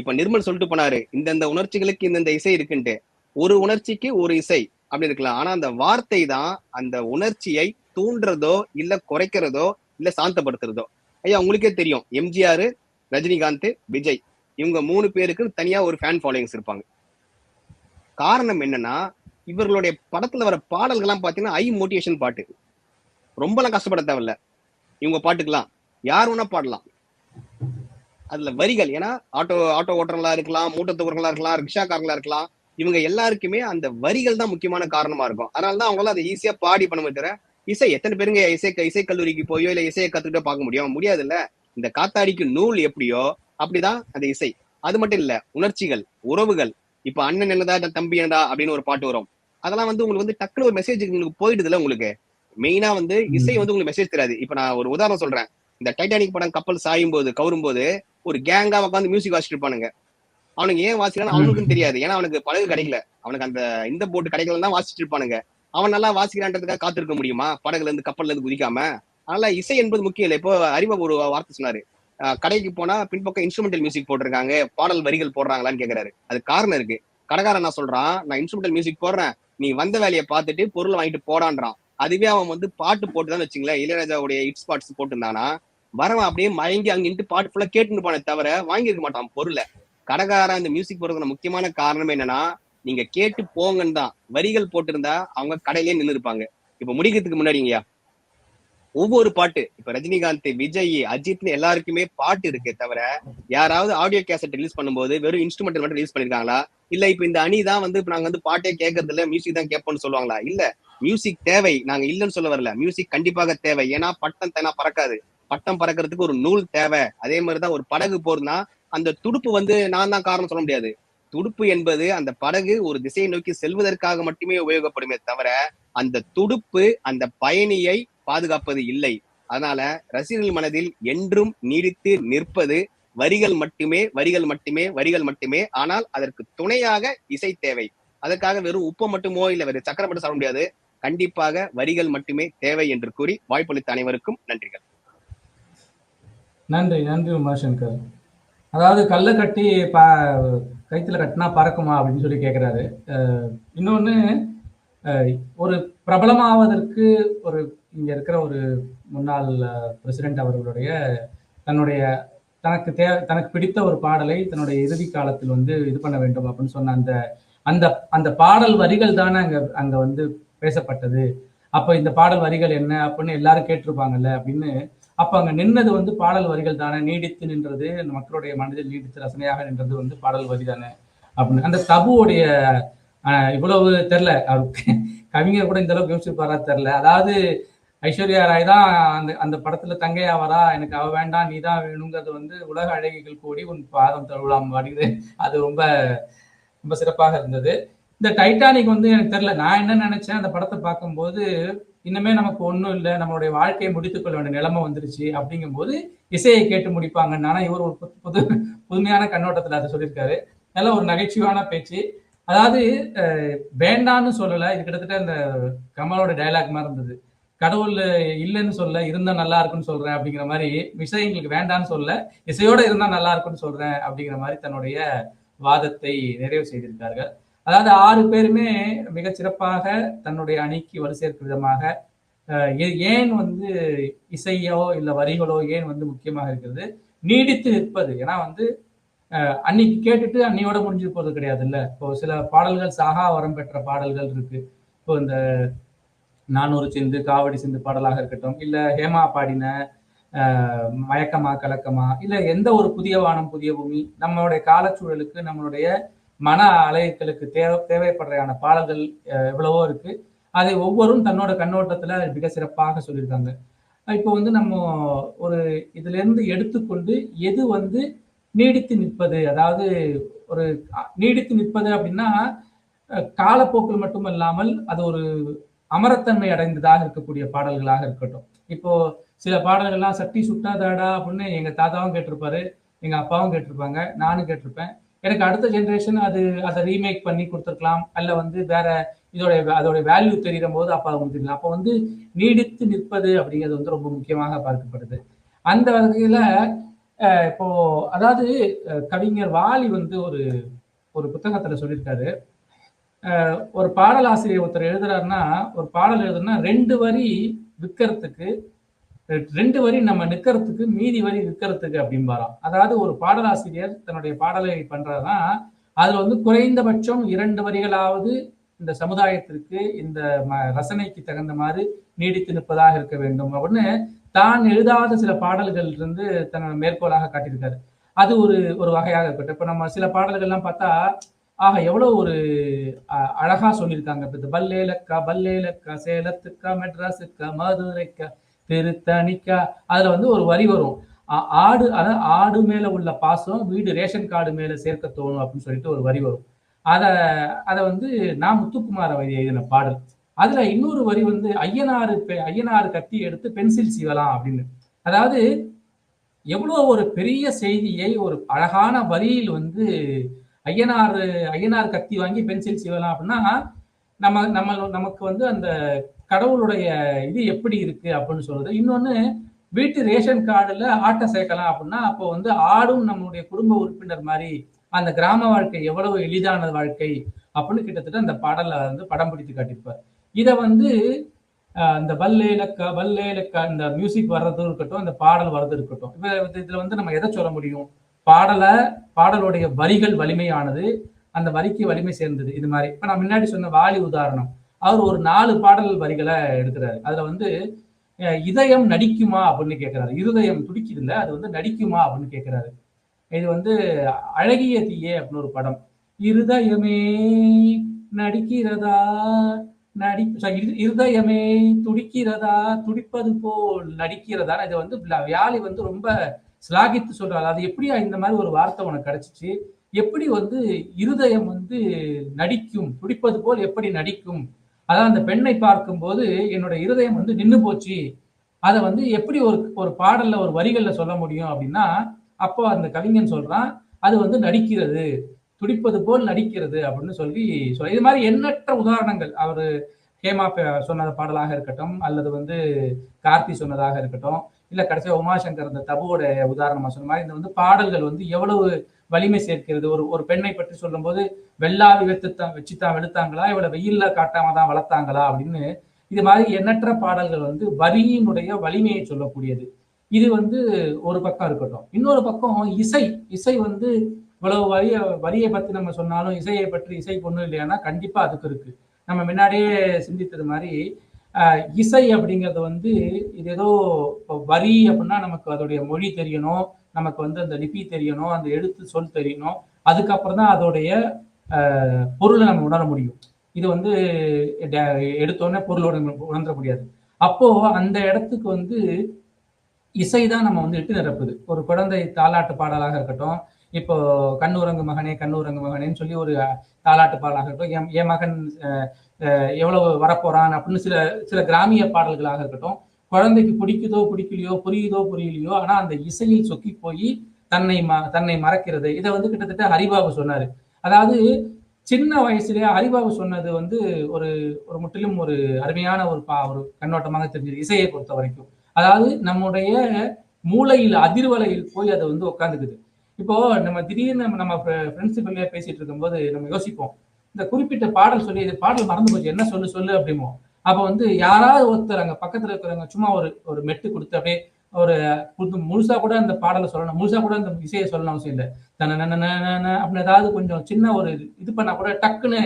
இப்ப நிர்மல் சொல்லிட்டு போனாரு, இந்தந்த உணர்ச்சிகளுக்கு இந்தந்த இசை இருக்குன்ட்டு. ஒரு உணர்ச்சிக்கு ஒரு இசை அப்படி இருக்கலாம். ஆனா அந்த வார்த்தை தான் அந்த உணர்ச்சியை தூண்டுறதோ இல்ல குறைக்கிறதோ இல்ல சாந்தப்படுத்துறதோ. ஐயா உங்களுக்கே தெரியும், எம்ஜிஆர், ரஜினிகாந்த், விஜய் இவங்க 3 பேருக்கு தனியா ஒரு ஃபேன் ஃபாலோயிங்ஸ் இருப்பாங்க. காரணம் என்னன்னா இவர்களுடைய படத்துல வர பாடல்கள்லாம் பாத்தீங்கன்னா மோட்டிவேஷன் பாட்டு. ரொம்ப எல்லாம் கஷ்டப்பட தேவையில்ல இவங்க பாட்டுக்கெல்லாம், யார் வேணா பாடலாம். அதுல வரிகள், ஏன்னா ஆட்டோ ஓட்டுறவங்களா இருக்கலாம், மூட்டை தூக்குறவங்களா இருக்கலாம், ரிக்ஷாக்காரங்களா இருக்கலாம், இவங்க எல்லாருக்குமே அந்த வரிகள் தான் முக்கியமான காரணமா இருக்கும். அதனாலதான் அவங்களால அதை ஈஸியா பாடி பண்ண முடியாது. இசை எத்தனை பேருங்க இசை கல்லூரிக்கு போயோ இல்ல இசையை கத்துக்கிட்டோ பார்க்க முடியாது இல்ல. இந்த காத்தாடிக்கு நூல் எப்படியோ அப்படிதான் அந்த இசை. அது மட்டும் இல்ல, உணர்ச்சிகள், உறவுகள். இப்ப அண்ணன் என்னடா தம்பி என்னடா அப்படின்னு ஒரு பாட்டு வரும். அதெல்லாம் வந்து உங்களுக்கு வந்து டக்குனு ஒரு மெசேஜ் உங்களுக்கு போயிடுதுல. உங்களுக்கு மெயினா வந்து இசை வந்து உங்களுக்கு மெசேஜ் தெரியாது. இப்ப நான் ஒரு உதாரணம் சொல்றேன். இந்த டைட்டானிக் படம் கப்பல் சாயும் போது கவரும் போது ஒரு கேங்கா உட்காந்து மியூசிக் வாசிட்டு இருப்பானுங்க. அவனுக்கு ஏன் வாசிக்கிறான்னு அவனுக்கும் தெரியாது, ஏன்னா அவனுக்கு பழகு கிடைக்கல, அவனுக்கு அந்த இந்த போட்டு கிடைக்கல தான் வாசிச்சுட்டு இருப்பானுங்க. அவன் நல்லா வாசிக்கிறான்றதுக்காக காத்திருக்க முடியுமா படகுல இருந்து கப்பல்ல இருந்து குதிக்காம? அதனால இசை என்பது முக்கியம் இல்லை. இப்போ அறிவா ஒரு வார்த்தை சொன்னாரு, கடைக்கு போனா பின்பக்கம் இன்ஸ்ட்ருமெண்டல் மியூசிக் போட்டிருக்காங்க, பாடல் வரிகள் போடுறாங்களான்னு கேக்குறாரு. அது காரணம் இருக்கு. கடைக்காரன் நான் சொல்றான், நான் இன்ஸ்ட்ருமெண்டல் மியூசிக் போடுறேன், நீ வந்த வேலையை பார்த்துட்டு பொருள் வாங்கிட்டு போடான்றான். அதுவே அவன் வந்து பாட்டு போட்டுதான் வச்சுங்களேன், இளையராஜாவுடைய ஹிட் ஸ்பாட்ஸ் போட்டுருந்தானா வரவன் அப்படியே மயங்கி அங்கிட்டு பாட்டு ஃபுல்லா கேட்டுன்னு போனே தவிர வாங்கியிருக்க மாட்டான் பொருளை. கடைக்காரன் இந்த மியூசிக் போடுறதுக்கு முக்கியமான காரணம் என்னன்னா நீங்க கேட்டு போங்கன்னு தான். வரிகள் போட்டிருந்தா அவங்க கடையிலேயே நின்று இருப்பாங்க. இப்ப முடிக்கிறதுக்கு முன்னாடிங்கய்யா, ஒவ்வொரு பாட்டு இப்ப ரஜினிகாந்த், விஜய், அஜித்னு எல்லாருக்குமே பாட்டு இருக்கே தவிர யாராவது ஆடியோ கேசட் ரிலீஸ் பண்ணும்போது வெறும் இன்ஸ்ட்ருமெண்டல் மட்டும் ரிலீஸ் பண்ணிருக்காங்களா? இல்ல இப்ப இந்த அணி தான் வந்து இப்ப நாங்க வந்து பாட்டே கேட்கறது இல்ல, மியூசிக் தான் கேட்போம்னு சொல்லுவாங்களா? இல்ல, மியூசிக் தேவை, நாங்க இல்லைன்னு சொல்ல வரல. மியூசிக் கண்டிப்பாக தேவை. ஏன்னா பட்டம் தேனா பறக்காது, பட்டம் பறக்கிறதுக்கு ஒரு நூல் தேவை. அதே மாதிரிதான் ஒரு படகு போறதுன்னா அந்த துடுப்பு வந்து நான் தான் காரணம் சொல்ல முடியாது. துடுப்பு என்பது அந்த படகு ஒரு திசையை நோக்கி செல்வதற்காக மட்டுமே உபயோகப்படுமே தவிர அந்த துடுப்பு அந்த பயணியை பாதுகாப்பது இல்லை. அதனால ரசிகர்கள் மனதில் என்றும் நீடித்து நிற்பது வரிகள் மட்டுமே, வரிகள் மட்டுமே, வரிகள் மட்டுமே. ஆனால் அதற்கு துணையாக இசை தேவை. அதற்காக வெறும் உப்பு மட்டுமோ இல்ல வேறு சக்கரை மட்டும் சாப்பிட முடியாது. கண்டிப்பாக வரிகள் மட்டுமே தேவை என்று கூறி வாய்ப்பளித்த அனைவருக்கும் நன்றிகள். நன்றி நன்றி உமாசங்கர். அதாவது கல்ல கட்டி கைத்துல கட்டினா பறக்குமா அப்படின்னு சொல்லி கேட்கிறாரு. இன்னொன்னு, ஒரு பிரபலமாவதற்கு ஒரு இங்க இருக்கிற ஒரு முன்னாள் பிரசிடென்ட் அவர்களுடைய தனக்கு பிடித்த ஒரு பாடலை தன்னுடைய இறுதி காலத்தில் வந்து இது பண்ண வேண்டும் அப்படின்னு சொன்ன அந்த அந்த அந்த பாடல் வரிகள் தானே அங்க வந்து பேசப்பட்டது. அப்ப இந்த பாடல் வரிகள் என்ன அப்படின்னு எல்லாரும் கேட்டிருப்பாங்கல்ல அப்படின்னு. அப்ப அங்க நின்னது வந்து பாடல் வரிகள் தானே, நீடித்து நின்றது, அந்த மக்களுடைய மனதில் நீடித்து ரசனையாக நின்றது வந்து பாடல் வரி தானே அப்படின்னு. அந்த தபுவுடைய இவ்வளவு தெரியல அவருக்கு, கவிஞர் கூட இந்த அளவுக்கு யோசிச்சுப்பாரா தெரியல. அதாவது ஐஸ்வர்யா ராய் தான் அந்த படத்துல தங்கையா வரா, எனக்கு அவ வேண்டாம் நீதான் வேணுங்கிறது வந்து உலக அழகிகள் கூடி உன் பாதம் தழுவலாம் வருது. அது ரொம்ப ரொம்ப சிறப்பாக இருந்தது. இந்த டைட்டானிக் வந்து எனக்கு தெரியல, நான் என்ன நினைச்சேன் அந்த படத்தை பார்க்கும்போது, இன்னுமே நமக்கு ஒன்றும் இல்லை, நம்மளுடைய வாழ்க்கையை முடித்துக் கொள்ள வேண்டிய நிலைமை வந்துருச்சு அப்படிங்கும் போது இசையை கேட்டு முடிப்பாங்கன்னு. ஆனா இவர் ஒரு புதுமையான கண்ணோட்டத்துல அதை சொல்லியிருக்காரு. நல்ல ஒரு நகைச்சுவான பேச்சு. அதாவது வேண்டான்னு சொல்லல, இது கிட்டத்தட்ட இந்த கமலோட டைலாக் மாதிரி இருந்தது. கடவுள் இல்லைன்னு சொல்ல, இருந்தா நல்லா இருக்குன்னு சொல்றேன் அப்படிங்கிற மாதிரி, இசை எங்களுக்கு வேண்டான்னு சொல்ல, இசையோட இருந்தா நல்லா இருக்குன்னு சொல்றேன் அப்படிங்கிற மாதிரி தன்னுடைய வாதத்தை நிறைவு செய்திருக்கார்கள். அதாவது 6 பேருமே மிக சிறப்பாக தன்னுடைய அணிக்கு வலு சேர்க்கும் விதமாக ஏன் வந்து இசையோ இல்ல வரிகளோ ஏன் வந்து முக்கியமாக இருக்கிறது, நீடித்து நிற்பது. ஏன்னா வந்து அன்னைக்கு கேட்டுட்டு அன்னையோட முடிஞ்சு போறது கிடையாது இல்ல. இப்போ சில பாடல்கள் சாகா வரம் பெற்ற பாடல்கள் இருக்கு. இப்போ இந்த 400 சிந்து காவடி சிந்து பாடலாக இருக்கட்டும், இல்ல ஹேமா பாடின மயக்கமா கலக்கமா, இல்ல எந்த ஒரு புதிய வானம் புதிய பூமி, நம்மளுடைய காலச்சூழலுக்கு நம்மளுடைய மன அலைகளுக்கு தேவைப்படுற பாடல்கள் எவ்வளவோ இருக்கு. அதை ஒவ்வொரும் தன்னோட கண்ணோட்டத்துல மிக சிறப்பாக சொல்லியிருக்காங்க. இப்போ வந்து நம்ம ஒரு இதுல இருந்து எடுத்துக்கொண்டு எது வந்து நீடித்து நிற்பது, அதாவது ஒரு நீடித்து நிற்பது அப்படின்னா காலப்போக்கில் மட்டுமல்லாமல் அது ஒரு அமரத்தன்மை அடைந்ததாக இருக்கக்கூடிய பாடல்களாக இருக்கட்டும். இப்போ சில பாடல்கள்லாம் சட்டி சுட்டாதாடா அப்படின்னு எங்க தாத்தாவும் கேட்டிருப்பாரு, எங்க அப்பாவும் கேட்டிருப்பாங்க, நானும் கேட்டிருப்பேன். எனக்கு அடுத்த ஜென்ரேஷன் அதை ரீமேக் பண்ணி கொடுத்துருக்கலாம், அல்ல வந்து வேற அதோட வேல்யூ தெரிகிற போது அப்ப அவங்க தெரியலாம். அப்போ வந்து நீடித்து நிற்பது அப்படிங்கிறது வந்து ரொம்ப முக்கியமாக பார்க்கப்படுது. அந்த வகையில இப்போ அதாவது கவிஞர் வாலி வந்து ஒரு புத்தகத்துல சொல்லியிருக்காரு, ஒரு பாடலாசிரியர் ஒருத்தர் எழுதுறாருன்னா, ஒரு பாடல் எழுதுனா 2 வரி விற்கிறதுக்கு, 2 வரி நம்ம நிக்கிறதுக்கு, மீதி வரி விற்கிறதுக்கு அப்படின்பாராம். அதாவது ஒரு பாடலாசிரியர் தன்னுடைய பாடலை பண்றதுனா அதுல வந்து குறைந்தபட்சம் 2 வரிகளாவது இந்த சமுதாயத்திற்கு இந்த ரசனைக்கு தகுந்த மாதிரி நீடித்து நிற்பதாக இருக்க வேண்டும் அப்படின்னு தான் எழுதாத சில பாடல்கள் இருந்து தன்னோட மேற்கோளாக காட்டியிருக்காரு. அது ஒரு வகையாக இருக்கட்டும். இப்ப நம்ம சில பாடல்கள்லாம் பார்த்தா எவ்வளவு ஒரு அழகா சொல்லியிருக்காங்க. இப்ப பல்லேலக்கா சேலத்துக்கா மெட்ராஸுக்கா மதுரைக்கா திருத்தணிக்கா, அதுல வந்து ஒரு வரி வரும், ஆடு மேல உள்ள பாசம் வீடு ரேஷன் கார்டு மேல சேர்க்க தோணும் அப்படின்னு சொல்லிட்டு ஒரு வரி வரும். அத வந்து நான் முத்துக்குமார வரி எழுதின பாடல். அதுல இன்னொரு வரி வந்து ஐயனாறு கத்தி எடுத்து பென்சில் சீவலாம் அப்படின்னு. அதாவது எவ்வளவு ஒரு பெரிய செய்தியை ஒரு அழகான வரியில் வந்து ஐயனார் கத்தி வாங்கி பென்சில் சீவலாம் அப்படின்னா, நமக்கு வந்து அந்த கடவுளுடைய இது எப்படி இருக்கு அப்படின்னு சொல்றது. இன்னொன்னு, வீட்டு ரேஷன் கார்டுல ஆட்டை சேர்க்கலாம் அப்படின்னா, அப்போ வந்து ஆடும் நம்மளுடைய குடும்ப உறுப்பினர் மாதிரி, அந்த கிராம வாழ்க்கை எவ்வளவு எளிதான வாழ்க்கை அப்படின்னு கிட்டத்தட்ட அந்த பாடல்ல வந்து படம் பிடித்து காட்டியிருப்பார். இதை வந்து இந்த பல்லேலக்கா இந்த மியூசிக் வர்றது இருக்கட்டும், அந்த பாடல் வர்றது இருக்கட்டும், இதுல வந்து நம்ம எதை சொல்ல முடியும்? பாடலுடைய வரிகள் வலிமையானது, அந்த வரிக்கு வலிமை சேர்ந்தது. இது மாதிரி இப்ப நான் முன்னாடி சொன்ன வாலி உதாரணம், அவர் ஒரு 4 பாடல் வரிகளை எடுக்கிறாரு. அதுல வந்து இதயம் நடிக்குமா அப்படின்னு கேட்கிறாரு. இருதயம் துடிக்குது இல்ல, அது வந்து நடிக்குமா அப்படின்னு கேட்கிறாரு. இது வந்து அழகிய தீயே அப்படின்னு ஒரு படம். இருதயமே நடிக்கிறதா இருதயமே துடிக்கிறதா, துடிப்பது போல் நடிக்கிறதா. இது வந்து வியாழி வந்து ரொம்ப சிலாகித்து சொல்றாரு. அது எப்படியா இந்த மாதிரி ஒரு வார்த்தை உனக்கு கிடைச்சிச்சு, எப்படி வந்து இருதயம் வந்து நடிக்கும், துடிப்பது போல் எப்படி நடிக்கும் அதாவது அந்த பெண்ணை பார்க்கும்போது என்னோட இருதயம் வந்து நின்னு போச்சு. அதை வந்து எப்படி ஒரு ஒரு பாடல்ல ஒரு வரிகள்ல சொல்ல முடியும் அப்படின்னா, அப்போ அந்த கவிஞன் சொல்றான், அது வந்து நடிக்கிறது, துடிப்பது போல் நடிக்கிறது அப்படின்னு சொல்லி இது மாதிரி எண்ணற்ற உதாரணங்கள் அவரு ஹேமா சொன்ன பாடலாக இருக்கட்டும், அல்லது வந்து கார்த்தி சொன்னதாக இருக்கட்டும், இல்ல கடைசியா உமாசங்கர் இந்த தபுவோட உதாரணமா சொன்ன மாதிரி இந்த வந்து பாடல்கள் வந்து எவ்வளவு வலிமை சேர்க்கிறது. ஒரு ஒரு பெண்ணை பற்றி சொல்லும்போது வெள்ளாவி வச்சுத்தான் வெளுத்தாங்களா, இவளை வெயில்ல காட்டாம தான் வளர்த்தாங்களா அப்படின்னு இது மாதிரி எண்ணற்ற பாடல்கள் வந்து வரியினுடைய வலிமையை சொல்லக்கூடியது. இது வந்து ஒரு பக்கம் இருக்கட்டும். இன்னொரு பக்கம் இசை. இசை வந்து இவ்வளவு வரியை பத்தி நம்ம சொன்னாலும் இசையை பற்றி இசைக்கு ஒண்ணும் இல்லையானா கண்டிப்பா அதுக்கு இருக்கு. நம்ம முன்னாடியே சிந்தித்தது மாதிரி இசை அப்படிங்கிறது வந்து இது ஏதோ வரி அப்படின்னா நமக்கு அதோடைய மொழி தெரியணும், நமக்கு வந்து அந்த லிபி தெரியணும், அந்த எழுத்து சொல் தெரியணும், அதுக்கப்புறம் தான் அதோடைய பொருளை நம்ம உணர முடியும். இது வந்து எடுத்தோடனே பொருளோட உணர்ந்துட முடியாது. அப்போ அந்த இடத்துக்கு வந்து இசைதான் நம்ம வந்து இட்டு நிரப்புது. ஒரு குழந்தை தாலாட்டு பாடலாக இருக்கட்டும், இப்போ கண்ணுறங்கு மகனே கண்ணுறங்கு மகனேன்னு சொல்லி ஒரு தாலாட்டு பாடலாக இருக்கட்டும், என் மகன் எவ்வளவு வரப்போறான் அப்படின்னு சில சில கிராமிய பாடல்களாக இருக்கட்டும், குழந்தைக்கு பிடிக்குதோ பிடிக்கலையோ, புரியுதோ புரியலையோ, ஆனா அந்த இசையில் சொக்கி போய் தன்னை மறக்கிறது. இதை வந்து கிட்டத்தட்ட ஹரிபாபு சொன்னாரு. அதாவது சின்ன வயசுலயே ஹரிபாபு சொன்னது வந்து ஒரு ஒரு முற்றிலும் ஒரு அருமையான ஒரு கண்ணோட்டமாக தெரிஞ்சது இசையை பொறுத்த வரைக்கும். அதாவது நம்முடைய மூளையில் அதிர்வலையில் போய் அதை வந்து உட்காந்துக்குது. இப்போ நம்ம திடீர்னு நம்ம ஃப்ரெண்ட்ஸுக்குள்ளே பேசிட்டு இருக்கும்போது நம்ம யோசிப்போம், இந்த குறிப்பிட்ட பாடல் சொல்லி இது பாடல் மறந்து போச்சு, என்ன சொல்லு அப்படிமோ. அப்ப வந்து யாராவது ஒருத்தர் அங்க பக்கத்துல இருக்கிறவங்க சும்மா ஒரு மெட்டு கொடுத்து அப்படியே ஒரு முழுசா கூட அந்த பாடலை சொல்லணும், முழுசா கூட அந்த இசையை சொல்லணும் அவசியம் இல்லை, அப்படின்னு ஏதாவது கொஞ்சம் சின்ன ஒரு இது பண்ணா கூட டக்குன்னு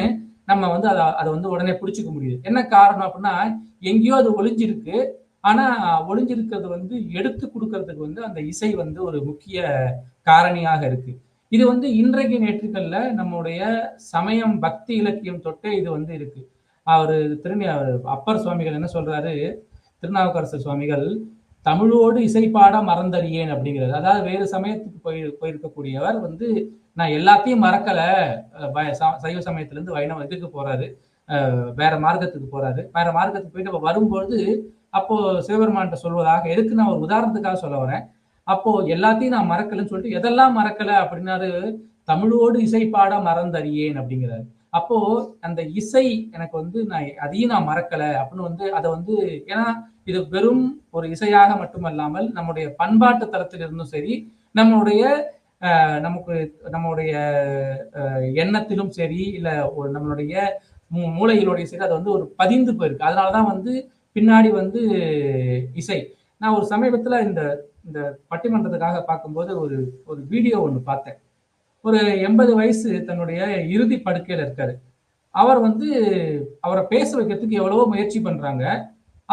நம்ம வந்து அதை வந்து உடனே பிடிச்சிக்க முடியுது. என்ன காரணம் அப்படின்னா எங்கேயோ அது ஒளிஞ்சிருக்கு. ஆனா ஒளிஞ்சிருக்கிறது வந்து எடுத்து கொடுக்கறதுக்கு வந்து அந்த இசை வந்து ஒரு முக்கிய காரணியாக இருக்கு. இது வந்து இன்றைக்கு நேற்றுக்கள்ல நம்முடைய சமயம் பக்தி இலக்கியம் தொட்டே இது வந்து இருக்கு. அவரு அப்பர் சுவாமிகள் என்ன சொல்றாரு, திருநாவுக்கரசர் சுவாமிகள் தமிழோடு இசைப்பாட மறந்தறியேன் அப்படிங்கிறது. அதாவது வேறு சமயத்துக்கு போயிருக்கக்கூடியவர் வந்து நான் எல்லாத்தையும் மறக்கல, சைவ சமயத்துல இருந்து வைணவ இதுக்கு போறாரு, வேற மார்க்கத்துக்கு போறாரு. வேற மார்க்கத்துக்கு போயிட்டு வரும்பொழுது அப்போ சிவபெருமான்கிட்ட சொல்வதாக எதுக்கு நான் ஒரு உதாரணத்துக்காக சொல்ல வரேன். அப்போ எல்லாத்தையும் நான் மறக்கலன்னு சொல்லிட்டு எதெல்லாம் மறக்கல அப்படின்னாரு, தமிழோடு இசைப்பாட மறந்தறியேன் அப்படிங்கிறாரு. அப்போ அந்த இசை எனக்கு வந்து அதையும் நான் மறக்கல அப்படின்னு வந்து அதை வந்து ஏன்னா இது வெறும் ஒரு இசையாக மட்டுமல்லாமல் நம்முடைய பண்பாட்டு தரத்தில் இருந்தும் சரி, நம்முடைய எண்ணத்திலும் சரி, இல்ல நம்மளுடைய மூளையிலோடைய சரி, அது வந்து ஒரு பதிந்து போயிருக்கு. அதனாலதான் வந்து பின்னாடி வந்து இசை. நான் ஒரு சமீபத்துல இந்த பட்டிமன்றத்துக்காக பார்க்கும்போது ஒரு வீடியோ ஒண்ணு பார்த்தேன். ஒரு 80 வயசு தன்னுடைய இறுதி படுக்கையில இருக்காரு. அவர் வந்து அவரை பேச வைக்கிறதுக்கு எவ்வளவோ முயற்சி பண்றாங்க.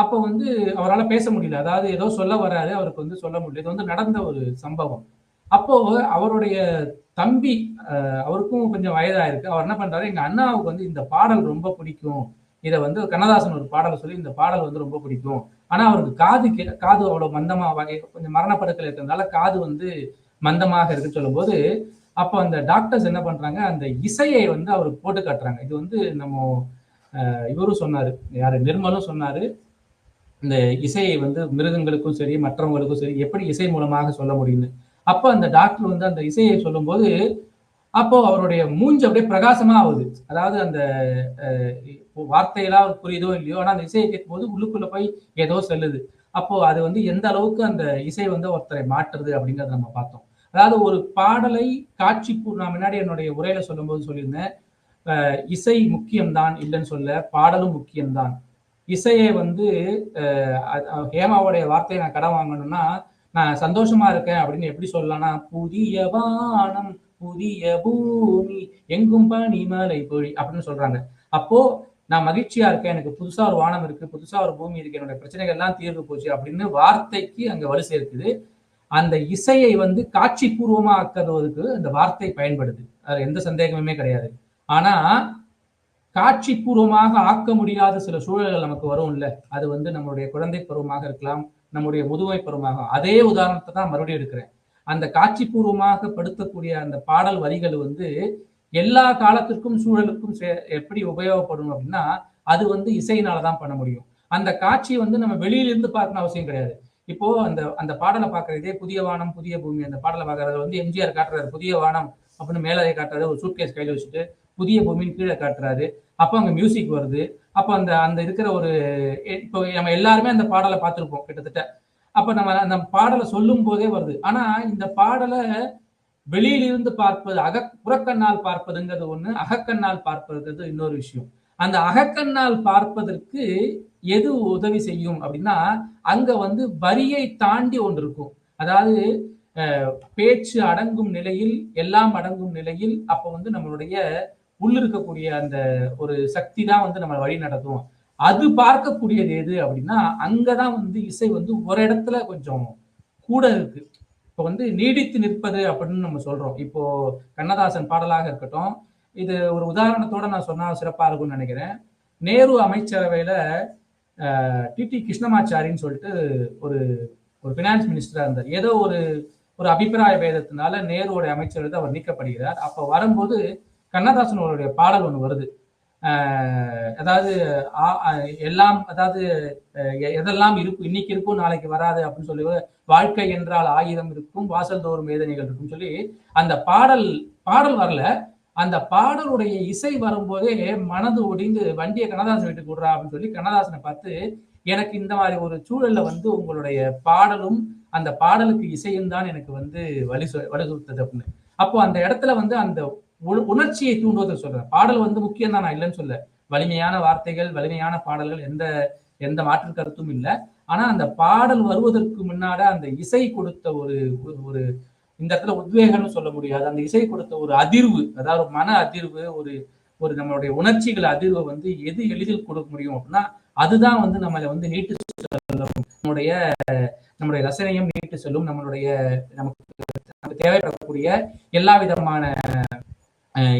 அப்ப வந்து அவரால் பேச முடியல. அதாவது ஏதோ சொல்ல வர்றாரு, அவருக்கு வந்து சொல்ல முடியல. இது வந்து நடந்த ஒரு சம்பவம். அப்போ அவருடைய தம்பி, அவருக்கும் கொஞ்சம் வயதாயிருக்கு. அவர் என்ன பண்றாரு, எங்க அண்ணாவுக்கு வந்து இந்த பாடல் ரொம்ப பிடிக்கும், இதை வந்து கண்ணதாசன் ஒரு பாடலை சொல்லி இந்த பாடல் வந்து ரொம்ப பிடிக்கும். ஆனா அவருக்கு காது அவ்வளவு மந்தமா கொஞ்சம் மரணப்படுக்கல இருக்கிறதுனால காது வந்து மந்தமாக இருக்குன்னு சொல்லும் போது, அப்போ அந்த டாக்டர்ஸ் என்ன பண்றாங்க, அந்த இசையை வந்து அவருக்கு போட்டு காட்டுறாங்க. இது வந்து நம்ம இவரும் சொன்னாரு, யாரு நிர்மலும் சொன்னாரு, இந்த இசையை வந்து மிருகங்களுக்கும் சரி மற்றவங்களுக்கும் சரி எப்படி இசை மூலமாக சொல்ல முடியும்னு. அப்போ அந்த டாக்டர் வந்து அந்த இசையை சொல்லும் போது அப்போ அவருடைய மூஞ்சி அப்படியே பிரகாசமா ஆகுது. அதாவது அந்த வார்த்தையெல்லாம் புரியுதோ இல்லையோ, ஆனா அந்த இசையை கேட்கும் போது உள்ளுக்குள்ள போய் ஏதோ செல்லுது. அப்போ அது வந்து எந்த அளவுக்கு அந்த இசை வந்து ஒருத்தரை மாற்றுது அப்படிங்கறத நம்ம பார்த்தோம். அதாவது ஒரு பாடலை காட்சி நான் முன்னாடி என்னுடைய உரையில சொல்லும் போது சொல்லியிருந்தேன், இசை முக்கியம்தான் இல்லைன்னு சொல்ல, பாடலும் முக்கியம்தான். இசையை வந்து ஹேமாவுடைய வார்த்தையை நான் கடன் வாங்கணும்னா, நான் சந்தோஷமா இருக்கேன் அப்படின்னு எப்படி சொல்லலாம்னா, புதிய வானம் புதிய பூமி எங்கும் பனிமலை பொழி அப்படின்னு சொல்றாங்க. அப்போ நான் மகிழ்ச்சியா இருக்கேன், எனக்கு புதுசா ஒரு வானம் இருக்கு, புதுசா ஒரு பூமி இருக்கு, என்னோட பிரச்சனைகள் எல்லாம் தீர்வு போச்சு அப்படின்னு வார்த்தைக்கு அங்க வலு சேர்க்குது. அந்த இசையை வந்து காட்சி பூர்வமா ஆக்குறதுக்கு அந்த வார்த்தை பயன்படுது, அதுல எந்த சந்தேகமுமே கிடையாது. ஆனா காட்சி பூர்வமாக ஆக்க முடியாத சில சூழல்கள் நமக்கு வரும் இல்ல, அது வந்து நம்மளுடைய குழந்தை பருவமாக இருக்கலாம், நம்முடைய முதுமை பருவமாக. அதே உதாரணத்தை தான் மறுபடியும் எடுக்கிறேன். அந்த காட்சி பூர்வமாக படுத்தக்கூடிய அந்த பாடல் வரிகள் வந்து எல்லா காலத்திற்கும் சூழலுக்கும் எப்படி உபயோகப்படும் அப்படின்னா, அது வந்து இசையினாலதான் பண்ண முடியும். அந்த காட்சியை வந்து நம்ம வெளியிலிருந்து பார்க்கணும் அவசியம் கிடையாது. இப்போ அந்த அந்த பாடலை பார்க்கற இதே புதிய வானம் புதிய பூமி அந்த பாடலை பார்க்கறது வந்து எம்ஜிஆர் காட்டுறாரு புதிய வானம் அப்படின்னு மேலே காட்டுறாரு, ஒரு சூட்கேஸ் கையில வச்சுட்டு புதிய பூமின்னு கீழே காட்டுறாரு. அப்போ அங்க மியூசிக் வருது. அப்போ அந்த அந்த இருக்கிற ஒரு இப்போ நம்ம எல்லாருமே அந்த பாடலை பார்த்திருப்போம் கிட்டத்தட்ட. அப்ப நம்ம அந்த பாடலை சொல்லும் போதே வருது. ஆனா இந்த பாடலை வெளியிலிருந்து பார்ப்பது புறக்கண்ணால் பார்ப்பதுங்கிறது ஒண்ணு, அகக்கண்ணால் பார்ப்பதுங்கிறது இன்னொரு விஷயம். அந்த அகக்கண்ணால் பார்ப்பதற்கு எது உதவி செய்யும் அப்படின்னா, அங்க வந்து வரியை தாண்டி ஒன்று இருக்கும். அதாவது பேச்சு அடங்கும் நிலையில், எல்லாம் அடங்கும் நிலையில், அப்ப வந்து நம்மளுடைய உள்ளிருக்கக்கூடிய அந்த ஒரு சக்தி தான் வந்து நம்ம வழி நடத்தும். அது பார்க்கக்கூடியது எது அப்படின்னா, அங்கதான் வந்து இசை வந்து ஒரு இடத்துல கொஞ்சம் கூட இருக்கு. இப்போ வந்து நீடித்து நிற்பது அப்படின்னு நம்ம சொல்றோம். இப்போ கண்ணதாசன் பாடலாக இருக்கட்டும், இது ஒரு உதாரணத்தோட நான் சொன்னா சிறப்பா இருக்கும்னு நினைக்கிறேன். நேரு அமைச்சரவையில டிடி கிருஷ்ணமாச்சாரின்னு சொல்லிட்டு ஒரு ஒரு பினான்ஸ் மினிஸ்டரா இருந்தார். ஏதோ ஒரு ஒரு அபிப்பிராய பேதத்தினால நேருவோட அமைச்சர் அவர் நீக்கப்படுகிறார். அப்ப வரும்போது கண்ணதாசனுடைய பாடல் ஒண்ணு வருது. அதாவது எல்லாம் அதாவது எதெல்லாம் இருக்கும் இன்னைக்கு இருக்கும் நாளைக்கு வராது அப்படின்னு சொல்லி, வாழ்க்கை என்றால் 1000 இருக்கும் வாசல் தோறும் வேதனைகள் இருக்குன்னு சொல்லி அந்த பாடல் வரல. அந்த பாடலுடைய இசை வரும்போதே மனது ஒடிந்து வண்டியை கண்ணதாசன் வீட்டுக்கு விடுறா அப்படின்னு சொல்லி கண்ணதாசனை பார்த்து, எனக்கு இந்த மாதிரி ஒரு சூழல்ல வந்து உங்களுடைய பாடலும் அந்த பாடலுக்கு இசையும் தான் எனக்கு வந்து வலிசுறுத்தது அப்படின்னு. அப்போ அந்த இடத்துல வந்து அந்த உணர்ச்சியை தூண்டுவதை சொல்றேன். பாடல் வந்து முக்கியம் தான், நான் இல்லைன்னு சொல்ல. வலிமையான வார்த்தைகள், வலிமையான பாடல்கள், எந்த மாற்று கருத்தும் இல்லை. ஆனா அந்த பாடல் வருவதற்கு முன்னாட அந்த இசை கொடுத்த ஒரு இந்த இடத்துல உத்வேகம்னு சொல்ல முடியாது, அந்த இசை கொடுத்த ஒரு அதிர்வு, அதாவது மன அதிர்வு, ஒரு நம்மளுடைய உணர்ச்சிகள் அதிர்வை வந்து எது எளிதில் கொடுக்க முடியும் அப்படின்னா அதுதான் வந்து நம்மளை வந்து நீட்டு செல்லும், நம்முடைய ரசனையும் நீட்டு செல்லும், நமக்கு தேவைப்படக்கூடிய எல்லா விதமான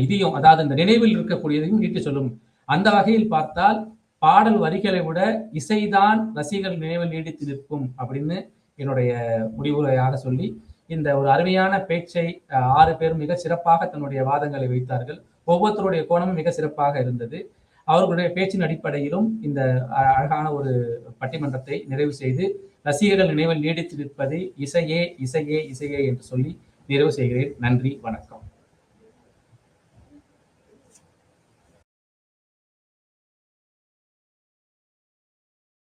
இதையும், அதாவது இந்த நினைவில் இருக்கக்கூடியதையும் நீட்டு சொல்லும். அந்த வகையில் பார்த்தால் பாடல் வரிகளை விட இசைதான் ரசிகர்கள் நினைவில் நீடித்து நிற்கும் அப்படின்னு என்னுடைய முடிவுரையாக சொல்லி, இந்த ஒரு அருமையான பேச்சை 6 பேரும் மிக சிறப்பாக தன்னுடைய வாதங்களை வைத்தார்கள். ஒவ்வொருத்தருடைய கோணமும் மிக சிறப்பாக இருந்தது. அவர்களுடைய பேச்சின் அடிப்படையிலும் இந்த அழகான ஒரு பட்டிமன்றத்தை நிறைவு செய்து, ரசிகர்கள் நினைவில் நீடித்து நிற்பது இசையே இசையே இசையே என்று சொல்லி நிறைவு செய்கிறேன். நன்றி, வணக்கம்.